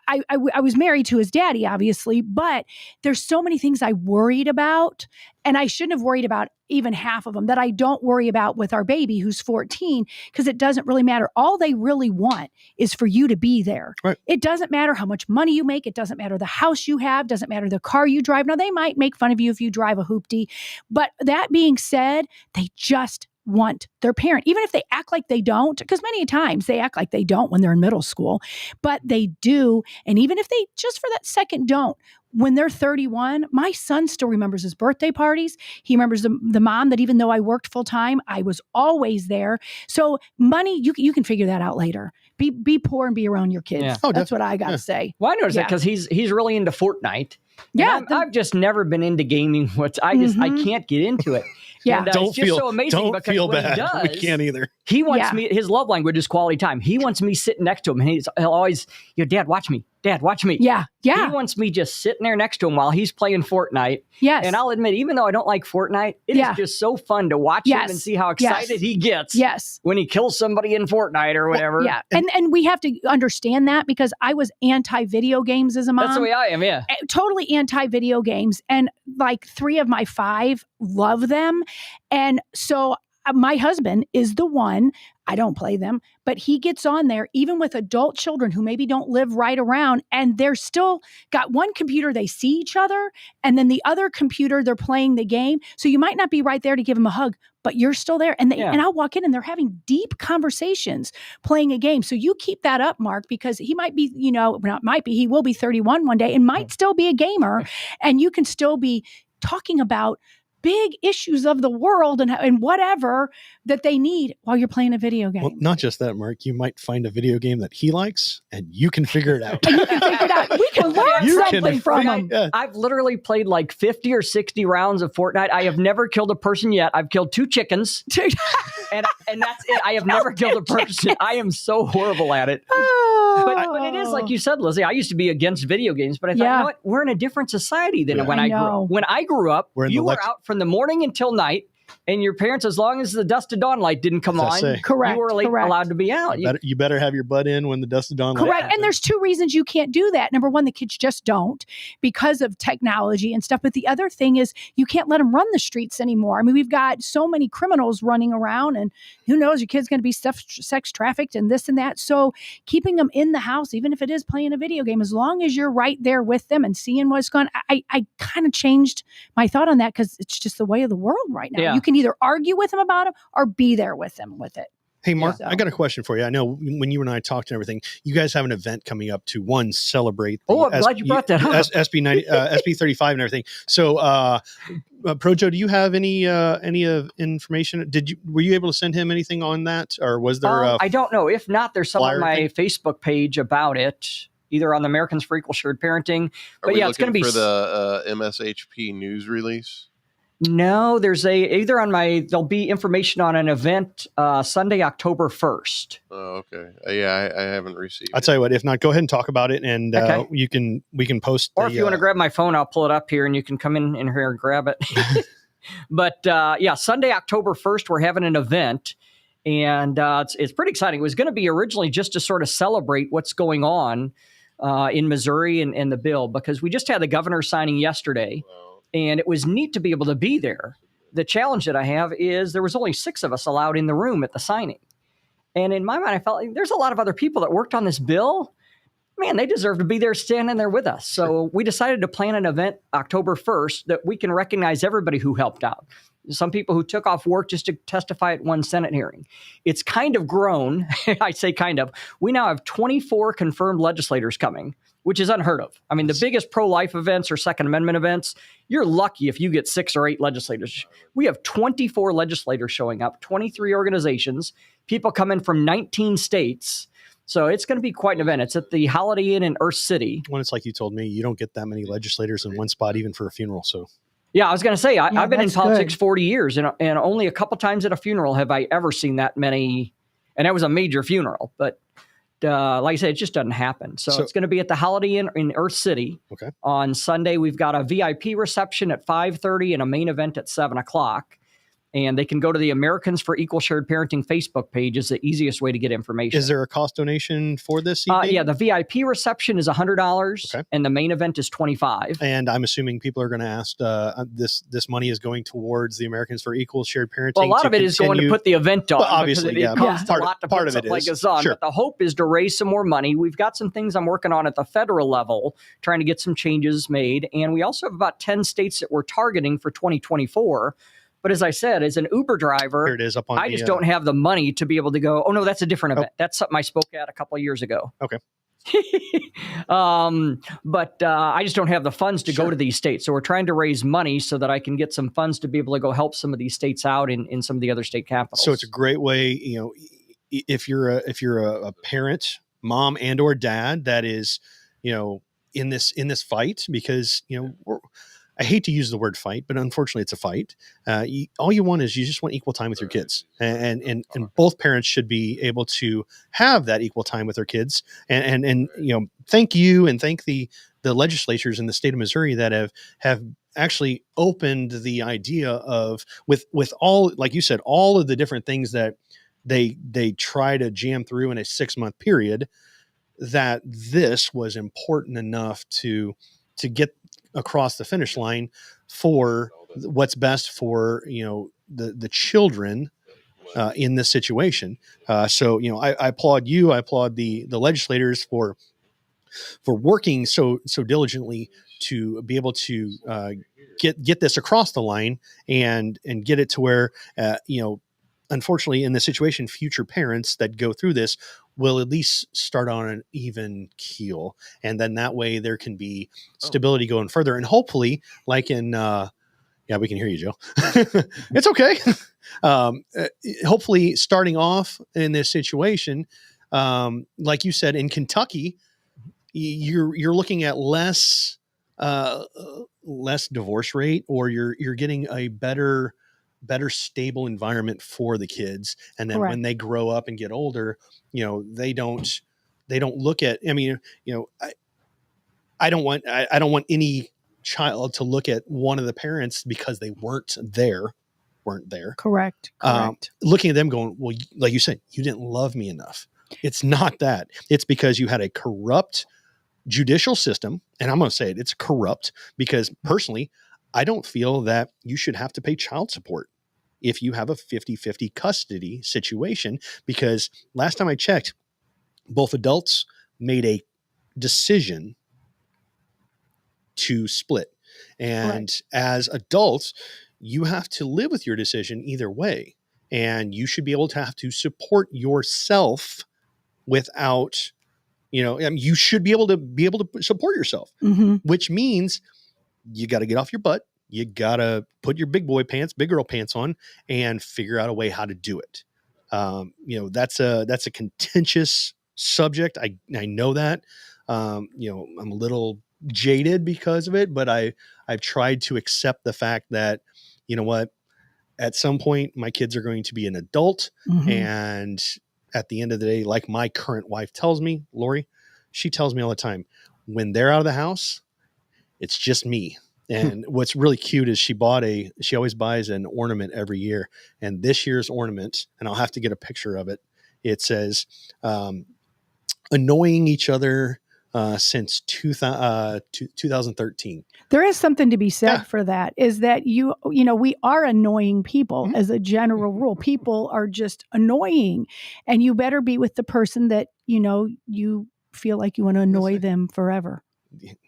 I was married to his daddy, obviously, but there's so many things I worried about, and I shouldn't have worried about even half of them that I don't worry about with our baby who's 14, because it doesn't really matter. All they really want is for you to be there. Right. It doesn't matter how much money you make. It doesn't matter the house you have. Doesn't matter the car you drive. Now, they might make fun of you if you drive a hoopty, but that being said, they just want their parent, even if they act like they don't, because many times they act like they don't when they're in middle school, but they do. And even if they just for that second don't, when they're 31, my son still remembers his birthday parties. He remembers the mom that even though I worked full time, I was always there. So money, you can figure that out later. Be poor and be around your kids. Yeah. That's what I got to say. Well, I noticed that because he's really into Fortnite. Yeah, I've just never been into gaming. I can't get into it. Yeah, and, it's just so amazing because feel when bad. he does, We can't either. He wants me. His love language is quality time. He wants me sitting next to him, and he'll always, Dad, watch me. Dad, watch me. Yeah. He wants me just sitting there next to him while he's playing Fortnite. Yes. And I'll admit, even though I don't like Fortnite, it is just so fun to watch him and see how excited he gets. Yes. When he kills somebody in Fortnite or whatever. Well, yeah. And we have to understand that because I was anti-video games as a mom. That's the way I am, yeah. Totally anti-video games. And like 3 of my 5 love them. And so my husband is the one, I don't play them, but he gets on there even with adult children who maybe don't live right around, and they're still got one computer, they see each other, and then the other computer, they're playing the game. So you might not be right there to give them a hug, but you're still there. And and I'll walk in and they're having deep conversations playing a game. So you keep that up, Mark, because he might be, he will be 31 one day and might still be a gamer, and you can still be talking about big issues of the world and whatever that they need while you're playing a video game. Well, not just that, Mark. You might find a video game that he likes, and you can figure it out. And you can figure it out. We can learn something from him. I've literally played like 50 or 60 rounds of Fortnite. I have never killed a person yet. I've killed 2 chickens. and that's it. I have never killed a person. I am so horrible at it. But it is like you said, Lizzie. I used to be against video games, but I thought, you know what? We're in a different society than when I grew up. When I grew up, you were out from the morning until night, and your parents, as long as the dust of dawn light didn't come on, you were allowed to be out. You better have your butt in when the dust of dawn light. Correct. And there's 2 reasons you can't do that. Number one, the kids just don't because of technology and stuff. But the other thing is you can't let them run the streets anymore. I mean, we've got so many criminals running around, and who knows, your kid's going to be sex trafficked and this and that. So keeping them in the house, even if it is playing a video game, as long as you're right there with them and seeing what's going on. I kind of changed my thought on that because it's just the way of the world right now. Yeah. You can either argue with them about it or be there with them with it. Hey, Mark, I got a question for you. I know when you and I talked and everything, you guys have an event coming up to celebrate. I'm glad you brought that up. SB 35 and everything. So, Projo, do you have any information? Were you able to send him anything on that, or was there? I don't know. If not, there's some on my thing? Facebook page about it, either on the Americans for Equal Shared Parenting. But it's going to be for the MSHP news release. No, there'll be information on an event Sunday, October 1st. Oh, okay. Yeah, I haven't received I'll tell you what, if not, go ahead and talk about it, and we can post. Or if you want to grab my phone, I'll pull it up here and you can come in here and grab it. But Sunday, October 1st, we're having an event, and it's pretty exciting. It was going to be originally just to sort of celebrate what's going on in Missouri and the bill, because we just had the governor signing yesterday. Wow. And it was neat to be able to be there. The challenge that I have is there was only 6 of us allowed in the room at the signing. And in my mind, I felt like there's a lot of other people that worked on this bill. Man, they deserve to be there standing there with us. So we decided to plan an event October 1st that we can recognize everybody who helped out. Some people who took off work just to testify at one Senate hearing. It's kind of grown. I say kind of. We now have 24 confirmed legislators coming, which is unheard of. I mean, the biggest pro-life events or Second Amendment events, you're lucky if you get 6 or 8 legislators. We have 24 legislators showing up, 23 organizations, people coming from 19 states. So it's going to be quite an event. It's at the Holiday Inn in Earth City. When it's like you told me, you don't get that many legislators in one spot, even for a funeral. So, yeah, I was going to say, I've been in politics 40 years, and only a couple times at a funeral have I ever seen that many. And that was a major funeral. But like I said, it just doesn't happen. So it's going to be at the Holiday Inn in Earth City. Okay. On Sunday, we've got a VIP reception at 5:30 and a main event at 7 o'clock. And they can go to the Americans for Equal Shared Parenting Facebook page is the easiest way to get information. Is there a cost donation for this evening? Yeah, the VIP reception is $100, and the main event is $25. And I'm assuming people are going to ask, this money is going towards the Americans for Equal Shared Parenting. Well, a lot of it is going to put the event on. Well, obviously, it costs a lot to put something like this on. Sure. But the hope is to raise some more money. We've got some things I'm working on at the federal level, trying to get some changes made. And we also have about 10 states that we're targeting for 2024. But as I said, as an Uber driver, here it is up on I just don't have the money to be able to go, oh, no, that's a different event. That's something I spoke at a couple of years ago. Okay. But I just don't have the funds to go to these states. So we're trying to raise money so that I can get some funds to be able to go help some of these states out in some of the other state capitals. So it's a great way, if you're a parent, mom and or dad that is, in this fight, because, I hate to use the word fight, but unfortunately it's a fight. All you want is you just want equal time with your kids, and both parents should be able to have that equal time with their kids. And thank you and thank the legislatures in the state of Missouri that have actually opened the idea of with all, like you said, all of the different things that they try to jam through in a 6-month period, that this was important enough to get across the finish line for what's best for, the children in this situation. So, I applaud you. I applaud the legislators for working so diligently to be able to get this across the line and get it to where, unfortunately in this situation, future parents that go through this will at least start on an even keel. And then that way there can be stability going further. And hopefully, like in, we can hear you, Joe. It's okay. Hopefully starting off in this situation, like you said, in Kentucky, you're looking at less divorce rate, or you're getting a better stable environment for the kids. And then when they grow up and get older, they don't look at, I don't want any child to look at one of the parents because they weren't there. Correct. Looking at them going, well, like you said, you didn't love me enough. It's not that. It's because you had a corrupt judicial system. And I'm going to say it's corrupt, because personally, I don't feel that you should have to pay child support if you have a 50-50 custody situation, because last time I checked, both adults made a decision to split. And as adults, you have to live with your decision either way. And you should be able to have to support yourself without, you should be able to support yourself, which means you got to get off your butt. You got to put your big girl pants on and figure out a way how to do it. That's a contentious subject. I know that, I'm a little jaded because of it, but I've tried to accept the fact that, at some point my kids are going to be an adult. And at the end of the day, like my current wife tells me, Lori, she tells me all the time, when they're out of the house, it's just me. And what's really cute is she always buys an ornament every year. And this year's ornament, and I'll have to get a picture of it, it says, annoying each other since 2013. There is something to be said for that, is that we are annoying people as a general rule. People are just annoying, and you better be with the person that, you feel like you want to annoy them forever.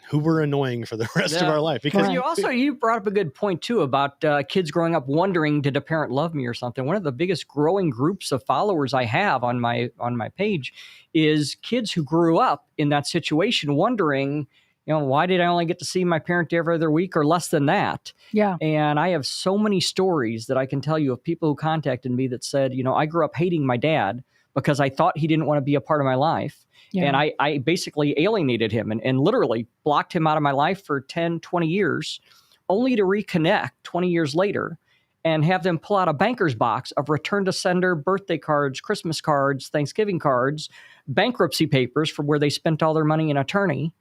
Who we're annoying for the rest of our life. Because you brought up a good point too about kids growing up wondering, did a parent love me or something? One of the biggest growing groups of followers I have on my page is kids who grew up in that situation, wondering, why did I only get to see my parent every other week or less than that? Yeah. And I have so many stories that I can tell you of people who contacted me that said, I grew up hating my dad because I thought he didn't want to be a part of my life. Yeah. And I basically alienated him and literally blocked him out of my life for 10, 20 years, only to reconnect 20 years later and have them pull out a banker's box of return to sender birthday cards, Christmas cards, Thanksgiving cards, bankruptcy papers for where they spent all their money in attorney,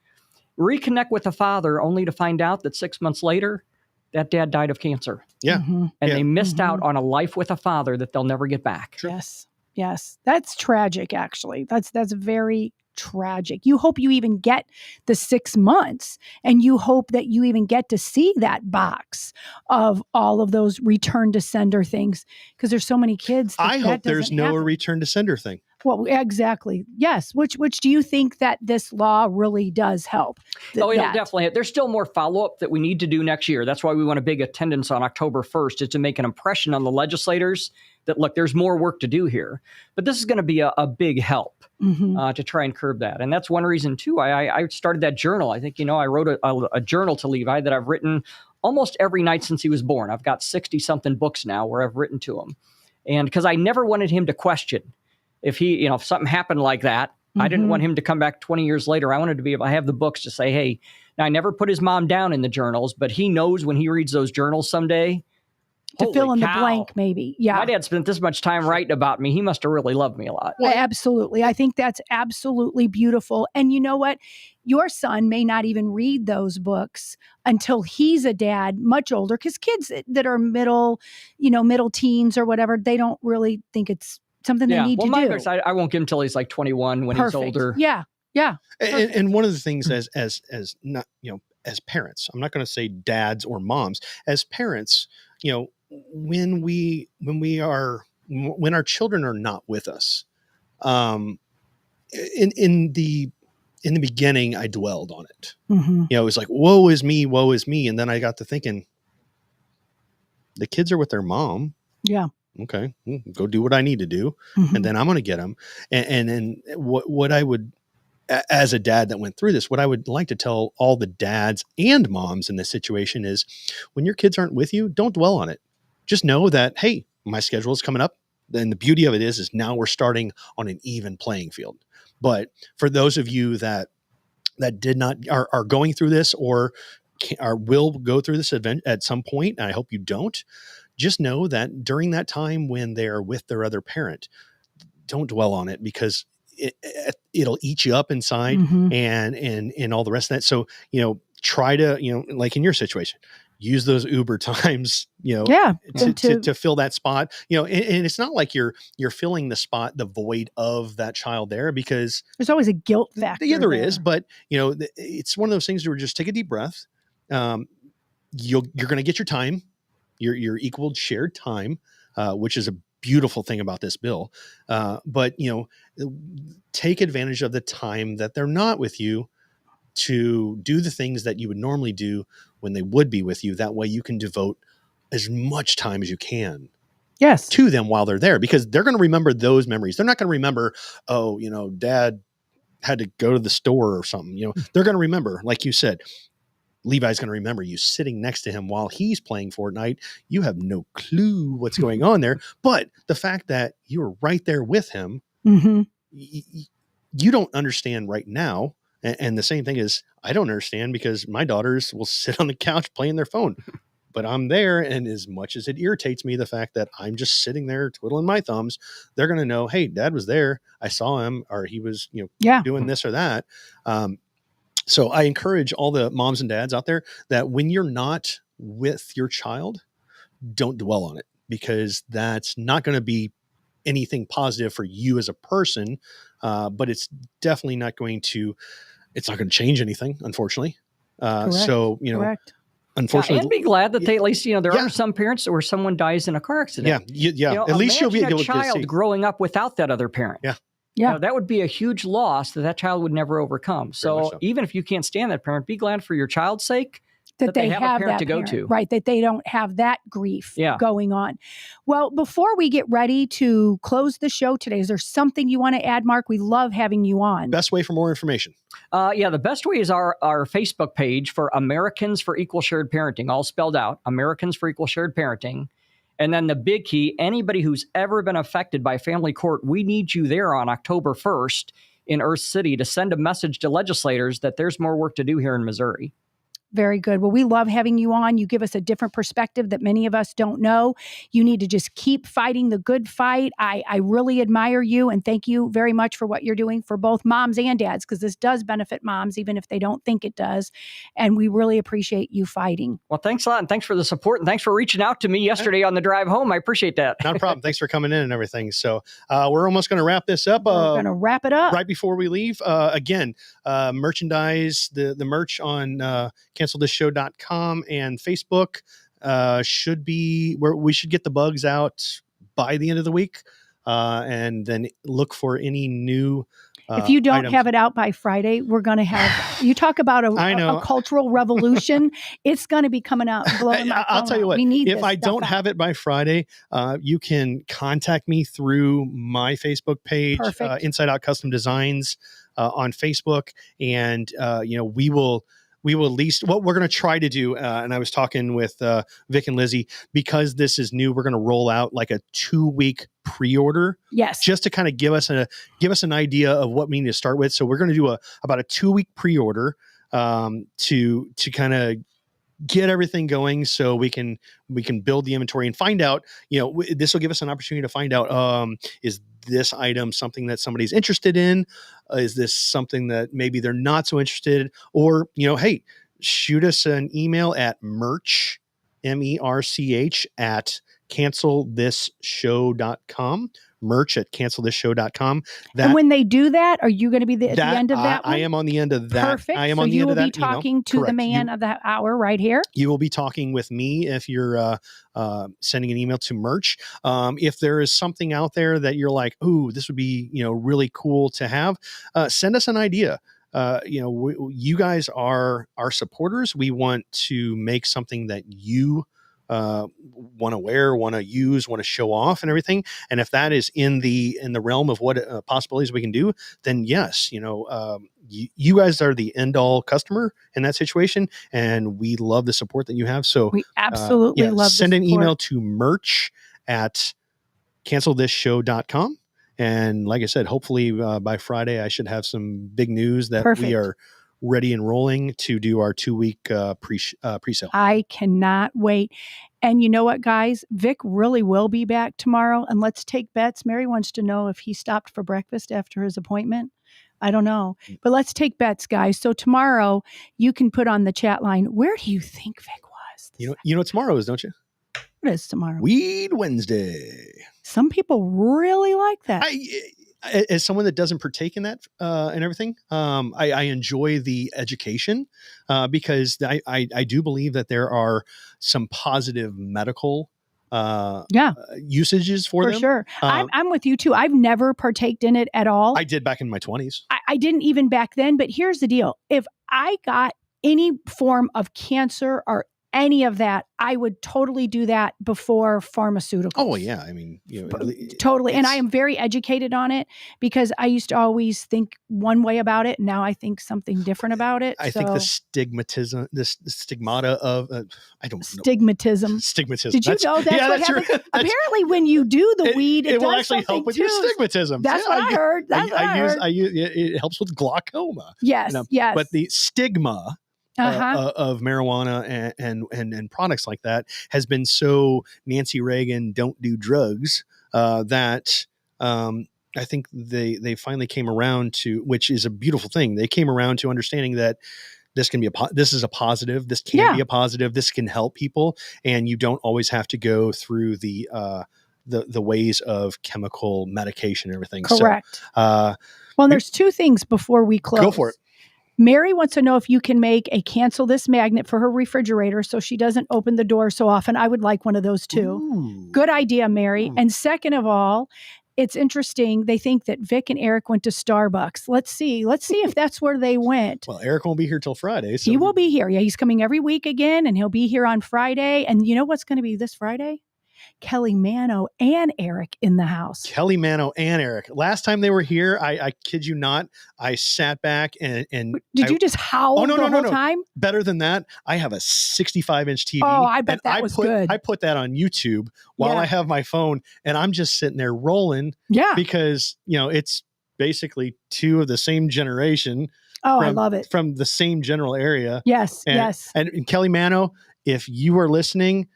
reconnect with the father only to find out that 6 months later, that dad died of cancer. Yeah. Mm-hmm. And they missed out on a life with a father that they'll never get back. Sure. Yes. That's tragic, actually. That's very tragic. You hope you even get the 6 months, and you hope that you even get to see that box of all of those return to sender things, because there's so many kids. I hope there's no return to sender thing. Well, exactly. Yes. Which do you think that this law really does help? It'll definitely. There's still more follow-up that we need to do next year. That's why we want a big attendance on October 1st, is to make an impression on the legislators that, look, there's more work to do here. But this is going to be a big help to try and curb that. And that's one reason, too. I started that journal. I think, I wrote a journal to Levi that I've written almost every night since he was born. I've got 60-something books now where I've written to him. And because I never wanted him to question if if something happened like that. I didn't want him to come back 20 years later. I wanted to be able to have the books to say, hey, now I never put his mom down in the journals, but he knows when he reads those journals someday, to fill in the blank, maybe. Yeah. My dad spent this much time writing about me. He must have really loved me a lot. Well, absolutely. I think that's absolutely beautiful. And you know what? Your son may not even read those books until he's a dad, much older, because kids that are middle teens or whatever, they don't really think it's something they need to do. Books, I won't give him till he's like 21 when he's older. Yeah. Yeah. And one of the things as not, as parents, I'm not going to say dads or moms, as parents, when our children are not with us, in the beginning, I dwelled on it. It was like, woe is me. And then I got to thinking, the kids are with their mom. Yeah. Okay, go do what I need to do, and then I'm going to get them. And then what I would, as a dad that went through this, what I would like to tell all the dads and moms in this situation is, when your kids aren't with you, don't dwell on it. Just know that, hey, my schedule is coming up. Then the beauty of it is now we're starting on an even playing field. But for those of you that did not are going through this or will go through this event at some point, and I hope you don't. Just know that during that time when they're with their other parent, don't dwell on it, because it'll eat you up inside and all the rest of that. So, try to, like in your situation, use those Uber times, to fill that spot, and it's not like you're filling the spot, the void of that child there, because there's always a guilt factor. Yeah, there is, but it's one of those things where just take a deep breath. You're going to get your time. Your equal shared time, which is a beautiful thing about this bill. But, take advantage of the time that they're not with you to do the things that you would normally do when they would be with you. That way you can devote as much time as you can to them while they're there, because they're going to remember those memories. They're not going to remember, dad had to go to the store or something. They're going to remember, like you said, Levi's going to remember you sitting next to him while he's playing Fortnite. You have no clue what's going on there. But the fact that you were right there with him, you don't understand right now. And the same thing is, I don't understand, because my daughters will sit on the couch playing their phone. But I'm there, and as much as it irritates me, the fact that I'm just sitting there twiddling my thumbs, they're going to know, hey, dad was there. I saw him, or he was doing this or that. So I encourage all the moms and dads out there that when you're not with your child, don't dwell on it, because that's not going to be anything positive for you as a person. But it's definitely not going to it's not going to change anything, unfortunately. Correct. So, Correct. Unfortunately, and be glad that they at least, there are some parents where someone dies in a car accident. Yeah. At least you'll be able to see. Child growing up without that other parent. Yeah. That would be a huge loss that child would never overcome. So even if you can't stand that parent, be glad for your child's sake that they have a parent to go to. Right, that they don't have that grief going on. Well, before we get ready to close the show today, is there something you want to add, Mark? We love having you on. Best way for more information. The best way is our Facebook page for Americans for Equal Shared Parenting, all spelled out, Americans for Equal Shared Parenting. And then the big key, anybody who's ever been affected by family court, we need you there on October 1st in Earth City to send a message to legislators that there's more work to do here in Missouri. Very good. Well, we love having you on. You give us a different perspective that many of us don't know. You need to just keep fighting the good fight. I really admire you, and thank you very much for what you're doing for both moms and dads, because this does benefit moms, even if they don't think it does. And we really appreciate you fighting. Well, thanks a lot, and thanks for the support, and thanks for reaching out to me yesterday on the drive home. I appreciate that. Not a problem. Thanks for coming in and everything. So we're almost going to wrap this up. We're going to wrap it up. Right before we leave. Again, merchandise, the merch on cancelthisshow.com and Facebook should be where we should get the bugs out by the end of the week, and then look for any new if you don't items. have it out by Friday, we're going to have, you talk about a cultural revolution. It's going to be coming out. I'll tell you what, we need if I don't have it by Friday, you can contact me through my Facebook page, Inside Out Custom Designs on Facebook. And, we will at least, what we're going to try to do, and I was talking with Vic and Lizzie, because this is new, we're going to roll out like a 2-week pre-order. Yes. Just to kind of give us an idea of what we need to start with. So we're going to do about a 2-week pre-order to kind of get everything going so we can build the inventory and find out, this will give us an opportunity to find out, is this item something that somebody's interested in? Is this something that maybe they're not so interested? Or, hey, shoot us an email at merch, MERCH, at cancelthisshow.com. Merch at cancelthisshow.com. And when they do that, are you going to be at the end of that one? I am on the end of that. Perfect. I am on the end of that. You will be talking to the man of the hour right here. You will be talking with me if you're sending an email to merch. If there is something out there that you're like, ooh, this would be really cool to have, send us an idea. You guys are our supporters. We want to make something that you want to wear, want to use, want to show off and everything. And if that is in the realm of what possibilities we can do, then yes, you guys are the end all customer in that situation. And we love the support that you have. So we absolutely love send an email to merch at cancelthisshow.com. And like I said, hopefully by Friday, I should have some big news that we are ready and rolling to do our 2-week pre-sale. I cannot wait. And you know what, guys? Vic really will be back tomorrow. And let's take bets. Mary wants to know if he stopped for breakfast after his appointment. I don't know. But let's take bets, guys. So tomorrow, you can put on the chat line, where do you think Vic was? You know what tomorrow is, don't you? What is tomorrow? Weed Wednesday. Some people really like that. As someone that doesn't partake in that and everything, I enjoy the education because I do believe that there are some positive medical usages for them. For sure. I'm with you too. I've never partaked in it at all. I did back in my 20s. I didn't even back then, but here's the deal. If I got any form of cancer or any of that, I would totally do that before pharmaceuticals. Oh yeah, I mean, totally. And I am very educated on it because I used to always think one way about it. Now I think something different about it. I think the stigmata of I don't know. Stigmatism. Did you know that's what happens? Apparently, when you do the weed, it will does actually help with too. your stigmatism. That's what I heard. It helps with glaucoma. Yes, yes. But the stigma of marijuana and products like that has been so Nancy Reagan don't do drugs that I think they finally came around to, which is a beautiful thing. They came around to understanding that this can be this is a positive. This can be a positive. This can help people, and you don't always have to go through the ways of chemical medication and everything. Correct. So, well, there's two things before we close. Go for it. Mary wants to know if you can make a cancel this magnet for her refrigerator so she doesn't open the door so often. I would like one of those too. Ooh. Good idea, Mary. And second of all, it's interesting. They think that Vic and Eric went to Starbucks. Let's see if that's where they went. Well, Eric won't be here till Friday. So. He will be here. Yeah, he's coming every week again, and he'll be here on Friday. And you know what's going to be this Friday? Kelly Mano and Eric in the house. Kelly Mano and Eric. Last time they were here, I kid you not, I sat back and did you just howl the whole time? Better than that, I have a 65-inch TV. Oh, I bet that was good. I put that on YouTube while I have my phone, and I'm just sitting there rolling. Yeah, because it's basically two of the same generation. Oh, I love it. From the same general area. Yes, yes. And Kelly Mano, if you are listening,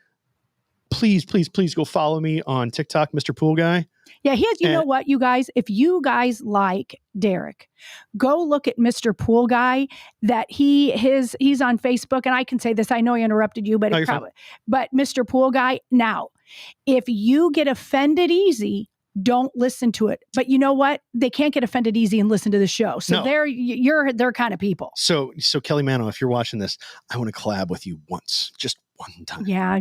please go follow me on TikTok, Mr. Pool Guy. Yeah, you know what, you guys? If you guys like Derek, go look at Mr. Pool Guy. That he's on Facebook, and I can say this. I know I interrupted you, but but Mr. Pool Guy. Now, if you get offended easy, don't listen to it. But you know what? They can't get offended easy and listen to the show. So they're kind of people. So Kelly Mano, if you're watching this, I want to collab with you once, just one time. Yeah,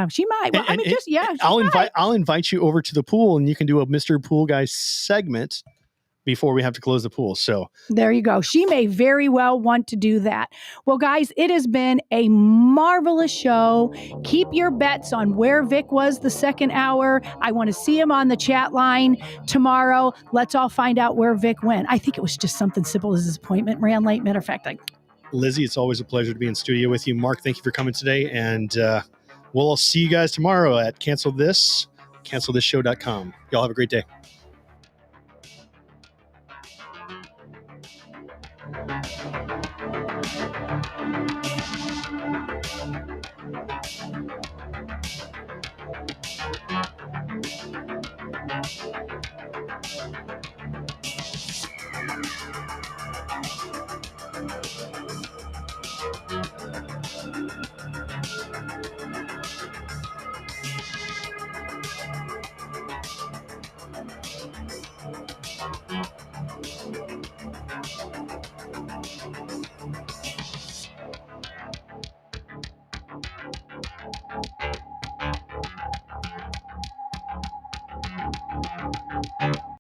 she might. Well, I'll invite you over to the pool, and you can do a Mr. Pool Guy segment before we have to close the pool. So there you go. She may very well want to do that. Well, guys, it has been a marvelous show. Keep your bets on where Vic was the second hour. I want to see him on the chat line tomorrow. Let's all find out where Vic went. I think it was just something simple as his appointment ran late. Matter of fact, Lizzie, it's always a pleasure to be in studio with you. Mark, thank you for coming today. And we'll see you guys tomorrow at cancelthisshow.com. Y'all have a great day.